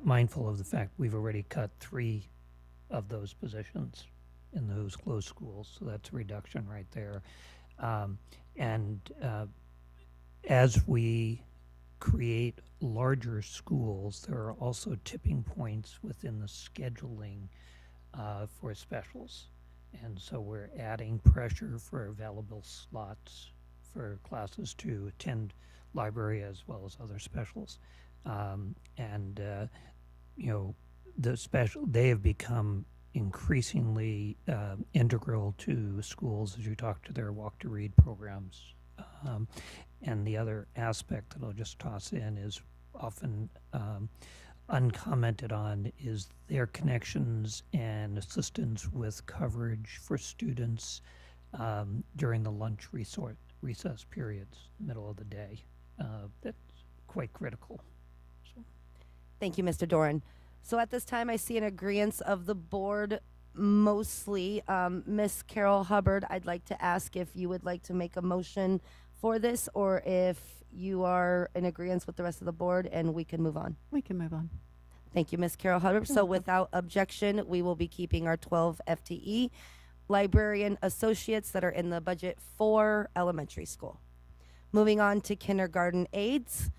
mindful of the fact we've already cut 3 of those positions in those closed schools, so that's a reduction right there. As we create larger schools, there are also tipping points within the scheduling for specials. And so we're adding pressure for available slots for classes to attend library as well as other specials. They have become increasingly integral to schools as you talk to their walk to read programs. And the other aspect that I'll just toss in is often uncommented on is their connections and assistance with coverage for students during the lunch recess periods, middle of the day. That's quite critical. Thank you, Mr. Doran. So at this time, I see an agreement of the board mostly. Ms. Carol Hubbard, I'd like to ask if you would like to make a motion for this or if you are in agreement with the rest of the board and we can move on. We can move on. Thank you, Ms. Carol Hubbard. So without objection, we will be keeping our 12 FTE librarian associates that are in the budget for elementary school. Moving on to kindergarten aides.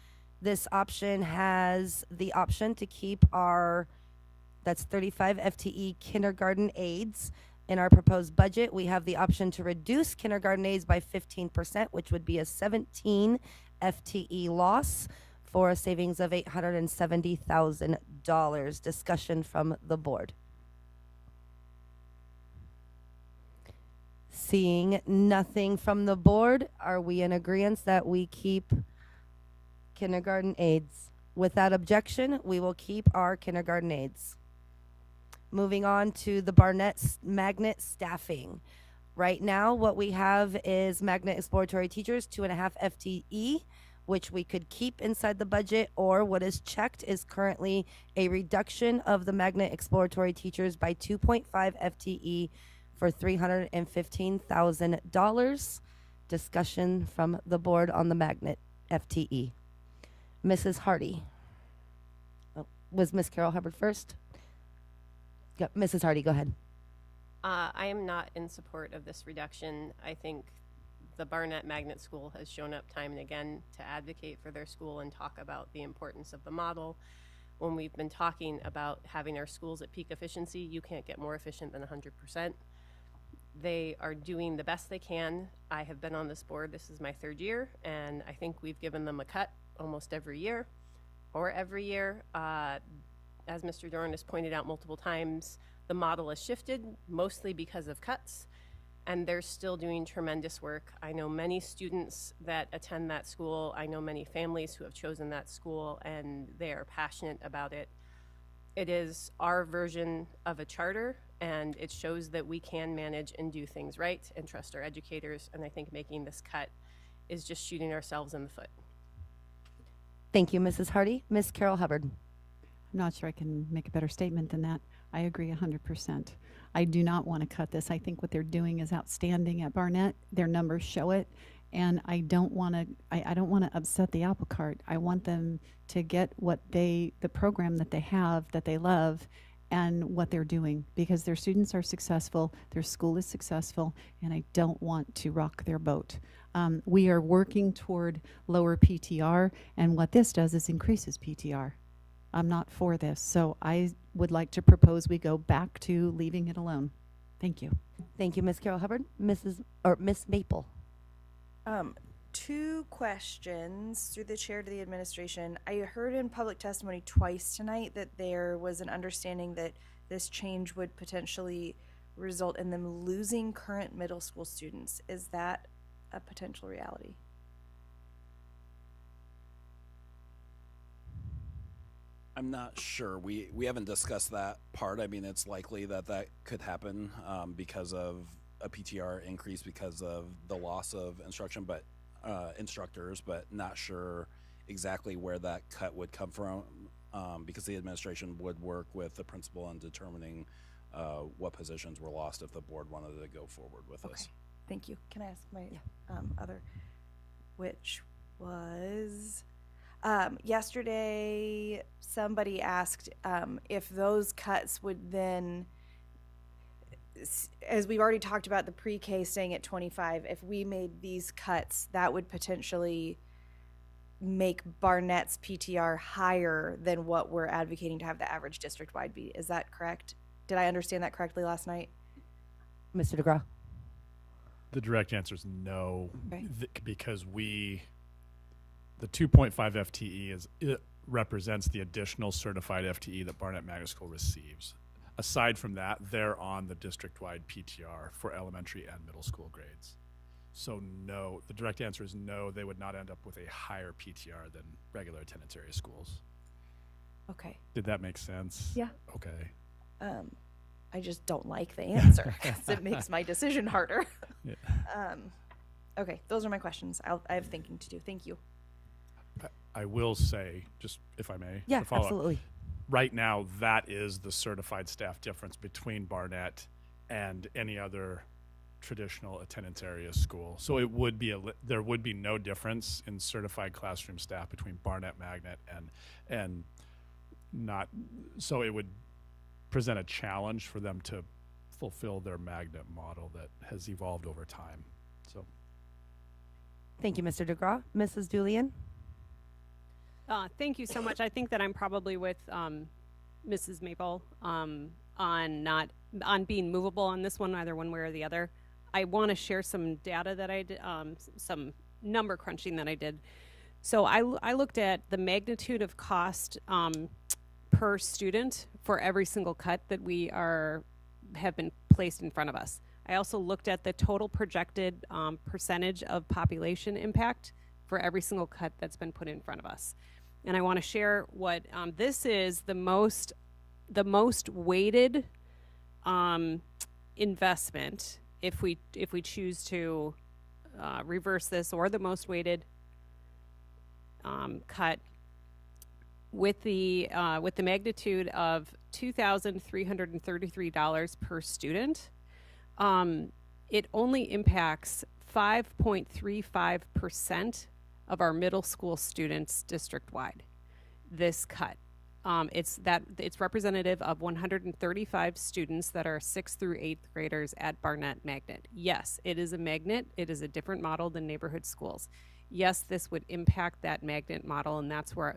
This option has the option to keep that's 35 FTE kindergarten aides. In our proposed budget, we have the option to reduce kindergarten aides by 15%, which would be a 17 FTE loss for a savings of $870,000. Discussion from the board. Seeing nothing from the board, are we in agreement that we keep kindergarten aides? Without objection, we will keep our kindergarten aides. Moving on to the Barnett Magnet staffing. Right now, what we have is Magnet exploratory teachers, 2.5 FTE, which we could keep inside the budget, or what is checked is currently a reduction of the Magnet exploratory teachers by 2.5 FTE for $315,000. Discussion from the board on the Magnet FTE. Mrs. Hardy. Was Miss Carol Hubbard first? Mrs. Hardy, go ahead. I am not in support of this reduction. I think the Barnett Magnet School has shown up time and again to advocate for their school and talk about the importance of the model. When we've been talking about having our schools at peak efficiency, you can't get more efficient than 100%. They are doing the best they can. I have been on this board. This is my 3rd year, and I think we've given them a cut almost every year. As Mr. Doran has pointed out multiple times, the model has shifted, mostly because of cuts, and they're still doing tremendous work. I know many students that attend that school. I know many families who have chosen that school, and they are passionate about it. It is our version of a charter, and it shows that we can manage and do things right and trust our educators, and I think making this cut is just shooting ourselves in the foot. Thank you, Mrs. Hardy. Miss Carol Hubbard. I'm not sure I can make a better statement than that. I agree 100%. I do not want to cut this. I think what they're doing is outstanding at Barnett. Their numbers show it, and I don't want to. I don't want to upset the apple cart. I want them to get the program that they have, that they love, and what they're doing, because their students are successful, their school is successful, and I don't want to rock their boat. We are working toward lower PTR, and what this does is increases PTR. I'm not for this, so I would like to propose we go back to leaving it alone. Thank you. Thank you, Miss Carol Hubbard. Miss Maple. 2 questions through the chair to the administration. I heard in public testimony twice tonight that there was an understanding that this change would potentially result in them losing current middle school students. Is that a potential reality? I'm not sure. We haven't discussed that part. I mean, it's likely that could happen because of a PTR increase because of the loss of instruction, but instructors, but not sure exactly where that cut would come from, because the administration would work with the principal in determining what positions were lost if the board wanted to go forward with Okay. this. Thank you. Can I ask my other, which was yesterday somebody asked if those cuts would then, as we've already talked about the pre-K staying at 25, if we made these cuts, that would potentially make Barnett's PTR higher than what we're advocating to have the average district-wide be. Is that correct? Did I understand that correctly last night? Mr. DeGraw. The direct answer is no, Okay. because the 2.5 FTE it represents the additional certified FTE that Barnett Magnet School receives. Aside from that, they're on the district-wide PTR for elementary and middle school grades. So no, the direct answer is no, they would not end up with a higher PTR than regular attendance area schools. Okay. Did that make sense? Yeah. Okay. I just don't like the answer because it makes my decision harder. Yeah. Okay, those are my questions. I have thinking to do. Thank you. I will say, just if I may, Yeah, to follow up, absolutely. right now, that is the certified staff difference between Barnett and any other traditional attendance area school. So it would be there would be no difference in certified classroom staff between Barnett Magnet and not. So it would present a challenge for them to fulfill their magnet model that has evolved over time. So Thank you, Mr. DeGraw. Mrs. Julian? Thank you so much. I think that I'm probably with Mrs. Maple on being movable on this one, either one way or the other. I want to share some data that I did, some number crunching that I did. So I looked at the magnitude of cost per student for every single cut that have been placed in front of us. I also looked at the total projected percentage of population impact for every single cut that's been put in front of us. And I want to share what this is the most weighted investment if we choose to reverse this, or the most weighted cut with the magnitude of $2,333 per student. It only impacts 5.35% of our middle school students district-wide. This cut, it's representative of 135 students that are 6th through 8th graders at Barnett Magnet. Yes, it is a magnet. It is a different model than neighborhood schools. Yes, this would impact that magnet model, and that's why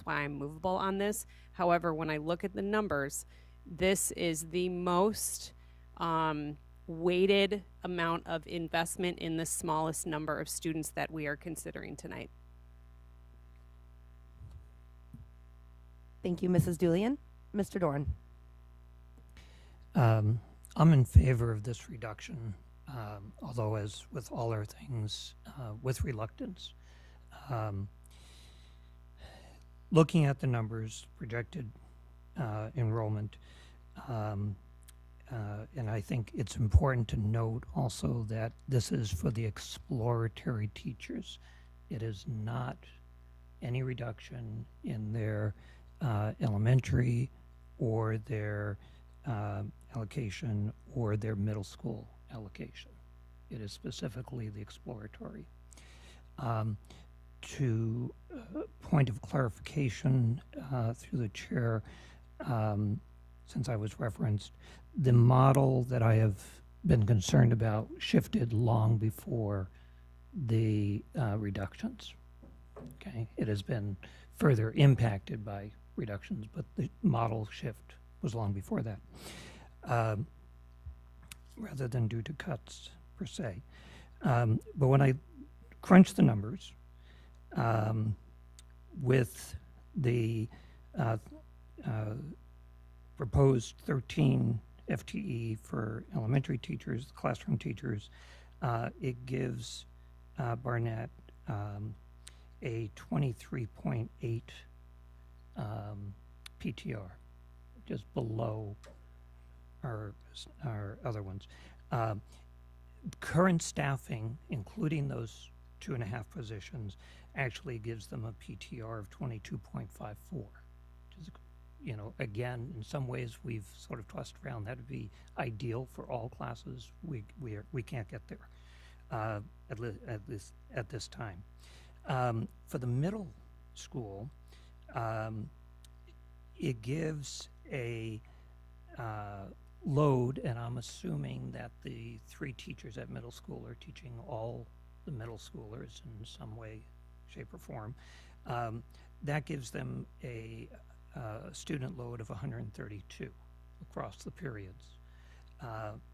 I'm movable on this. However, when I look at the numbers, this is the most weighted amount of investment in the smallest number of students that we are considering tonight. Thank you, Mrs. Julian. Mr. Doran? I'm in favor of this reduction, although as with all our things, with reluctance. Looking at the numbers, projected enrollment, and I think it's important to note also that this is for the exploratory teachers. It is not any reduction in their elementary or their allocation or their middle school allocation. It is specifically the exploratory. To point of clarification through the chair, since I was referenced, the model that I have been concerned about shifted long before the reductions. Okay, it has been further impacted by reductions, but the model shift was long before that, rather than due to cuts per se. But when I crunch the numbers with the proposed 13 FTE for elementary teachers, classroom teachers, it gives Barnett a 23.8 PTR, just below our other ones. current staffing, including those 2.5 positions, actually gives them a PTR of 22.54. Which is, you know, again, in some ways we've sort of tossed around that would be ideal for all classes. We can't get there at this time. For the middle school, it gives a load, and I'm assuming that the 3 teachers at middle school are teaching all the middle schoolers in some way, shape, or form. That gives them a student load of 132 across the periods.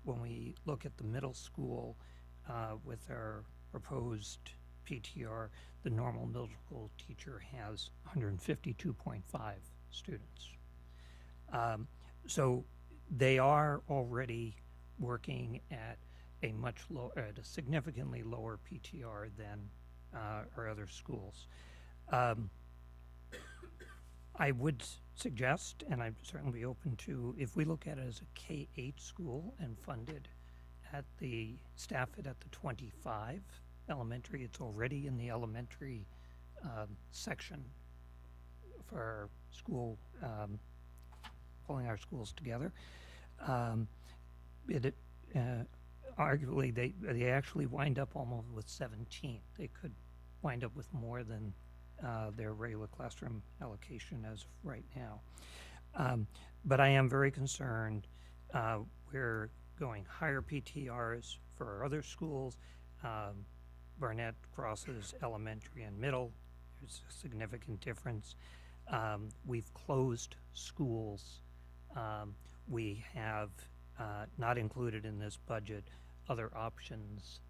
When we look at the middle school with our proposed PTR, the normal middle school teacher has 152.5 students. So they are already working at a at a significantly lower PTR than our other schools. I would suggest, and I'd certainly be open to, if we look at it as a K-8 school and funded at the staff it at the 25 elementary, it's already in the elementary section for our school, pulling our schools together. Arguably, they actually wind up almost with 17. They could wind up with more than their regular classroom allocation as of right now. But I am very concerned. We're going higher PTRs for our other schools. Barnett crosses elementary and middle. There's a significant difference. We've closed schools. We have not included in this budget other options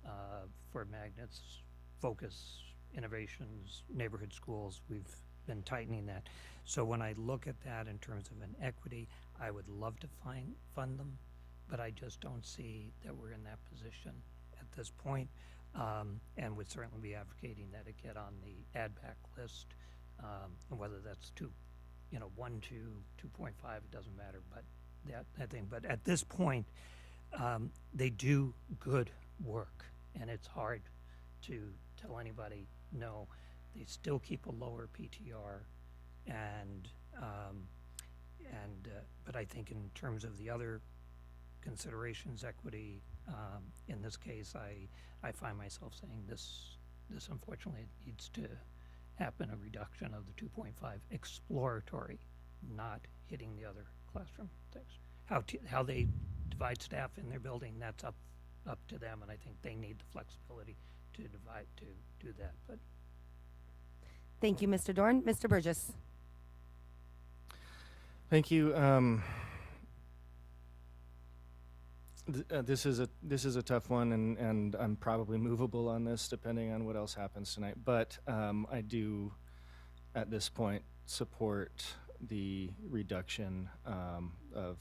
for magnets, focus, innovations, neighborhood schools. We've been tightening that. So when I look at that in terms of an equity, I would love to fund them, but I just don't see that we're in that position at this point, and would certainly be advocating that it get on the add back list, and whether that's 1, 2, 2.5, it doesn't matter, but that thing. But at this point, they do good work, and it's hard to tell anybody no. They still keep a lower PTR, but I think in terms of the other considerations, equity, in this case, I find myself saying this unfortunately needs to happen, a reduction of the 2.5 exploratory, not hitting the other classroom things. How they divide staff in their building, that's up to them, and I think they need the flexibility to do that. But Thank you, Mr. Dorn. Mr. Burgess. Thank you. This is a tough one, and I'm probably movable on this depending on what else happens tonight. But I do, at this point, support the reduction of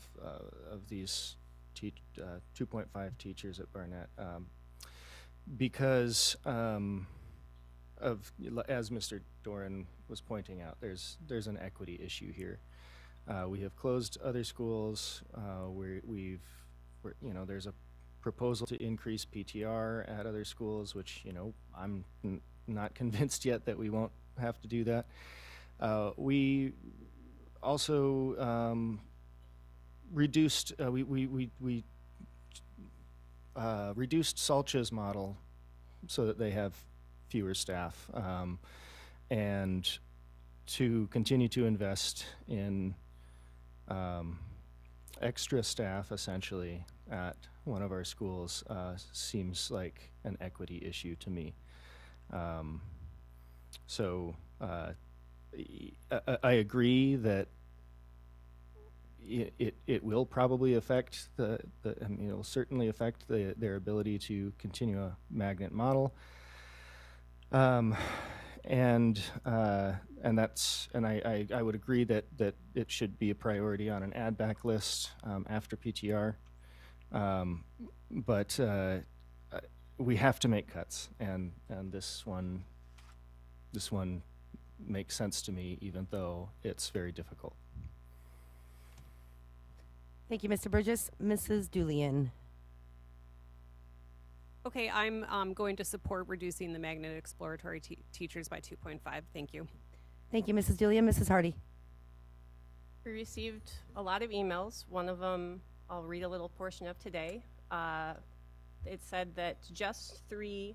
these 2.5 teachers at Barnett because of, as Mr. Doran was pointing out, there's an equity issue here. We have closed other schools. There's a proposal to increase PTR at other schools, which, I'm not convinced yet that we won't have to do that. We also reduced reduced Salcha's model so that they have fewer staff, and to continue to invest in extra staff essentially at one of our schools seems like an equity issue to me. I agree that it will probably affect it'll certainly affect their ability to continue a magnet model. I would agree that it should be a priority on an add back list after PTR. But we have to make cuts, and this one makes sense to me, even though it's very difficult. Thank you, Mr. Burgess. Mrs. Julian. Okay, I'm going to support reducing the magnet exploratory teachers by 2.5. Thank you. Thank you, Mrs. Julia. Mrs. Hardy. We received a lot of emails. One of them I'll read a little portion of today. It said that just 3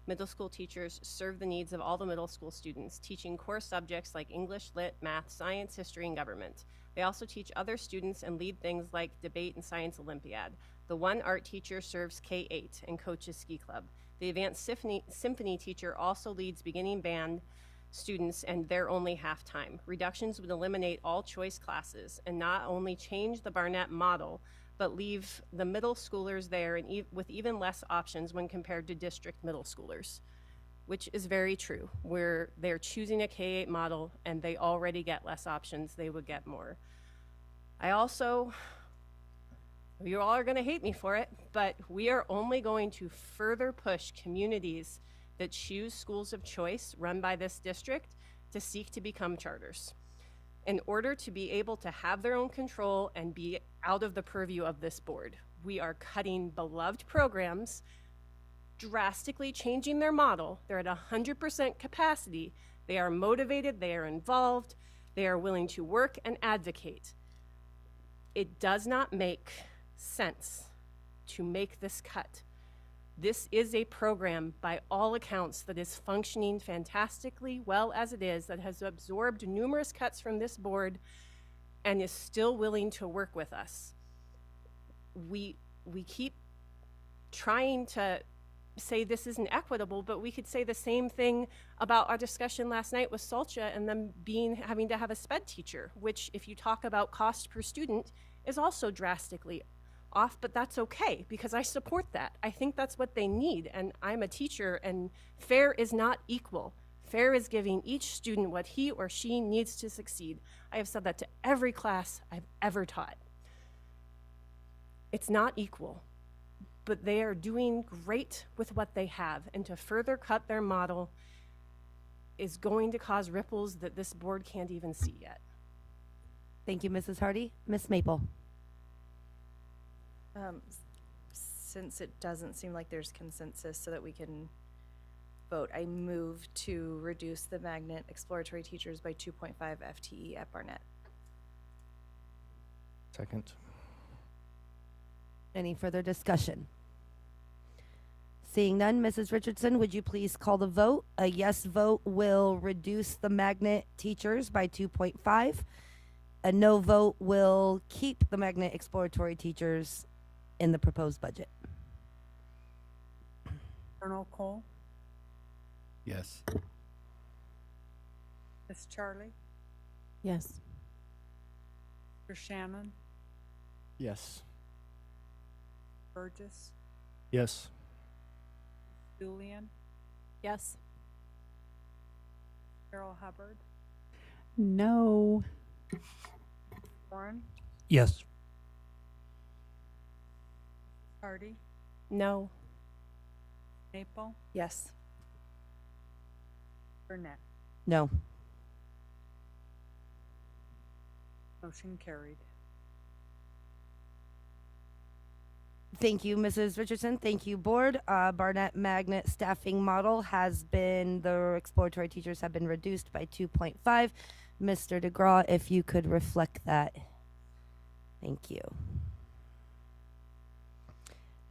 middle school teachers serve the needs of all the middle school students, teaching core subjects like English, Lit, Math, Science, History, and Government. They also teach other students and lead things like debate and science Olympiad. The one art teacher serves K-8 and coaches ski club. The advanced symphony teacher also leads beginning band students, and they're only half-time. Reductions would eliminate all choice classes and not only change the Barnett model, but leave the middle schoolers there and with even less options when compared to district middle schoolers, which is very true. Where they're choosing a K-8 model and they already get less options, they would get more. You all are gonna hate me for it, but we are only going to further push communities that choose schools of choice run by this district to seek to become charters in order to be able to have their own control and be out of the purview of this board. We are cutting beloved programs, drastically changing their model. They're at 100% capacity. They are motivated, they are involved, they are willing to work and advocate. It does not make sense to make this cut. This is a program, by all accounts, that is functioning fantastically well as it is, that has absorbed numerous cuts from this board and is still willing to work with us. We keep trying to say this isn't equitable, but we could say the same thing about our discussion last night with Solcha and them having to have a SPED teacher, which, if you talk about cost per student, is also drastically off, but that's okay because I support that. I think that's what they need, and I'm a teacher, and fair is not equal. Fair is giving each student what he or she needs to succeed. I have said that to every class I've ever taught. It's not equal, but they are doing great with what they have, and to further cut their model is going to cause ripples that this board can't even see yet. Thank you, Mrs. Hardy. Ms. Maple. Since it doesn't seem like there's consensus so that we can vote, I move to reduce the magnet exploratory teachers by 2.5 FTE at Barnett. Second. Any further discussion? Seeing none, Mrs. Richardson, would you please call the vote? A yes vote will reduce the magnet teachers by 2.5. A no vote will keep the magnet exploratory teachers in the proposed budget. Colonel Cole, Yes. Miss Charlie, Yes. Mr. Shannon, Yes. Burgess, Yes. Julian, Yes. Carol Hubbard, No. Warren, Yes. Hardy, No. Maple, Yes. Burnett. No. Motion carried. Thank you, Mrs. Richardson. Thank you, board. Barnett Magnet staffing model has been, the exploratory teachers have been reduced by 2.5. Mr. DeGraw, if you could reflect that. Thank you.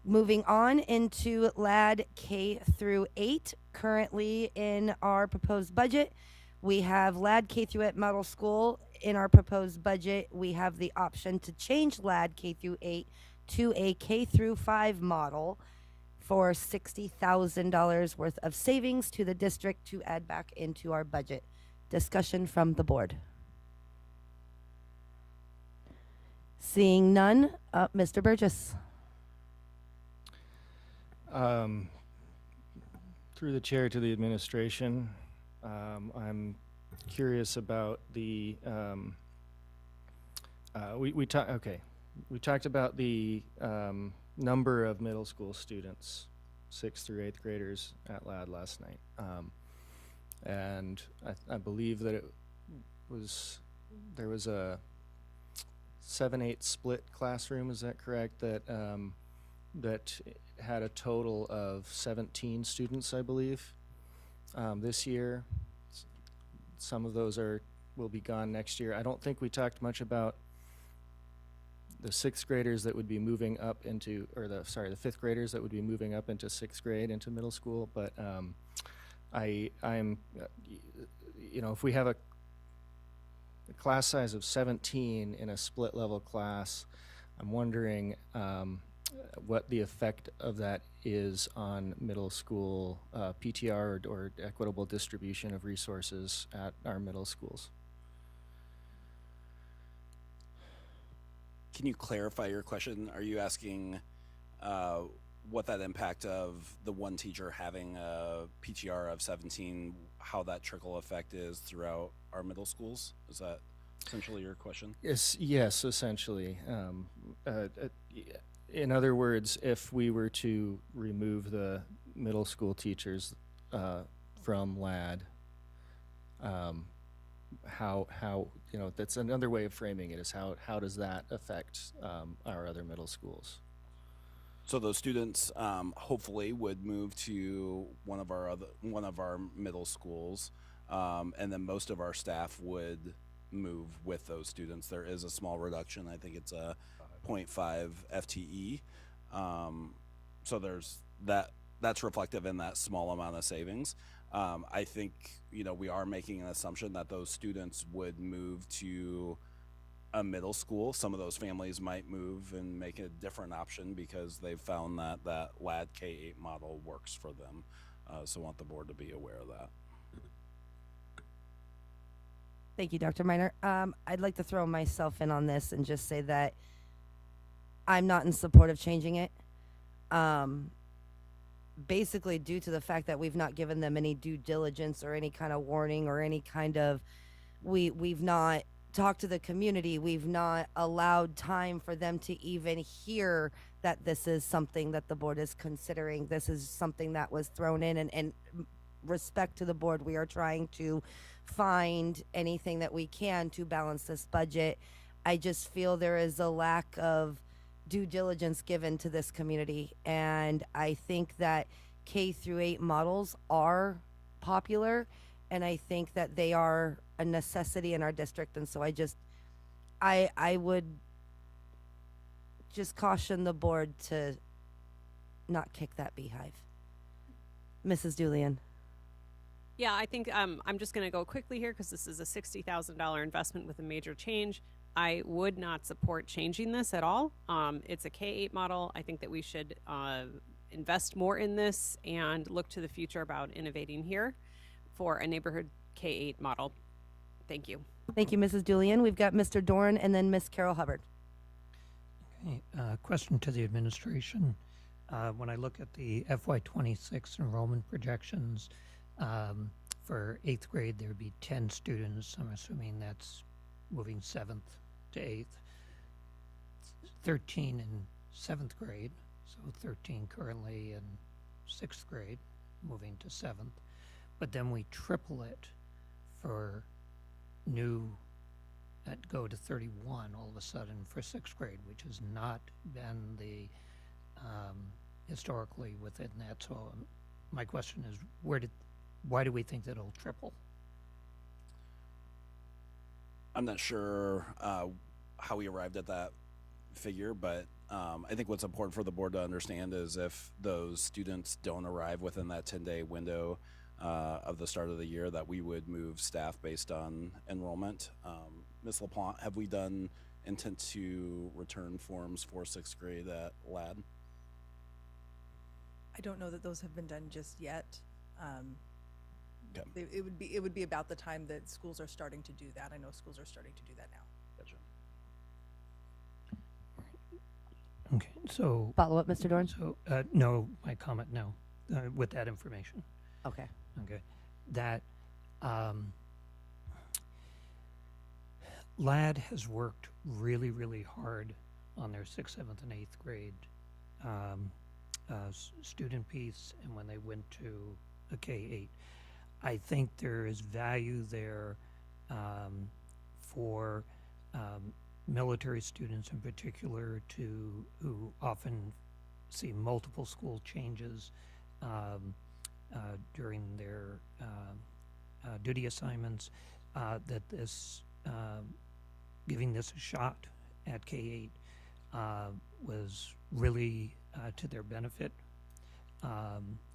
Moving on into LAD K through 8. Currently in our proposed budget, we have LAD K through 8 model school. In our proposed budget, we have the option to change LAD K through 8 to a K through 5 model for $60,000 worth of savings to the district to add back into our budget. Discussion from the board. Seeing none, Mr. Burgess. Through the chair to the administration, I'm curious about the we talked about the number of middle school students, 6th through 8th graders at LAD last night, and I believe that there was a 7-8 split classroom. Is that correct? That that had a total of 17 students, I believe, this year. Some of those will be gone next year. I don't think we talked much about the sixth graders that would be moving up into, or the fifth graders that would be moving up into sixth grade, into middle school. But I'm, you know, if we have a class size of 17 in a split level class, I'm wondering what the effect of that is on middle school PTR or equitable distribution of resources at our middle schools. Can you clarify your question? Are you asking what that impact of the one teacher having a PTR of 17, how that trickle effect is throughout our middle schools? Is that essentially your question? Yes, essentially. In other words, if we were to remove the middle school teachers from LAD, how you know, that's another way of framing it, is how does that affect our other middle schools? So those students hopefully would move to one of our middle schools, and then most of our staff would move with those students. There is a small reduction. I think it's a 0.5 FTE. So there's that's reflective in that small amount of savings. I think, you know, we are making an assumption that those students would move to a middle school. Some of those families might move and make a different option because they've found that LAD K-8 model works for them. So I want the board to be aware of that. Thank you, Dr. Miner. I'd like to throw myself in on this and just say that I'm not in support of changing it. Basically due to the fact that we've not given them any due diligence or any kind of warning or any kind of, we've not talked to the community. We've not allowed time for them to even hear that this is something that the board is considering. This is something that was thrown in, and respect to the board, we are trying to find anything that we can to balance this budget. I just feel there is a lack of due diligence given to this community, and I think that K-8 models are popular, and I think that they are a necessity in our district. And so I would just caution the board to not kick that beehive. Mrs. Julian. Yeah, I think I'm just going to go quickly here because this is a $60,000 investment with a major change. I would not support changing this at all. It's a K-8 model. I think that we should invest more in this and look to the future about innovating here for a neighborhood K-8 model. Thank you. Thank you, Mrs. Julian. We've got Mr. Dorn and then Miss Carol Hubbard. Okay, question to the administration. When I look at the FY26 enrollment projections, for 8th grade, there would be 10 students. I'm assuming that's moving 7th to 8th. 13 in 7th grade, so 13 currently in 6th grade, moving to 7th. But then we triple it for new that go to 31 all of a sudden for 6th grade, which has not been the historically within that. So my question is, why do we think that it'll triple? I'm not sure how we arrived at that figure, but I think what's important for the board to understand is if those students don't arrive within that 10-day window of the start of the year, that we would move staff based on enrollment. Ms. LaPlante, have we done intent to return forms for 6th grade at LAD? I don't know that those have been done just yet. Okay. It would be about the time that schools are starting to do that. I know schools are starting to do that now. Gotcha. Okay, so follow up, Mr. Dorn. So no, my comment no, with that information. Okay. Okay, that LAD has worked really, really hard on their 6th, 7th, and 8th grade student piece, and when they went to a K-8. I think there is value there for military students in particular who often see multiple school changes during their duty assignments, that this giving this a shot at K-8 was really to their benefit,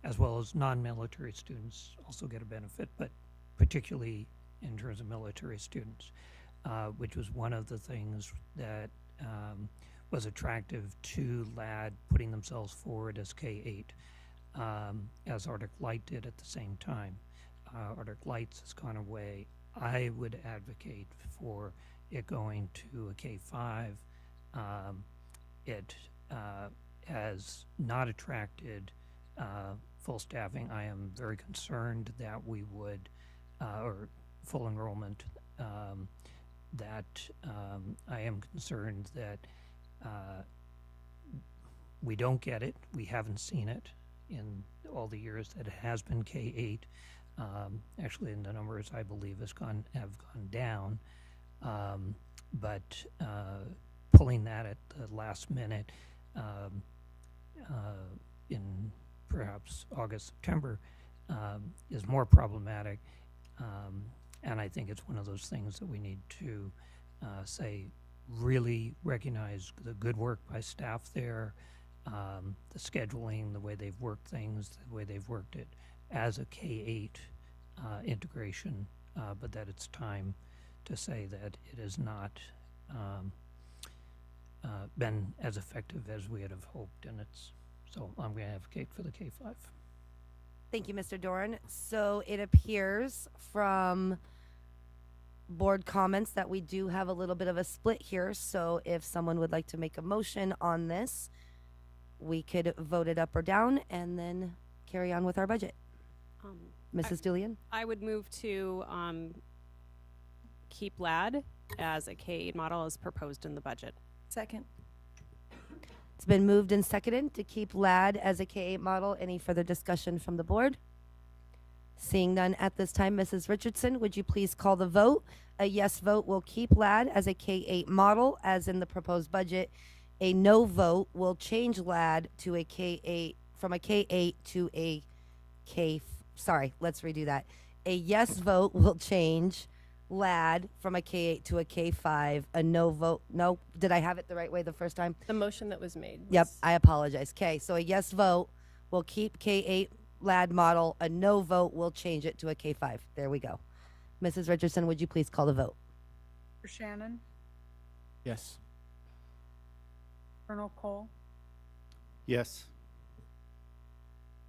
as well as non-military students also get a benefit, but particularly in terms of military students, which was one of the things that was attractive to LAD putting themselves forward as K-8, as Arctic Light did at the same time. Arctic Lights has gone away. I would advocate for it going to a K-5. It has not attracted full staffing. I am very concerned that we would, or full enrollment, that I am concerned that we don't get it. We haven't seen it in all the years that it has been K-8. Actually, in the numbers, I believe, have gone down. But pulling that at the last minute in perhaps August, September is more problematic. And I think it's one of those things that we need to say, really recognize the good work by staff there, the scheduling, the way they've worked things, the way they've worked it as a K-8 integration, but that it's time to say that it has not been as effective as we had have hoped, and so I'm going to advocate for the K-5. Thank you, Mr. Doran. So it appears from board comments that we do have a little bit of a split here. So if someone would like to make a motion on this, we could vote it up or down and then carry on with our budget. Mrs. Julian? I would move to keep LAD as a K-8 model as proposed in the budget. Second. It's been moved and seconded to keep LAD as a K-8 model. Any further discussion from the board? Seeing none at this time, Mrs. Richardson, would you please call the vote? A yes vote will keep LAD as a K-8 model as in the proposed budget. A no vote will change LAD to a K-8, from a K-8 to a sorry, let's redo that. A yes vote will change LAD from a K-8 to a K-5. A no vote, no, did I have it the right way the first time? The motion that was made. Yep, I apologize. Okay, so a yes vote will keep K-8 LAD model. A no vote will change it to a K-5. There we go. Mrs. Richardson, would you please call the vote? Mr. Shannon, Yes. Colonel Cole, Yes.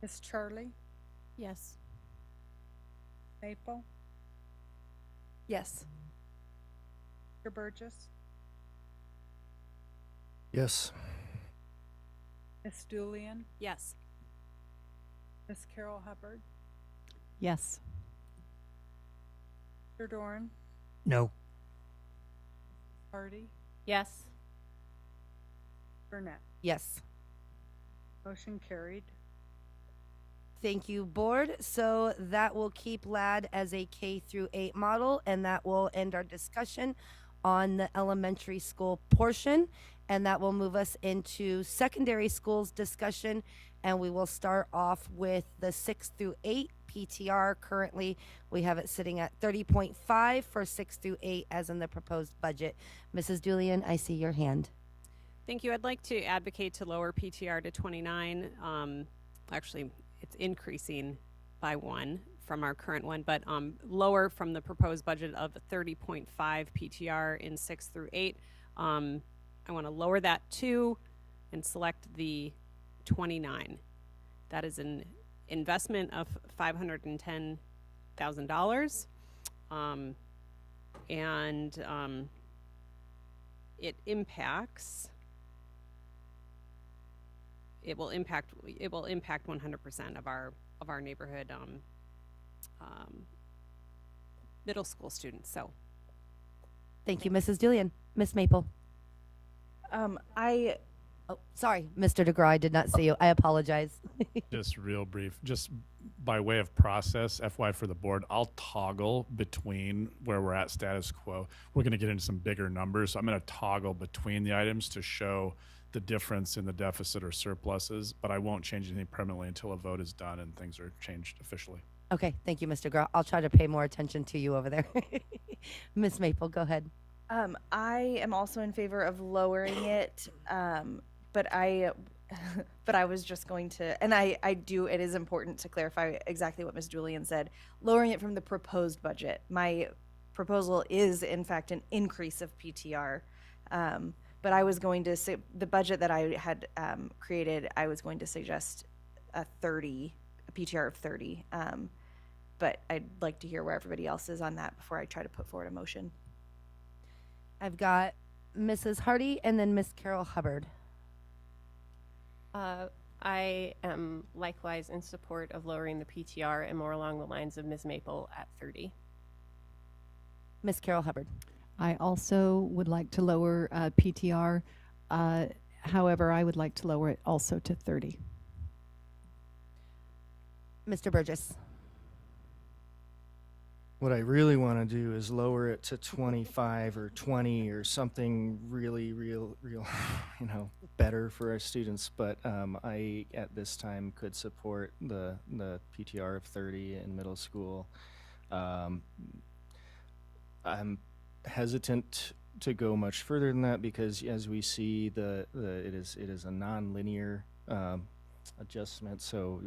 Miss Charlie, Yes. Maple, Yes. Mr. Burgess, Yes. Miss Julian, Yes. Miss Carol Hubbard, Yes. Mr. Doran, No. Hardy, Yes. Burnett. Yes. Motion carried. Thank you, board. So that will keep LAD as a K through 8 model, and that will end our discussion on the elementary school portion. And that will move us into secondary schools discussion. And we will start off with the 6 through 8 PTR. Currently, we have it sitting at 30.5 for 6 through 8 as in the proposed budget. Mrs. Julian, I see your hand. Thank you. I'd like to advocate to lower PTR to 29. Actually, it's increasing by 1 from our current one, but lower from the proposed budget of 30.5 PTR in 6 through 8. I want to lower that 2 and select the 29. That is an investment of $510,000. And it impacts. It will impact 100% of our neighborhood middle school students. So, Thank you, Mrs. Julian. Miss Maple. Oh, sorry, Mr. DeGraw, I did not see you. I apologize. Just real brief, just by way of process, FY for the board, I'll toggle between where we're at status quo. We're going to get into some bigger numbers, so I'm going to toggle between the items to show the difference in the deficit or surpluses, but I won't change anything permanently until a vote is done and things are changed officially. Okay, thank you, Mr. Groh. I'll try to pay more attention to you over there. Miss Maple, go ahead. I am also in favor of lowering it, but I was just going to, and I do, it is important to clarify exactly what Ms. Julian said, lowering it from the proposed budget. My proposal is, in fact, an increase of PTR, but I was going to say, the budget that I had created, I was going to suggest a PTR of 30, but I'd like to hear where everybody else is on that before I try to put forward a motion. I've got Mrs. Hardy and then Miss Carol Hubbard. I am likewise in support of lowering the PTR and more along the lines of Ms. Maple at 30. Miss Carol Hubbard. I also would like to lower PTR. However, I would like to lower it also to 30. Mr. Burgess. What I really want to do is lower it to 25 or 20 or something really, real, better for our students. But I, at this time, could support the PTR of 30 in middle school. I'm hesitant to go much further than that because, as we see, it is a non-linear adjustment. So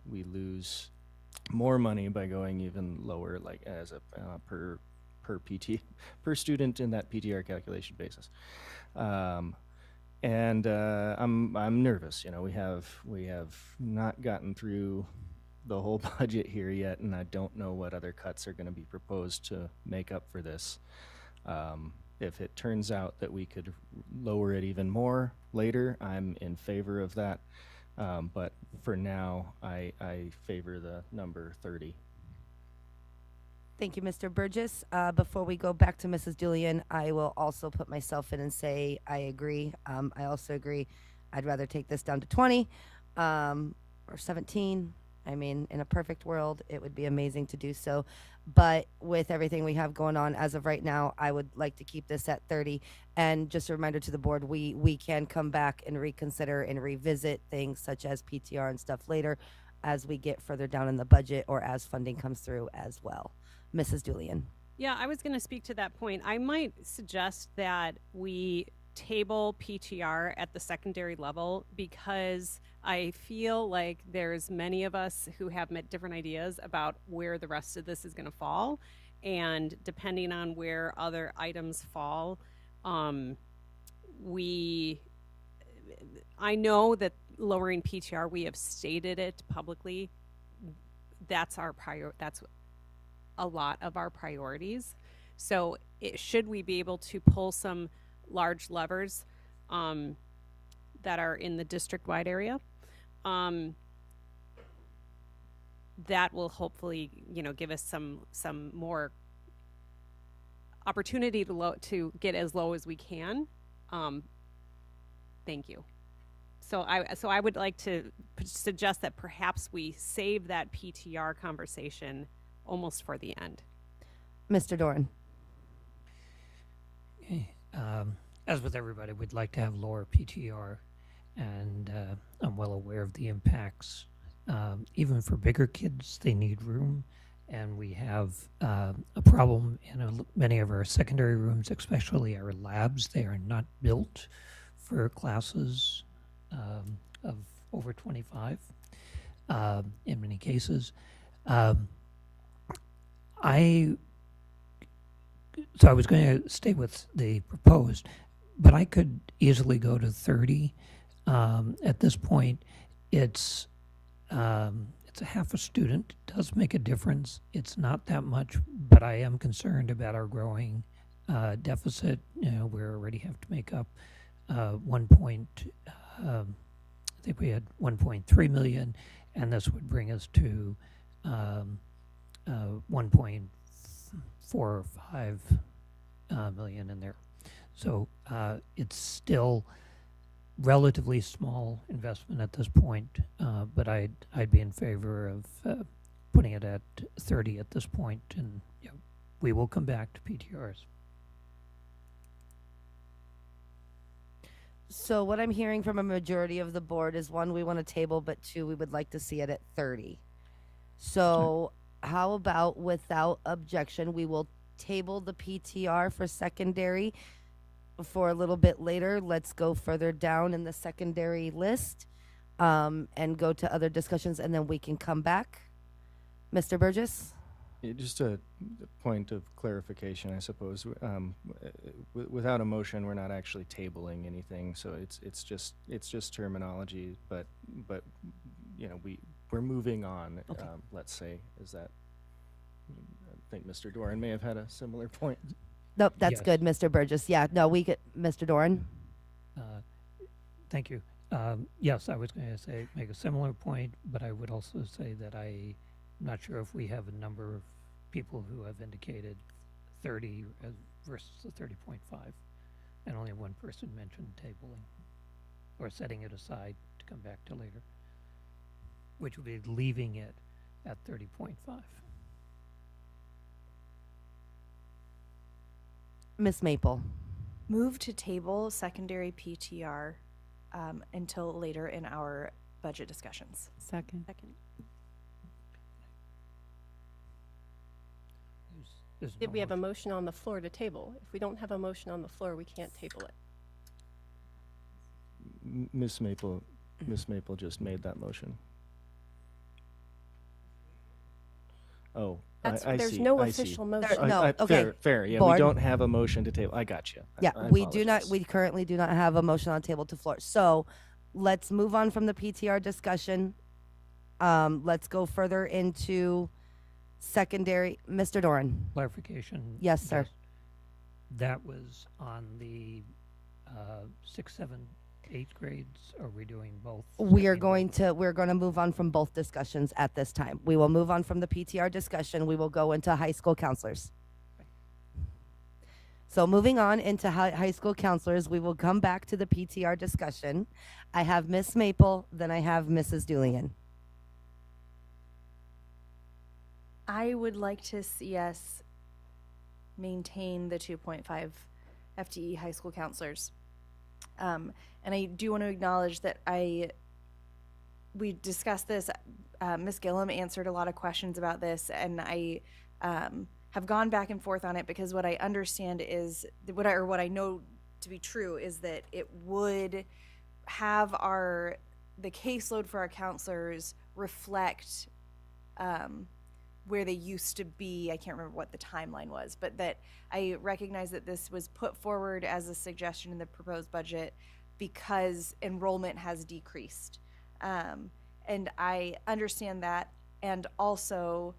we lose more money by going even lower, like as a per student in that PTR calculation basis. And I'm nervous. We have not gotten through the whole budget here yet, and I don't know what other cuts are going to be proposed to make up for this. If it turns out that we could lower it even more later, I'm in favor of that. But for now, I favor the number 30. Thank you, Mr. Burgess. Before we go back to Mrs. Julian, I will also put myself in and say I agree. I also agree. I'd rather take this down to 20 or 17. I mean, in a perfect world, it would be amazing to do so. But with everything we have going on as of right now, I would like to keep this at 30. And just a reminder to the board, we can come back and reconsider and revisit things such as PTR and stuff later as we get further down in the budget or as funding comes through as well. Mrs. Julian. Yeah, I was going to speak to that point. I might suggest that we table PTR at the secondary level because I feel like there's many of us who have different ideas about where the rest of this is going to fall, and depending on where other items fall, I know that lowering PTR, we have stated it publicly, that's a lot of our priorities. So should we be able to pull some large levers that are in the district-wide area, that will hopefully, give us some more opportunity to get as low as we can. Thank you. So I would like to suggest that perhaps we save that PTR conversation almost for the end. Mr. Doran. Okay. As with everybody, we'd like to have lower PTR, and I'm well aware of the impacts. Even for bigger kids, they need room, and we have a problem in many of our secondary rooms, especially our labs. They are not built for classes of over 25 in many cases. So I was going to stay with the proposed, but I could easily go to 30. At this point, it's a half a student. It does make a difference. It's not that much, but I am concerned about our growing deficit. We already have to make up I think we had 1.3 million, and this would bring us to 1.45 million in there. So it's still relatively small investment at this point, but I'd be in favor of putting it at 30 at this point, and we will come back to PTRs. So what I'm hearing from a majority of the board is, one, we want to table, but two, we would like to see it at 30. So how about, without objection, we will table the PTR for secondary for a little bit later. Let's go further down in the secondary list and go to other discussions, and then we can come back. Mr. Burgess? Yeah, just a point of clarification, I suppose. Without a motion, we're not actually tabling anything, so it's just terminology. But you know, we're moving on. Okay. Let's say, is that? I think Mr. Doran may have had a similar point. Nope, that's Yes. good, Mr. Burgess. Yeah, no, we get Mr. Doran. Thank you. Yes, I was going to say, make a similar point, but I would also say that I'm not sure if we have a number of people who have indicated 30 versus the 30.5, and only one person mentioned tabling or setting it aside to come back to later, which would be leaving it at 30.5. Miss Maple. Move to table secondary PTR until later in our budget discussions. Second. There's Did no we have a motion. motion on the floor to table? If we don't have a motion on the floor, we can't table it. Miss Maple just made that motion. Oh, There's see, no I see. official motion. No, okay. Fair. Yeah, Board. we don't have a motion to table. I got you. Yeah, I we do not. apologize. We currently do not have a motion on table to floor. So let's move on from the PTR discussion. Let's go further into secondary. Mr. Doran. Clarification. Yes, sir. just- That was on the 6th, 7th, 8th grades. Are we doing both? We're Secondary? going to move on from both discussions at this time. We will move on from the PTR discussion. We will go into high school counselors. So moving on into high school counselors, we will come back to the PTR discussion. I have Miss Maple, then I have Mrs. Doolian. I would like to see us maintain the 2.5 FTE high school counselors. And I do want to acknowledge that we discussed this. Ms. Gillum answered a lot of questions about this, and I have gone back and forth on it because what I understand is what I know to be true is that it would have the caseload for our counselors reflect where they used to be. I can't remember what the timeline was, but that I recognize that this was put forward as a suggestion in the proposed budget because enrollment has decreased. And I understand that, and also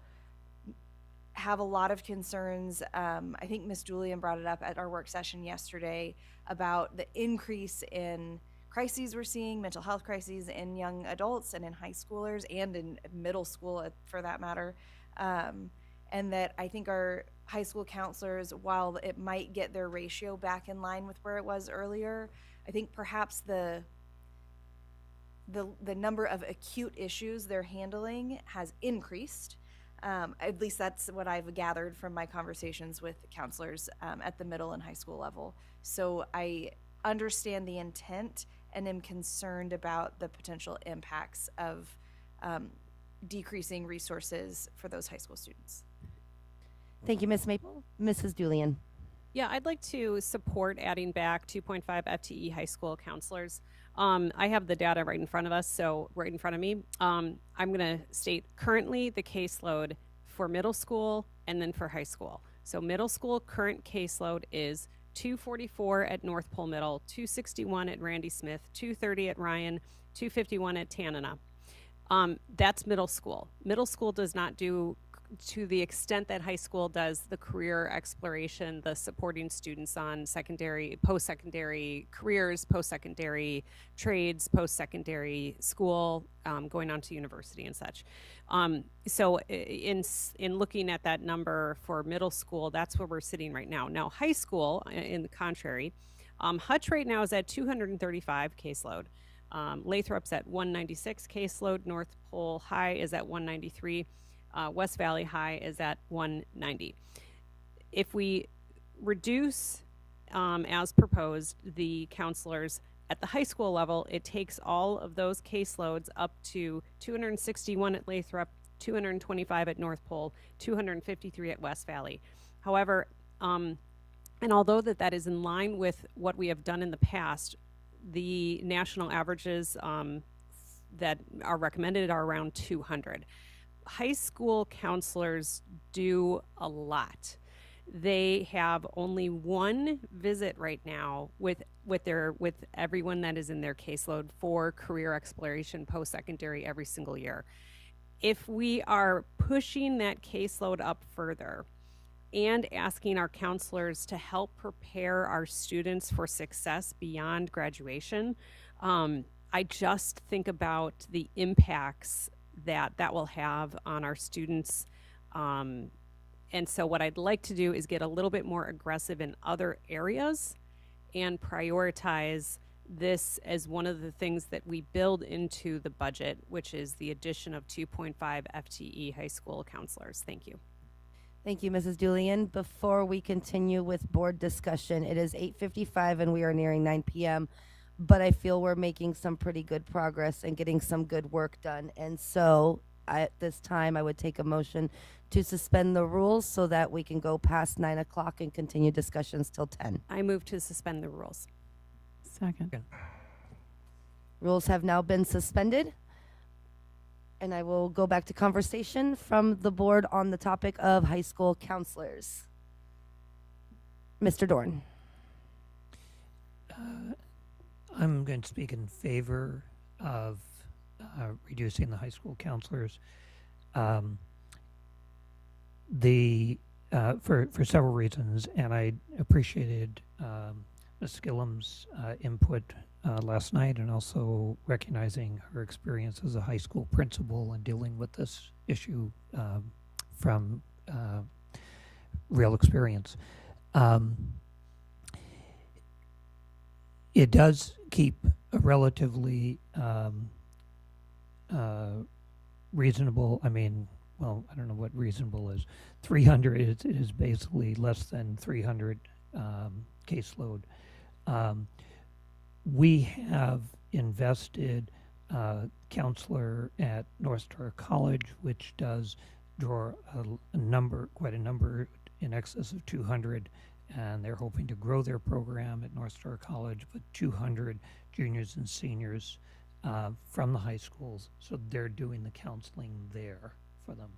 have a lot of concerns. I think Ms. Julian brought it up at our work session yesterday about the increase in crises we're seeing, mental health crises in young adults and in high schoolers and in middle school for that matter. And that I think our high school counselors, while it might get their ratio back in line with where it was earlier, I think perhaps the number of acute issues they're handling has increased. At least that's what I've gathered from my conversations with counselors at the middle and high school level. So I understand the intent and am concerned about the potential impacts of decreasing resources for those high school students. Thank you, Miss Maple. Mrs. Julian. Yeah, I'd like to support adding back 2.5 FTE high school counselors. I have the data right in front of us, so right in front of me. I'm going to state currently the caseload for middle school and then for high school. So middle school current caseload is 244 at North Pole Middle, 261 at Randy Smith, 230 at Ryan, 251 at Tanana. That's middle school. Middle school does not do, to the extent that high school does, the career exploration, the supporting students on secondary, post-secondary careers, post-secondary trades, post-secondary school, going on to university and such. So in looking at that number for middle school, that's where we're sitting right now. Now, high school, in the contrary, Hutch right now is at 235 caseload. Lathrop's at 196 caseload. North Pole High is at 193. West Valley High is at 190. If we reduce, as proposed, the counselors, At the high school level, it takes all of those caseloads up to 261 at Lathrop, 225 at North Pole, 253 at West Valley. However, and although that is in line with what we have done in the past, the national averages that are recommended are around 200. High school counselors do a lot. They have only one visit right now with everyone that is in their caseload for career exploration post-secondary every single year. If we are pushing that caseload up further and asking our counselors to help prepare our students for success beyond graduation, I just think about the impacts that will have on our students. And so what I'd like to do is get a little bit more aggressive in other areas and prioritize this as one of the things that we build into the budget, which is the addition of 2.5 FTE high school counselors. Thank you. Thank you, Mrs. Julian. Before we continue with board discussion, it is 8:55 and we are nearing 9 p.m., but I feel we're making some pretty good progress and getting some good work done. And so at this time, I would take a motion to suspend the rules so that we can go past 9 o'clock and continue discussions till 10. I move to suspend the rules. Second. Rules have now been suspended. And I will go back to conversation from the board on the topic of high school counselors. Mr. Dorn. I'm going to speak in favor of reducing the high school counselors. For several reasons, and I appreciated Ms. Skillum's input last night, and also recognizing her experience as a high school principal and dealing with this issue from real experience. It does keep a relatively reasonable, I mean, well, I don't know what reasonable is. 300 is basically less than 300 caseload. We have invested counselor at North Star College, which does draw quite a number in excess of 200, and they're hoping to grow their program at North Star College with 200 juniors and seniors from the high schools. So they're doing the counseling there for them.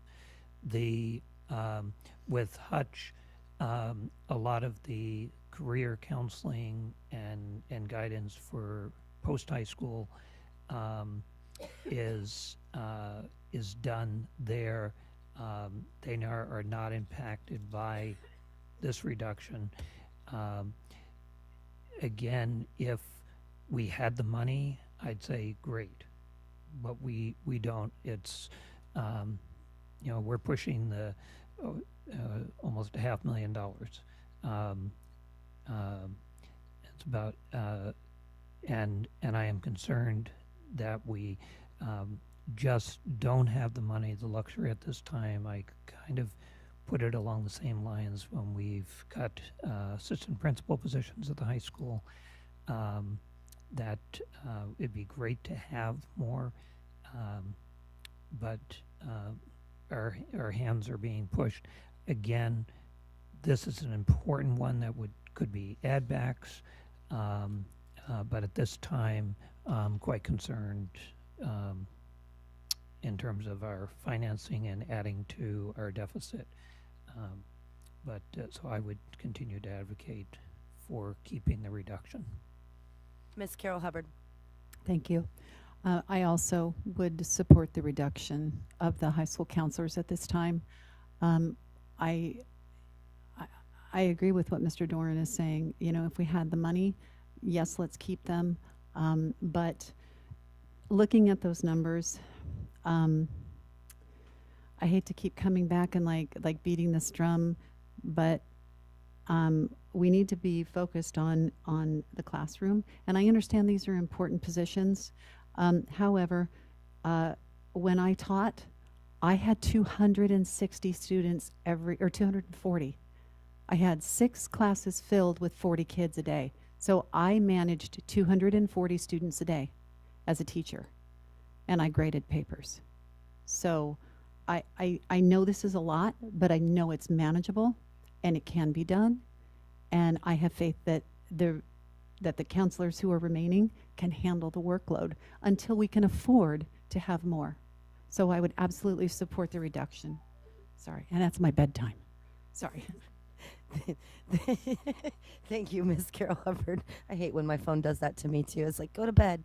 With Hutch, a lot of the career counseling and guidance for post-high school is done there. They are not impacted by this reduction. Again, if we had the money, I'd say great, but we don't. It's we're pushing the almost $500,000. It's about and I am concerned that we just don't have the money, the luxury at this time. I kind of put it along the same lines when we've got assistant principal positions at the high school. That it'd be great to have more, but our hands are being pushed. Again, this is an important one that could be add backs, but at this time, I'm quite concerned in terms of our financing and adding to our deficit. So I would continue to advocate for keeping the reduction. Ms. Carol Hubbard. Thank you. I also would support the reduction of the high school counselors at this time. I agree with what Mr. Doran is saying. You know, if we had the money, yes, let's keep them. But looking at those numbers, I hate to keep coming back and like beating this drum, but we need to be focused on the classroom. And I understand these are important positions. However, when I taught, I had 260 students or 240. I had 6 classes filled with 40 kids a day. So I managed 240 students a day as a teacher, and I graded papers. So I know this is a lot, but I know it's manageable and it can be done. And I have faith that the counselors who are remaining can handle the workload until we can afford to have more. So I would absolutely support the reduction. Sorry, and that's my bedtime. Sorry. Thank you, Miss Carol Hubbard. I hate when my phone does that to me too. It's like, go to bed.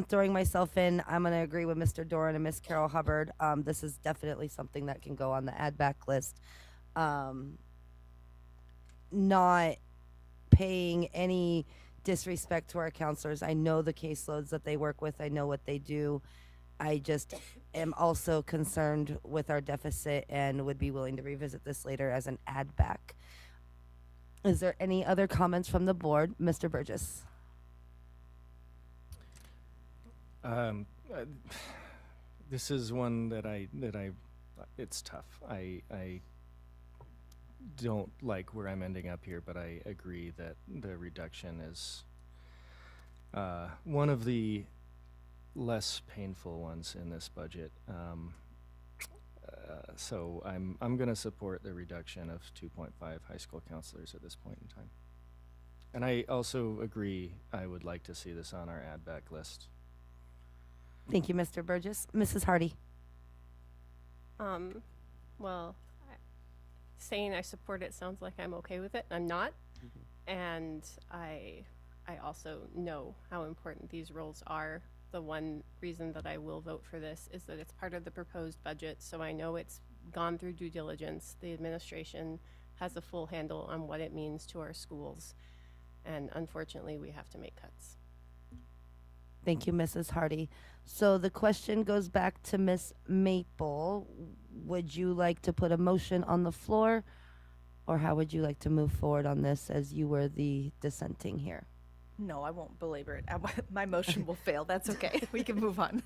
Throwing myself in, I'm going to agree with Mr. Doran and Miss Carol Hubbard. This is definitely something that can go on the add back list. Not paying any disrespect to our counselors. I know the caseloads that they work with. I know what they do. I just am also concerned with our deficit and would be willing to revisit this later as an add back. Is there any other comments from the board? Mr. Burgess. This is one that it's tough. I don't like where I'm ending up here, but I agree that the reduction is one of the less painful ones in this budget. So I'm going to support the reduction of 2.5 high school counselors at this point in time. And I also agree I would like to see this on our add back list. Thank you, Mr. Burgess. Mrs. Hardy. Well, saying I support it sounds like I'm okay with it. I'm not. And I also know how important these roles are. The one reason that I will vote for this is that it's part of the proposed budget, so I know it's gone through due diligence. The administration has a full handle on what it means to our schools, and unfortunately we have to make cuts. Thank you, Mrs. Hardy. So the question goes back to Miss Maple. Would you like to put a motion on the floor, or how would you like to move forward on this as you were the dissenting here? No, I won't belabor it. My motion will fail. That's okay. We can move on.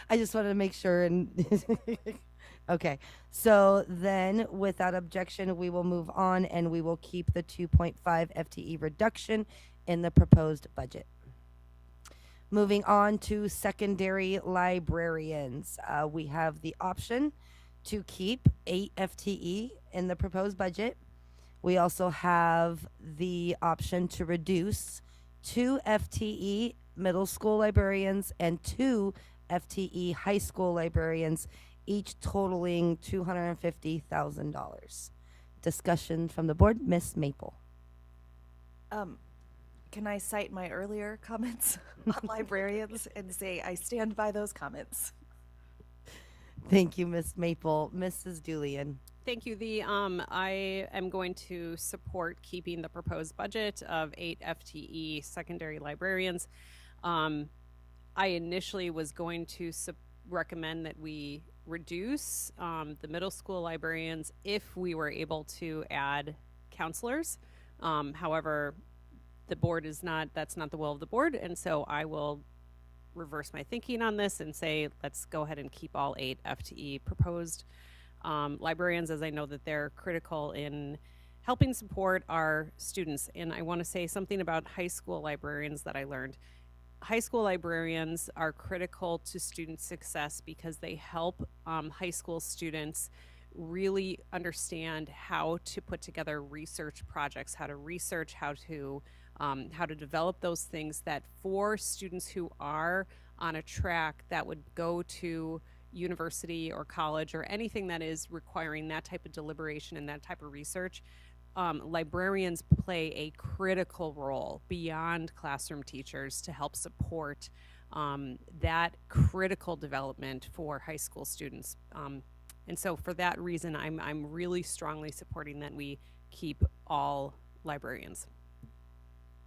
I just wanted to make sure. And okay, so then without objection, we will move on and we will keep the 2.5 FTE reduction in the proposed budget. Moving on to secondary librarians, we have the option to keep 8 FTE in the proposed budget. We also have the option to reduce 2 FTE middle school librarians and 2 FTE high school librarians, each totaling $250,000. Discussion from the board. Miss Maple. Can I cite my earlier comments on librarians and say I stand by those comments? Thank you, Miss Maple. Mrs. Julian. Thank you. I am going to support keeping the proposed budget of 8 FTE secondary librarians. I initially was going to recommend that we reduce the middle school librarians if we were able to add counselors. However, the board that's not the will of the board, and so I will reverse my thinking on this and say let's go ahead and keep all 8 FTE proposed librarians, as I know that they're critical in helping support our students. And I want to say something about high school librarians that I learned. High school librarians are critical to student success because they help high school students really understand how to put together research projects, how to research, how to develop those things that for students who are on a track that would go to university or college or anything that is requiring that type of deliberation and that type of research, librarians play a critical role beyond classroom teachers to help support that critical development for high school students. And so for that reason, I'm really strongly supporting that we keep all librarians.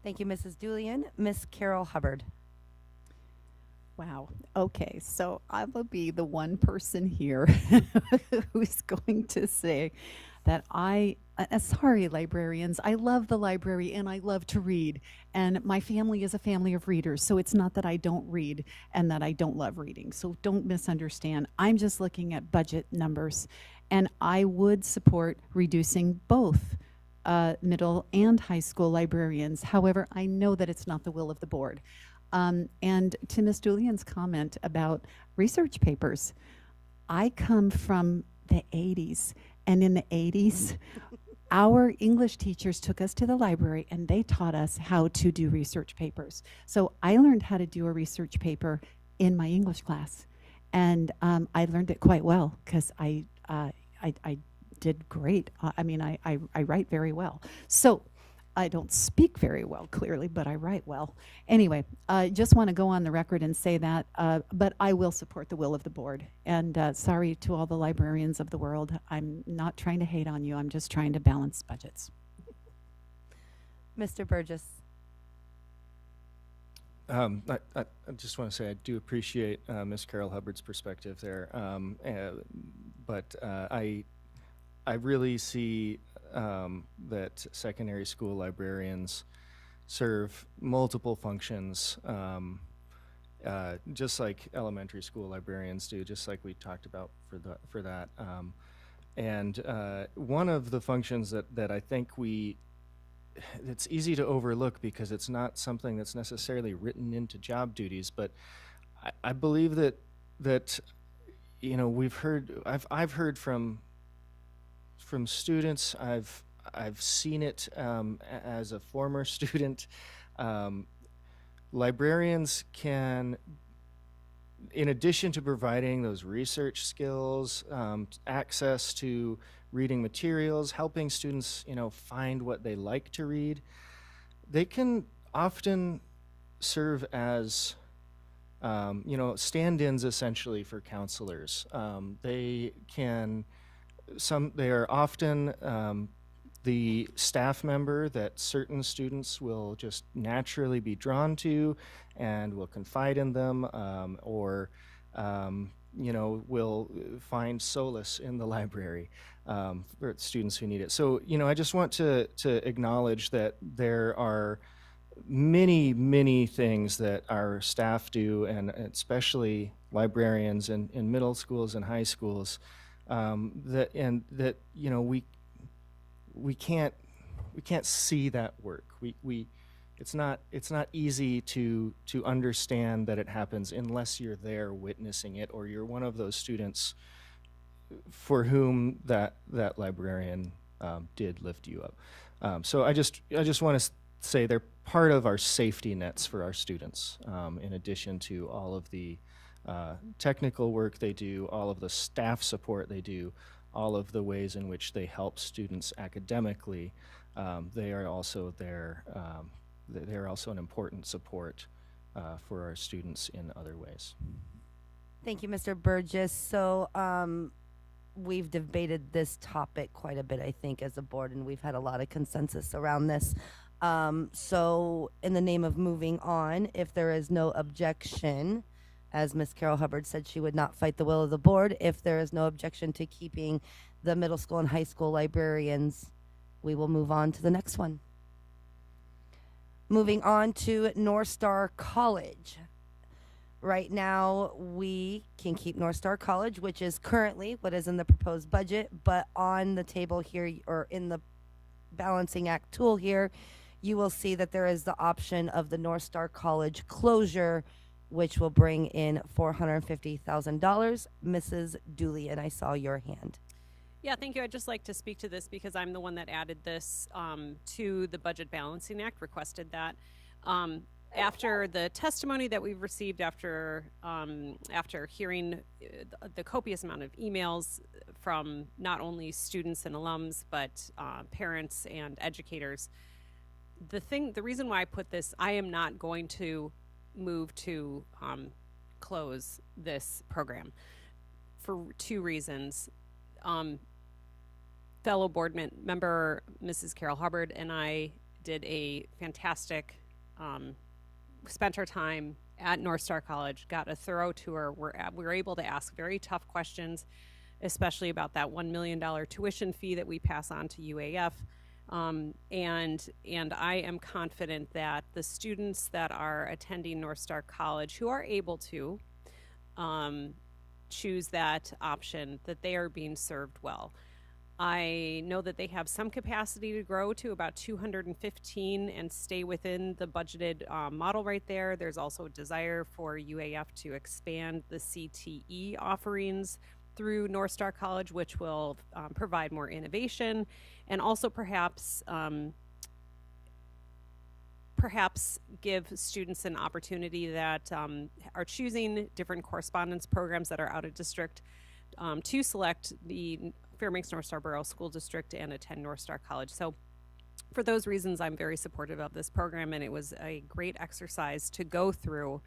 Thank you, Mrs. Julian. Miss Carol Hubbard. Wow. Okay, so I will be the one person here who's going to say that sorry, librarians, I love the library and I love to read. And my family is a family of readers, so it's not that I don't read and that I don't love reading. So don't misunderstand. I'm just looking at budget numbers. And I would support reducing both middle and high school librarians. However, I know that it's not the will of the board. And to Ms. Julian's comment about research papers, I come from the 80s, and in the 80s, our English teachers took us to the library and they taught us how to do research papers. So I learned how to do a research paper in my English class, and I learned it quite well because I did great. I mean, I write very well. So I don't speak very well, clearly, but I write well. Anyway, I just want to go on the record and say that, but I will support the will of the board. And sorry to all the librarians of the world. I'm not trying to hate on you. I'm just trying to balance budgets. Mr. Burgess. I just want to say I do appreciate Ms. Carol Hubbard's perspective there, but I really see that secondary school librarians serve multiple functions, just like elementary school librarians do, just like we talked about for that. And one of the functions that I think it's easy to overlook because it's not something that's necessarily written into job duties, but I believe that you know, I've heard from students, I've seen it as a former student. Librarians can, in addition to providing those research skills, access to reading materials, helping students, you know, find what they like to read, they can often serve as you know, stand-ins essentially for counselors. They are often the staff member that certain students will just naturally be drawn to and will confide in them, or you know, will find solace in the library for students who need it. So, you know, I just want to acknowledge that there are many things that our staff do, and especially librarians in middle schools and high schools, that you know, we can't see that work. It's not easy to understand that it happens unless you're there witnessing it, or you're one of those students for whom that librarian did lift you up. So I just want to say they're part of our safety nets for our students, in addition to all of the technical work they do, all of the staff support they do, all of the ways in which they help students academically. They are also there. They're also an important support for our students in other ways. Thank you, Mr. Burgess. So we've debated this topic quite a bit, I think, as a board, and we've had a lot of consensus around this. So in the name of moving on, if there is no objection, as Ms. Carol Hubbard said, she would not fight the will of the board. If there is no objection to keeping the middle school and high school librarians, we will move on to the next one. Moving on to North Star College. Right now, we can keep North Star College, which is currently what is in the proposed budget, but on the table here, or in the balancing act tool here, you will see that there is the option of the North Star College closure, which will bring in $450,000. Mrs. Dooley, and I saw your hand. Yeah, thank you. I'd just like to speak to this because I'm the one that added this to the Budget Balancing Act, requested that. After the testimony that we've received after hearing the copious amount of emails from not only students and alums, but parents and educators, the reason why I put this, I am not going to move to close this program for two reasons. Fellow board member Mrs. Carol Hubbard and I did a fantastic, spent our time at North Star College, got a thorough tour. We were able to ask very tough questions, especially about that $1 million tuition fee that we pass on to UAF. And I am confident that the students that are attending North Star College who are able to choose that option, that they are being served well. I know that they have some capacity to grow to about 215 and stay within the budgeted model right there. There's also a desire for UAF to expand the CTE offerings through North Star College, which will provide more innovation and also perhaps give students an opportunity that are choosing different correspondence programs that are out of district to select the Fairbanks North Star Borough School District and attend North Star College. So for those reasons, I'm very supportive of this program, and it was a great exercise to go through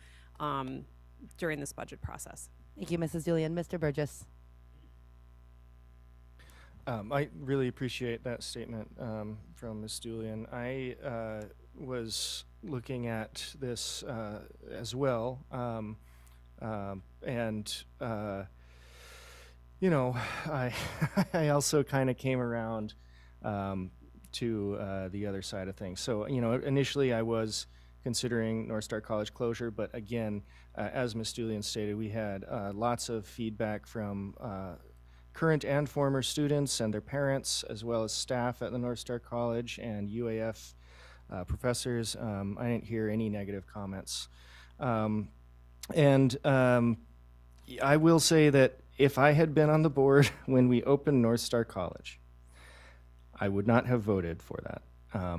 during this budget process. Thank you, Mrs. Julian. Mr. Burgess. I really appreciate that statement from Ms. Julian. I was looking at this as well, and you know, I also kind of came around to the other side of things. So, you know, initially I was considering North Star College closure, but again, as Ms. Julian stated, we had lots of feedback from current and former students and their parents, as well as staff at the North Star College and UAF professors. I didn't hear any negative comments. I will say that if I had been on the board when we opened North Star College, I would not have voted for that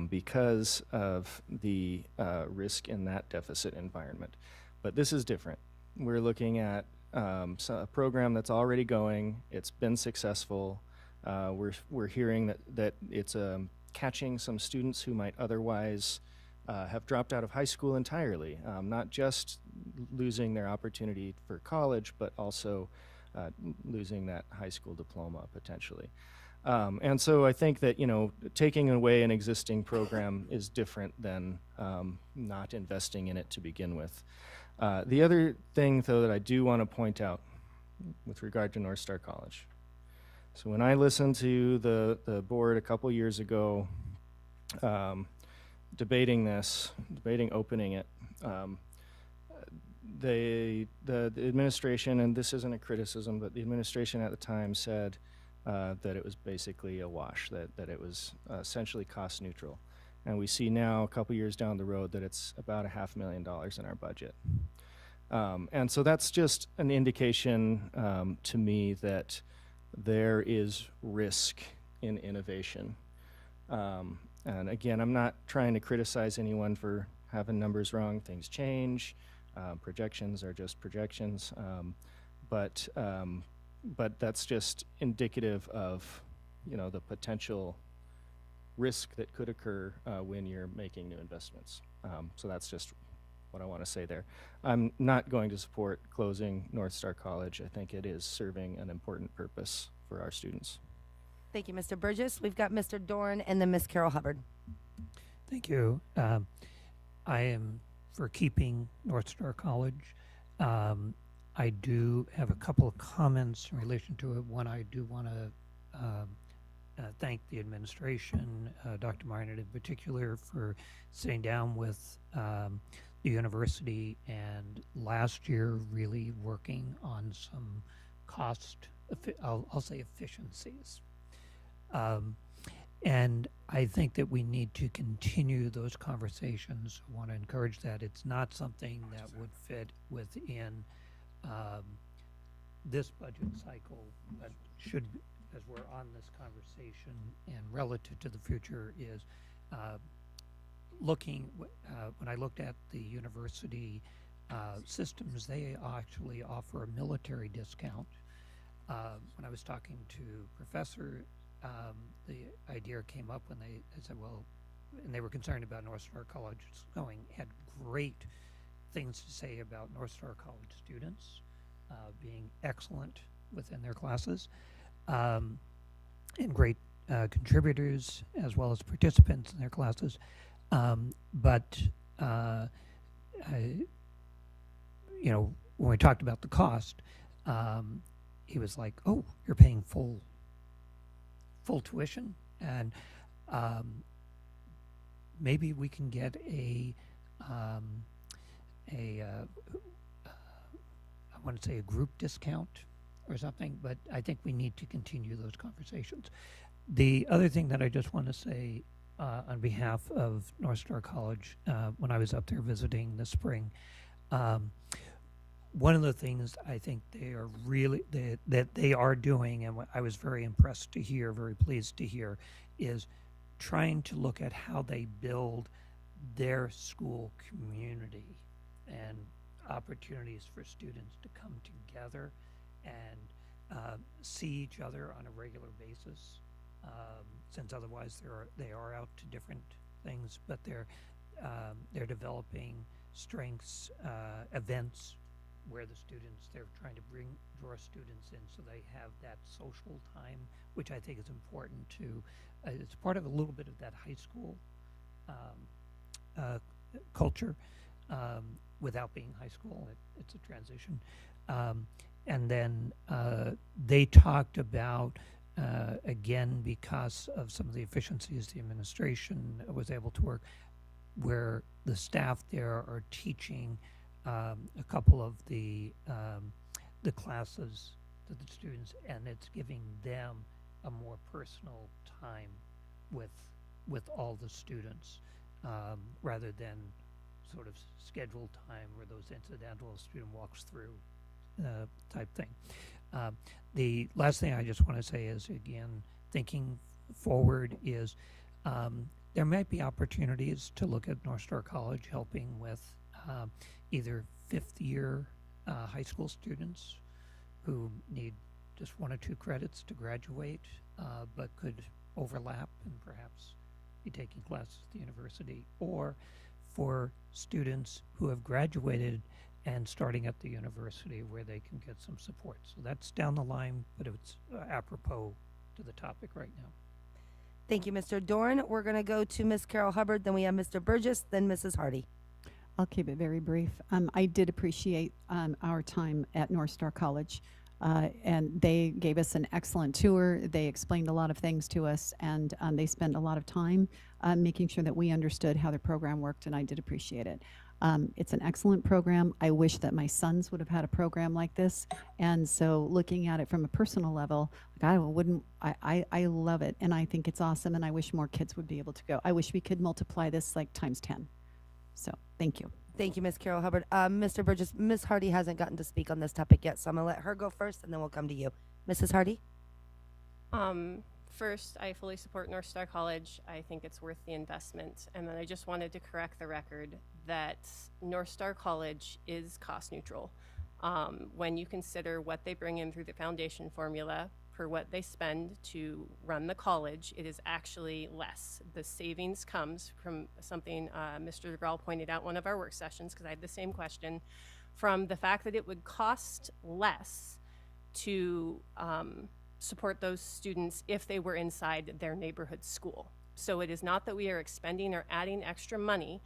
because of the risk in that deficit environment. But this is different. We're looking at a program that's already going. It's been successful. We're hearing that it's catching some students who might otherwise have dropped out of high school entirely, not just losing their opportunity for college, but also losing that high school diploma potentially. And so I think that, you know, taking away an existing program is different than not investing in it to begin with. The other thing, though, that I do want to point out with regard to North Star College. So when I listened to the board a couple years ago debating opening it, the administration, and this isn't a criticism, but the administration at the time said that it was basically a wash, that it was essentially cost neutral. And we see now, a couple years down the road, that it's about $500,000 in our budget. And so that's just an indication to me that there is risk in innovation. And again, I'm not trying to criticize anyone for having numbers wrong. Things change. Projections are just projections. But that's just indicative of, you know, the potential risk that could occur when you're making new investments. So that's just what I want to say there. I'm not going to support closing North Star College. I think it is serving an important purpose for our students. Thank you, Mr. Burgess. We've got Mr. Dorn and then Ms. Carol Hubbard. Thank you. I am for keeping North Star College. I do have a couple of comments in relation to it. One, I do want to thank the administration, Dr. Minard in particular, for sitting down with the university and last year really working on some I'll say efficiencies. And I think that we need to continue those conversations. I want to encourage that. It's not something that would fit within this budget cycle, but should, as we're on this conversation and relative to the future, is looking, when I looked at the university systems, they actually offer a military discount. When I was talking to Professor, the idea came up when they said, well, and they were concerned about North Star College had great things to say about North Star College students being excellent within their classes, and great contributors as well as participants in their classes. But you know, when we talked about the cost, he was like, "Oh, you're paying full tuition," and maybe we can get I want to say a group discount or something, but I think we need to continue those conversations. The other thing that I just want to say on behalf of North Star College, when I was up there visiting this spring, one of the things I think they are really that they are doing, and what I was very impressed to hear, very pleased to hear, is trying to look at how they build their school community and opportunities for students to come together and see each other on a regular basis. Since otherwise they are out to different things, but they're developing strengths, events where they're trying to draw students in so they have that social time, which I think is important to, it's part of a little bit of that high school culture without being high school. It's a transition. And then they talked about, again, because of some of the efficiencies the administration was able to work, where the staff there are teaching a couple of the classes to the students, and it's giving them a more personal time with all the students, rather than sort of scheduled time where those incidental student walks through type thing. The last thing I just want to say is, again, thinking forward is there might be opportunities to look at North Star College helping with either fifth-year high school students who need just 1 or 2 credits to graduate, but could overlap and perhaps be taking classes at the university, or for students who have graduated and starting at the university where they can get some support. So that's down the line, but it's apropos to the topic right now. Thank you, Mr. Doran. We're going to go to Ms. Carol Hubbard, then we have Mr. Burgess, then Mrs. Hardy. I'll keep it very brief. I did appreciate our time at North Star College, and they gave us an excellent tour. They explained a lot of things to us, and they spent a lot of time making sure that we understood how the program worked, and I did appreciate it. It's an excellent program. I wish that my sons would have had a program like this, and so looking at it from a personal level, like I love it, and I think it's awesome, and I wish more kids would be able to go. I wish we could multiply this like times 10. So thank you. Thank you, Ms. Carol Hubbard. Mr. Burgess, Ms. Hardy hasn't gotten to speak on this topic yet, so I'm going to let her go first, and then we'll come to you. Mrs. Hardy? First, I fully support North Star College. I think it's worth the investment. And then I just wanted to correct the record that North Star College is cost neutral. When you consider what they bring in through the foundation formula per what they spend to run the college, it is actually less. The savings comes from something Mr. DeGraw pointed out in one of our work sessions, because I had the same question, from the fact that it would cost less to support those students if they were inside their neighborhood school. So it is not that we are expending or adding extra money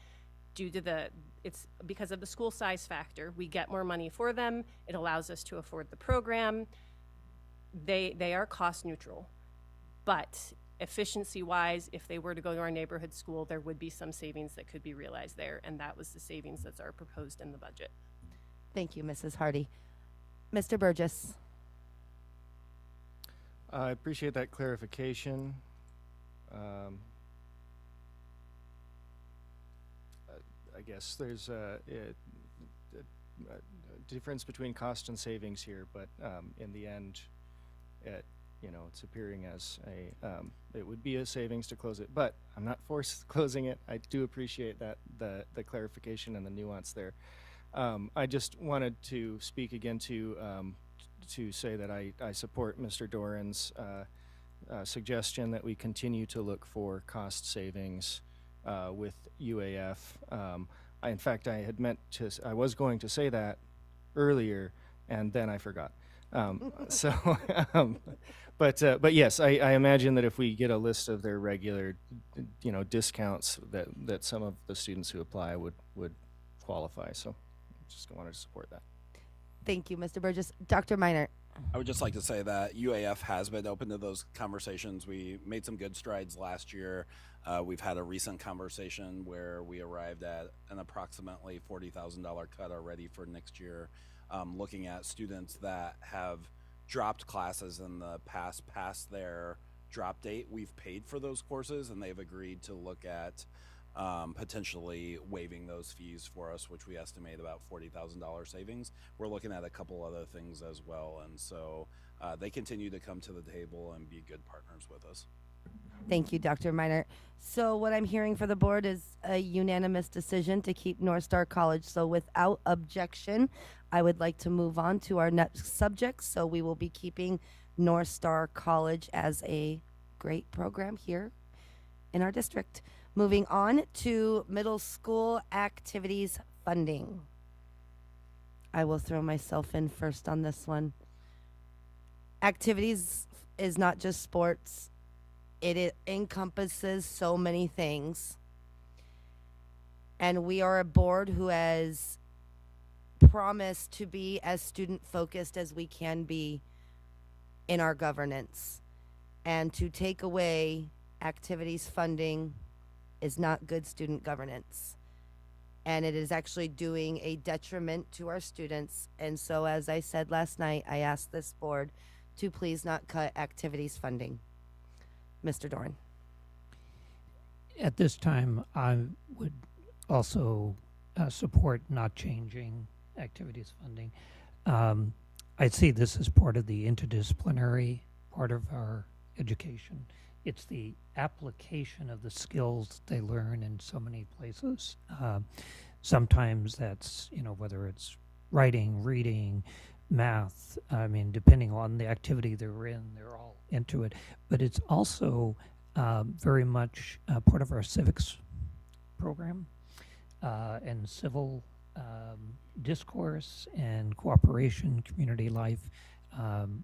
due to it's because of the school size factor. We get more money for them. It allows us to afford the program. They are cost neutral, but efficiency wise, if they were to go to our neighborhood school, there would be some savings that could be realized there, and that was the savings that's are proposed in the budget. Thank you, Mrs. Hardy. Mr. Burgess? I appreciate that clarification. I guess there's a difference between cost and savings here, but in the end, it's appearing as it would be a savings to close it, but I'm not forced closing it. I do appreciate that the clarification and the nuance there. I just wanted to speak again to say that I support Mr. Doran's suggestion that we continue to look for cost savings with UAF. In fact, I was going to say that earlier, and then I forgot. But yes, I imagine that if we get a list of their regular, discounts, that some of the students who apply would qualify. So, just wanted to support that. Thank you, Mr. Burgess. Dr. Minor? I would just like to say that UAF has been open to those conversations. We made some good strides last year. We've had a recent conversation where we arrived at an approximately $40,000 cut already for next year, looking at students that have dropped classes in the past their drop date, we've paid for those courses, and they've agreed to look at potentially waiving those fees for us, which we estimate about $40,000 savings. We're looking at a couple other things as well, and so they continue to come to the table and be good partners with us. Thank you, Dr. Miner. So what I'm hearing for the board is a unanimous decision to keep North Star College. So without objection, I would like to move on to our next subject. So we will be keeping North Star College as a great program here in our district. Moving on to middle school activities funding. I will throw myself in first on this one. Activities is not just sports. It encompasses so many things. And we are a board who has promised to be as student focused as we can be in our governance. And to take away activities funding is not good student governance. And it is actually doing a detriment to our students. And so, as I said last night, I asked this board to please not cut activities funding. Mr. Doran. At this time, I would also support not changing activities funding. I see this as part of the interdisciplinary part of our education. It's the application of the skills they learn in so many places. Sometimes that's, whether it's writing, reading, math, depending on the activity they're in, they're all into it. But it's also very much part of our civics program and civil discourse and cooperation, community life,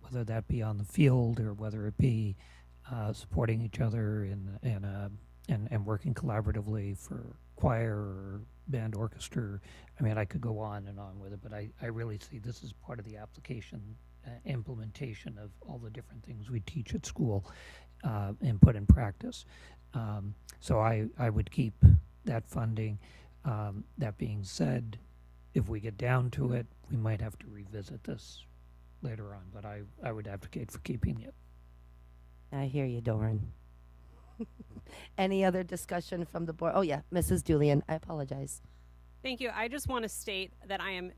whether that be on the field or whether it be supporting each other and working collaboratively for choir or band orchestra. I could go on and on with it, but I really see this as part of the application, implementation of all the different things we teach at school and put in practice. So I would keep that funding. That being said, if we get down to it, we might have to revisit this later on, but I would advocate for keeping it. I hear you, Doran. Any other discussion from the board? Oh, yeah, Mrs. Julian, I apologize. Thank you. I just want to state that I am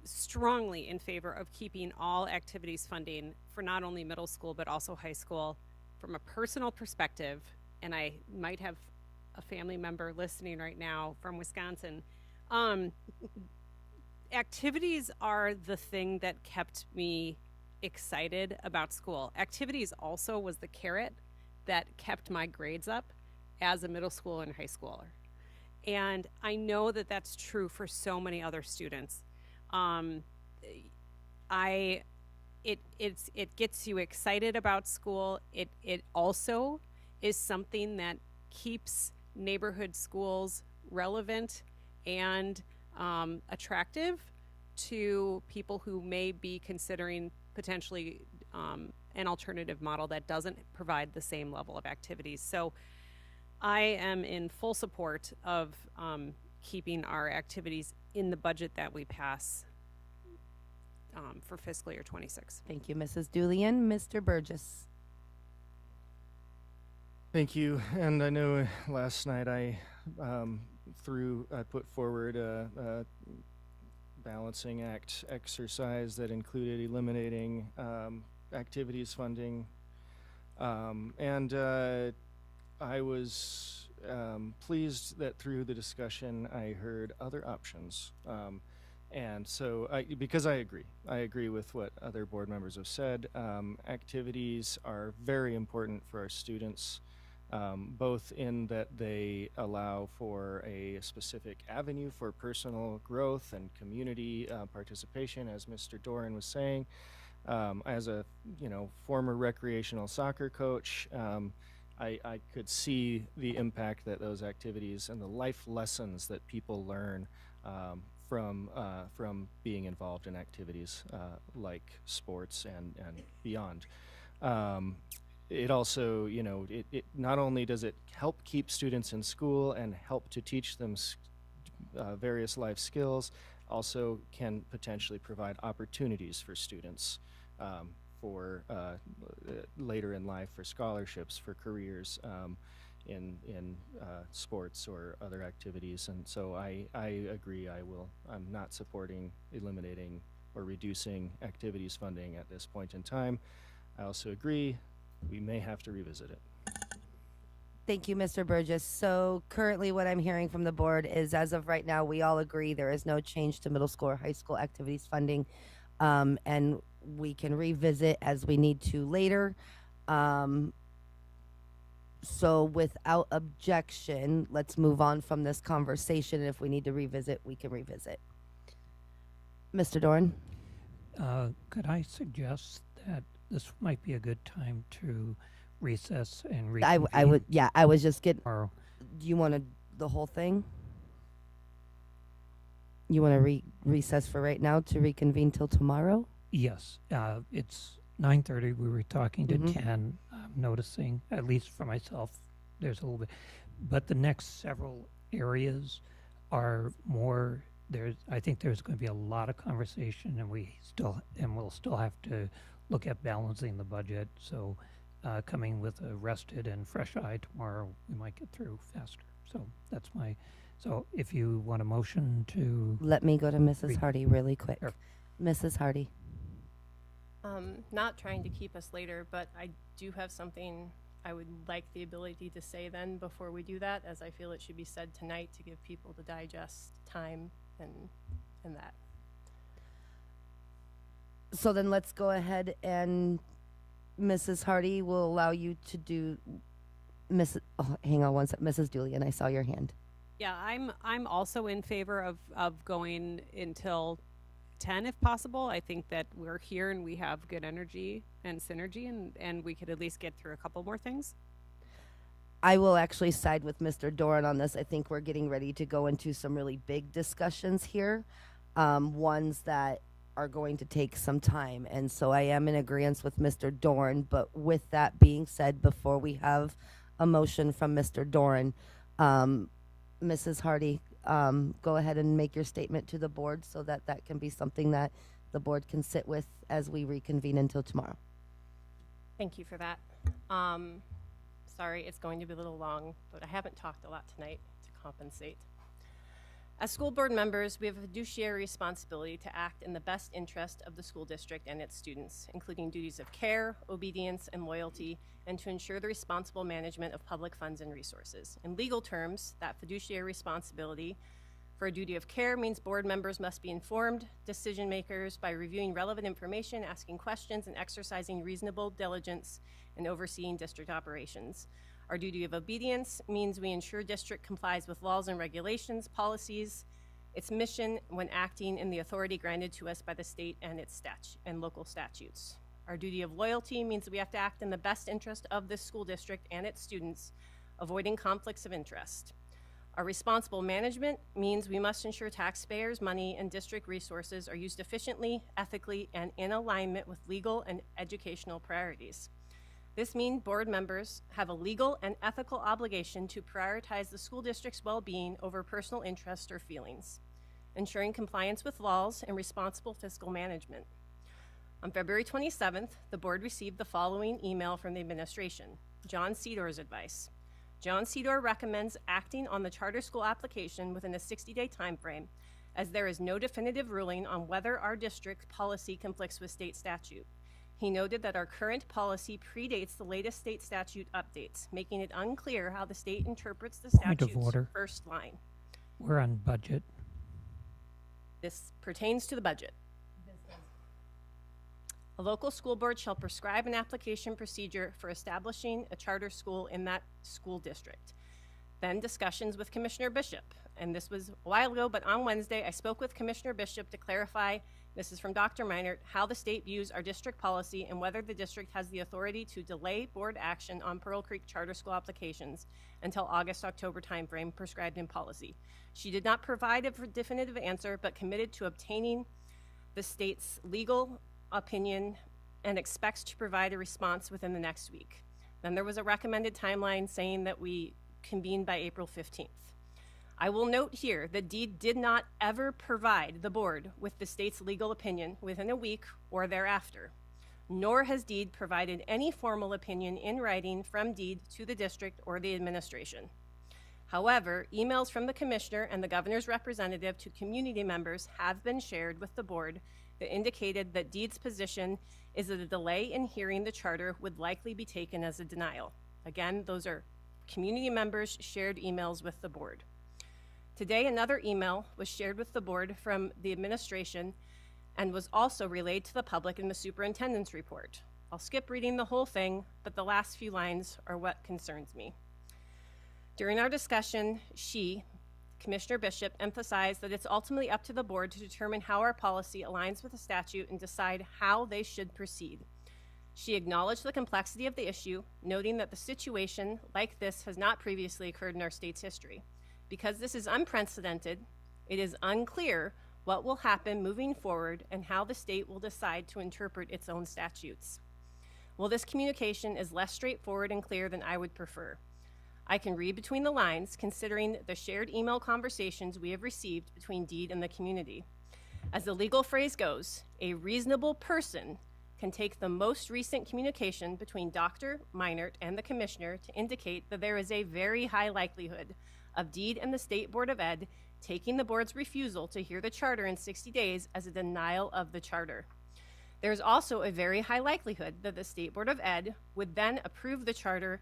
strongly in favor of keeping all activities funding for not only middle school but also high school. From a personal perspective, and I might have a family member listening right now from Wisconsin, activities are the thing that kept me excited about school. Activities also was the carrot that kept my grades up as a middle school and high schooler. And I know that that's true for so many other students. It gets you excited about school. It also is something that keeps neighborhood schools relevant and attractive to people who may be considering potentially an alternative model that doesn't provide the same level of activities. So I am in full support of keeping our activities in the budget that we pass for fiscal year 26. Thank you, Mrs. Julian. Mr. Burgess. Thank you. And I know last night I put forward a balancing act exercise that included eliminating activities funding. And I was pleased that through the discussion I heard other options. And so, because I agree with what other board members have said. Activities are very important for our students, both in that they allow for a specific avenue for personal growth and community participation, as Mr. Doran was saying. As a former recreational soccer coach, I could see the impact that those activities and the life lessons that people learn from being involved in activities like sports and beyond. It also, it not only does it help keep students in school and help to teach them various life skills, also can potentially provide opportunities for students for later in life for scholarships for careers in sports or other activities. And so I agree. I'm not supporting eliminating or reducing activities funding at this point in time. I also agree we may have to revisit it. Thank you, Mr. Burgess. So currently what I'm hearing from the board is, as of right now, we all agree there is no change to middle school or high school activities funding. And we can revisit as we need to later. So without objection, let's move on from this conversation. If we need to revisit, we can revisit. Mr. Doran? Could I suggest that this might be a good time to recess and I reconvene? would, yeah, I was just getting, Tomorrow. do you want to, the whole thing? You want to recess for right now to reconvene till tomorrow? Yes, it's 9:30. We were talking to Mhm. 10. I'm noticing, at least for myself, there's a little bit. But the next several areas are more, I think there's going to be a lot of conversation, and we'll still have to look at balancing the budget. So coming with a rested and fresh eye tomorrow, we might get through faster. So that's so if you want a motion to. Let me go to Mrs. Hardy really quick. Sure. Mrs. Hardy. Not trying to keep us later, but I do have something I would like the ability to say then before we do that, as I feel it should be said tonight to give people to digest time and that. So then let's go ahead and Mrs. Hardy will allow you to do hang on one sec. Mrs. Julian, I saw your hand. Yeah, I'm also in favor of going until 10 if possible. I think that we're here and we have good energy and synergy, and we could at least get through a couple more things. I will actually side with Mr. Doran on this. I think we're getting ready to go into some really big discussions here, ones that are going to take some time. And so I am in agreement with Mr. Doran. But with that being said, before we have a motion from Mr. Doran, Mrs. Hardy, go ahead and make your statement to the board so that that can be something that the board can sit with as we reconvene until tomorrow. Thank you for that. Sorry, it's going to be a little long, but I haven't talked a lot tonight to compensate. As school board members, we have a fiduciary responsibility to act in the best interest of the school district and its students, including duties of care, obedience, and loyalty, and to ensure the responsible management of public funds and resources. In legal terms, that fiduciary responsibility for a duty of care means board members must be informed decision makers by reviewing relevant information, asking questions, and exercising reasonable diligence in overseeing district operations. Our duty of obedience means we ensure district complies with laws and regulations, policies, its mission when acting in the authority granted to us by the state and its and local statutes. Our duty of loyalty means that we have to act in the best interest of this school district and its students, avoiding conflicts of interest. Our responsible management means we must ensure taxpayers' money and district resources are used efficiently, ethically, and in alignment with legal and educational priorities. This means board members have a legal and ethical obligation to prioritize the school district's well-being over personal interest or feelings, ensuring compliance with laws and responsible fiscal management. On February 27th, the board received the following email from the administration. John Sedor's advice. John Sedor recommends acting on the charter school application within a 60-day time frame, as there is no definitive ruling on whether our district policy conflicts with state statute. He noted that our current policy predates the latest state statute updates, making it unclear how the state interprets the Point of statute's order. first line. We're on budget. This pertains to the budget. A local school board shall prescribe an application procedure for establishing a charter school in that school district. Then discussions with Commissioner Bishop. And this was a while ago, but on Wednesday, I spoke with Commissioner Bishop to clarify, this is from Dr. Meinert, how the state views our district policy and whether the district has the authority to delay board action on Pearl Creek charter school applications until August-October timeframe prescribed in policy. She did not provide a definitive answer, but committed to obtaining the state's legal opinion and expects to provide a response within the next week. Then there was a recommended timeline saying that we convene by April 15th. I will note here that DEED did not ever provide the board with the state's legal opinion within a week or thereafter. nor has DEED provided any formal opinion in writing from DEED to the district or the administration. However, emails from the commissioner and the governor's representative to community members have been shared with the board that indicated that DEED's position is that a delay in hearing the charter would likely be taken as a denial. Again, those are community members' shared emails with the board. Today, another email was shared with the board from the administration and was also relayed to the public in the superintendent's report. I'll skip reading the whole thing, but the last few lines are what concerns me. During our discussion, Commissioner Bishop, emphasized that it's ultimately up to the board to determine how our policy aligns with the statute and decide how they should proceed. She acknowledged the complexity of the issue, noting that the situation like this has not previously occurred in our state's history. Because this is unprecedented, it is unclear what will happen moving forward and how the state will decide to interpret its own statutes. Well, this communication is less straightforward and clear than I would prefer. I can read between the lines, considering the shared email conversations we have received between DEED and the community. As the legal phrase goes, a reasonable person can take the most recent communication between Dr. Meinert and the commissioner to indicate that there is a very high likelihood of DEED and the State Board of Ed taking the board's refusal to hear the charter in 60 days as a denial of the charter. There's also a very high likelihood that the State Board of Ed would then approve the charter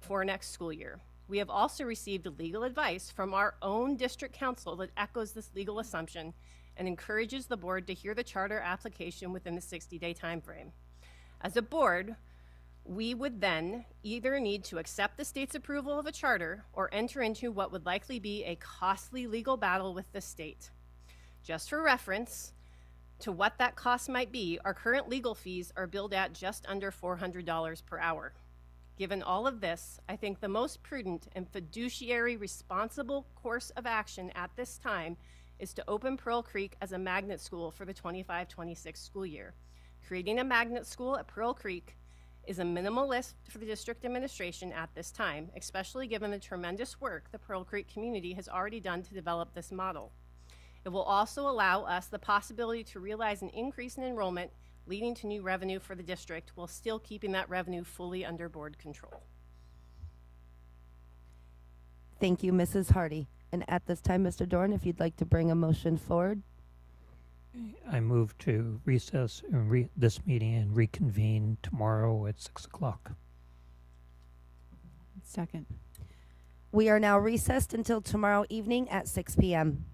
for next school year. We have also received legal advice from our own district council that echoes this legal assumption and encourages the board to hear the charter application within the 60-day time frame. As a board, we would then either need to accept the state's approval of a charter or enter into what would likely be a costly legal battle with the state. Just for reference to what that cost might be, our current legal fees are billed at just under $400 per hour. Given all of this, I think the most prudent and fiduciary responsible course of action at this time is to open Pearl Creek as a magnet school for the 25-26 school year. Creating a magnet school at Pearl Creek is a minimal lift for the district administration at this time, especially given the tremendous work the Pearl Creek community has already done to develop this model. It will also allow us the possibility to realize an increase in enrollment, leading to new revenue for the district while still keeping that revenue fully under board control. Thank you, Mrs. Hardy. And at this time, Mr. Dorn, if you'd like to bring a motion forward. I move to recess this meeting and reconvene tomorrow at 6 o'clock. Second. We are now recessed until tomorrow evening at 6 p.m.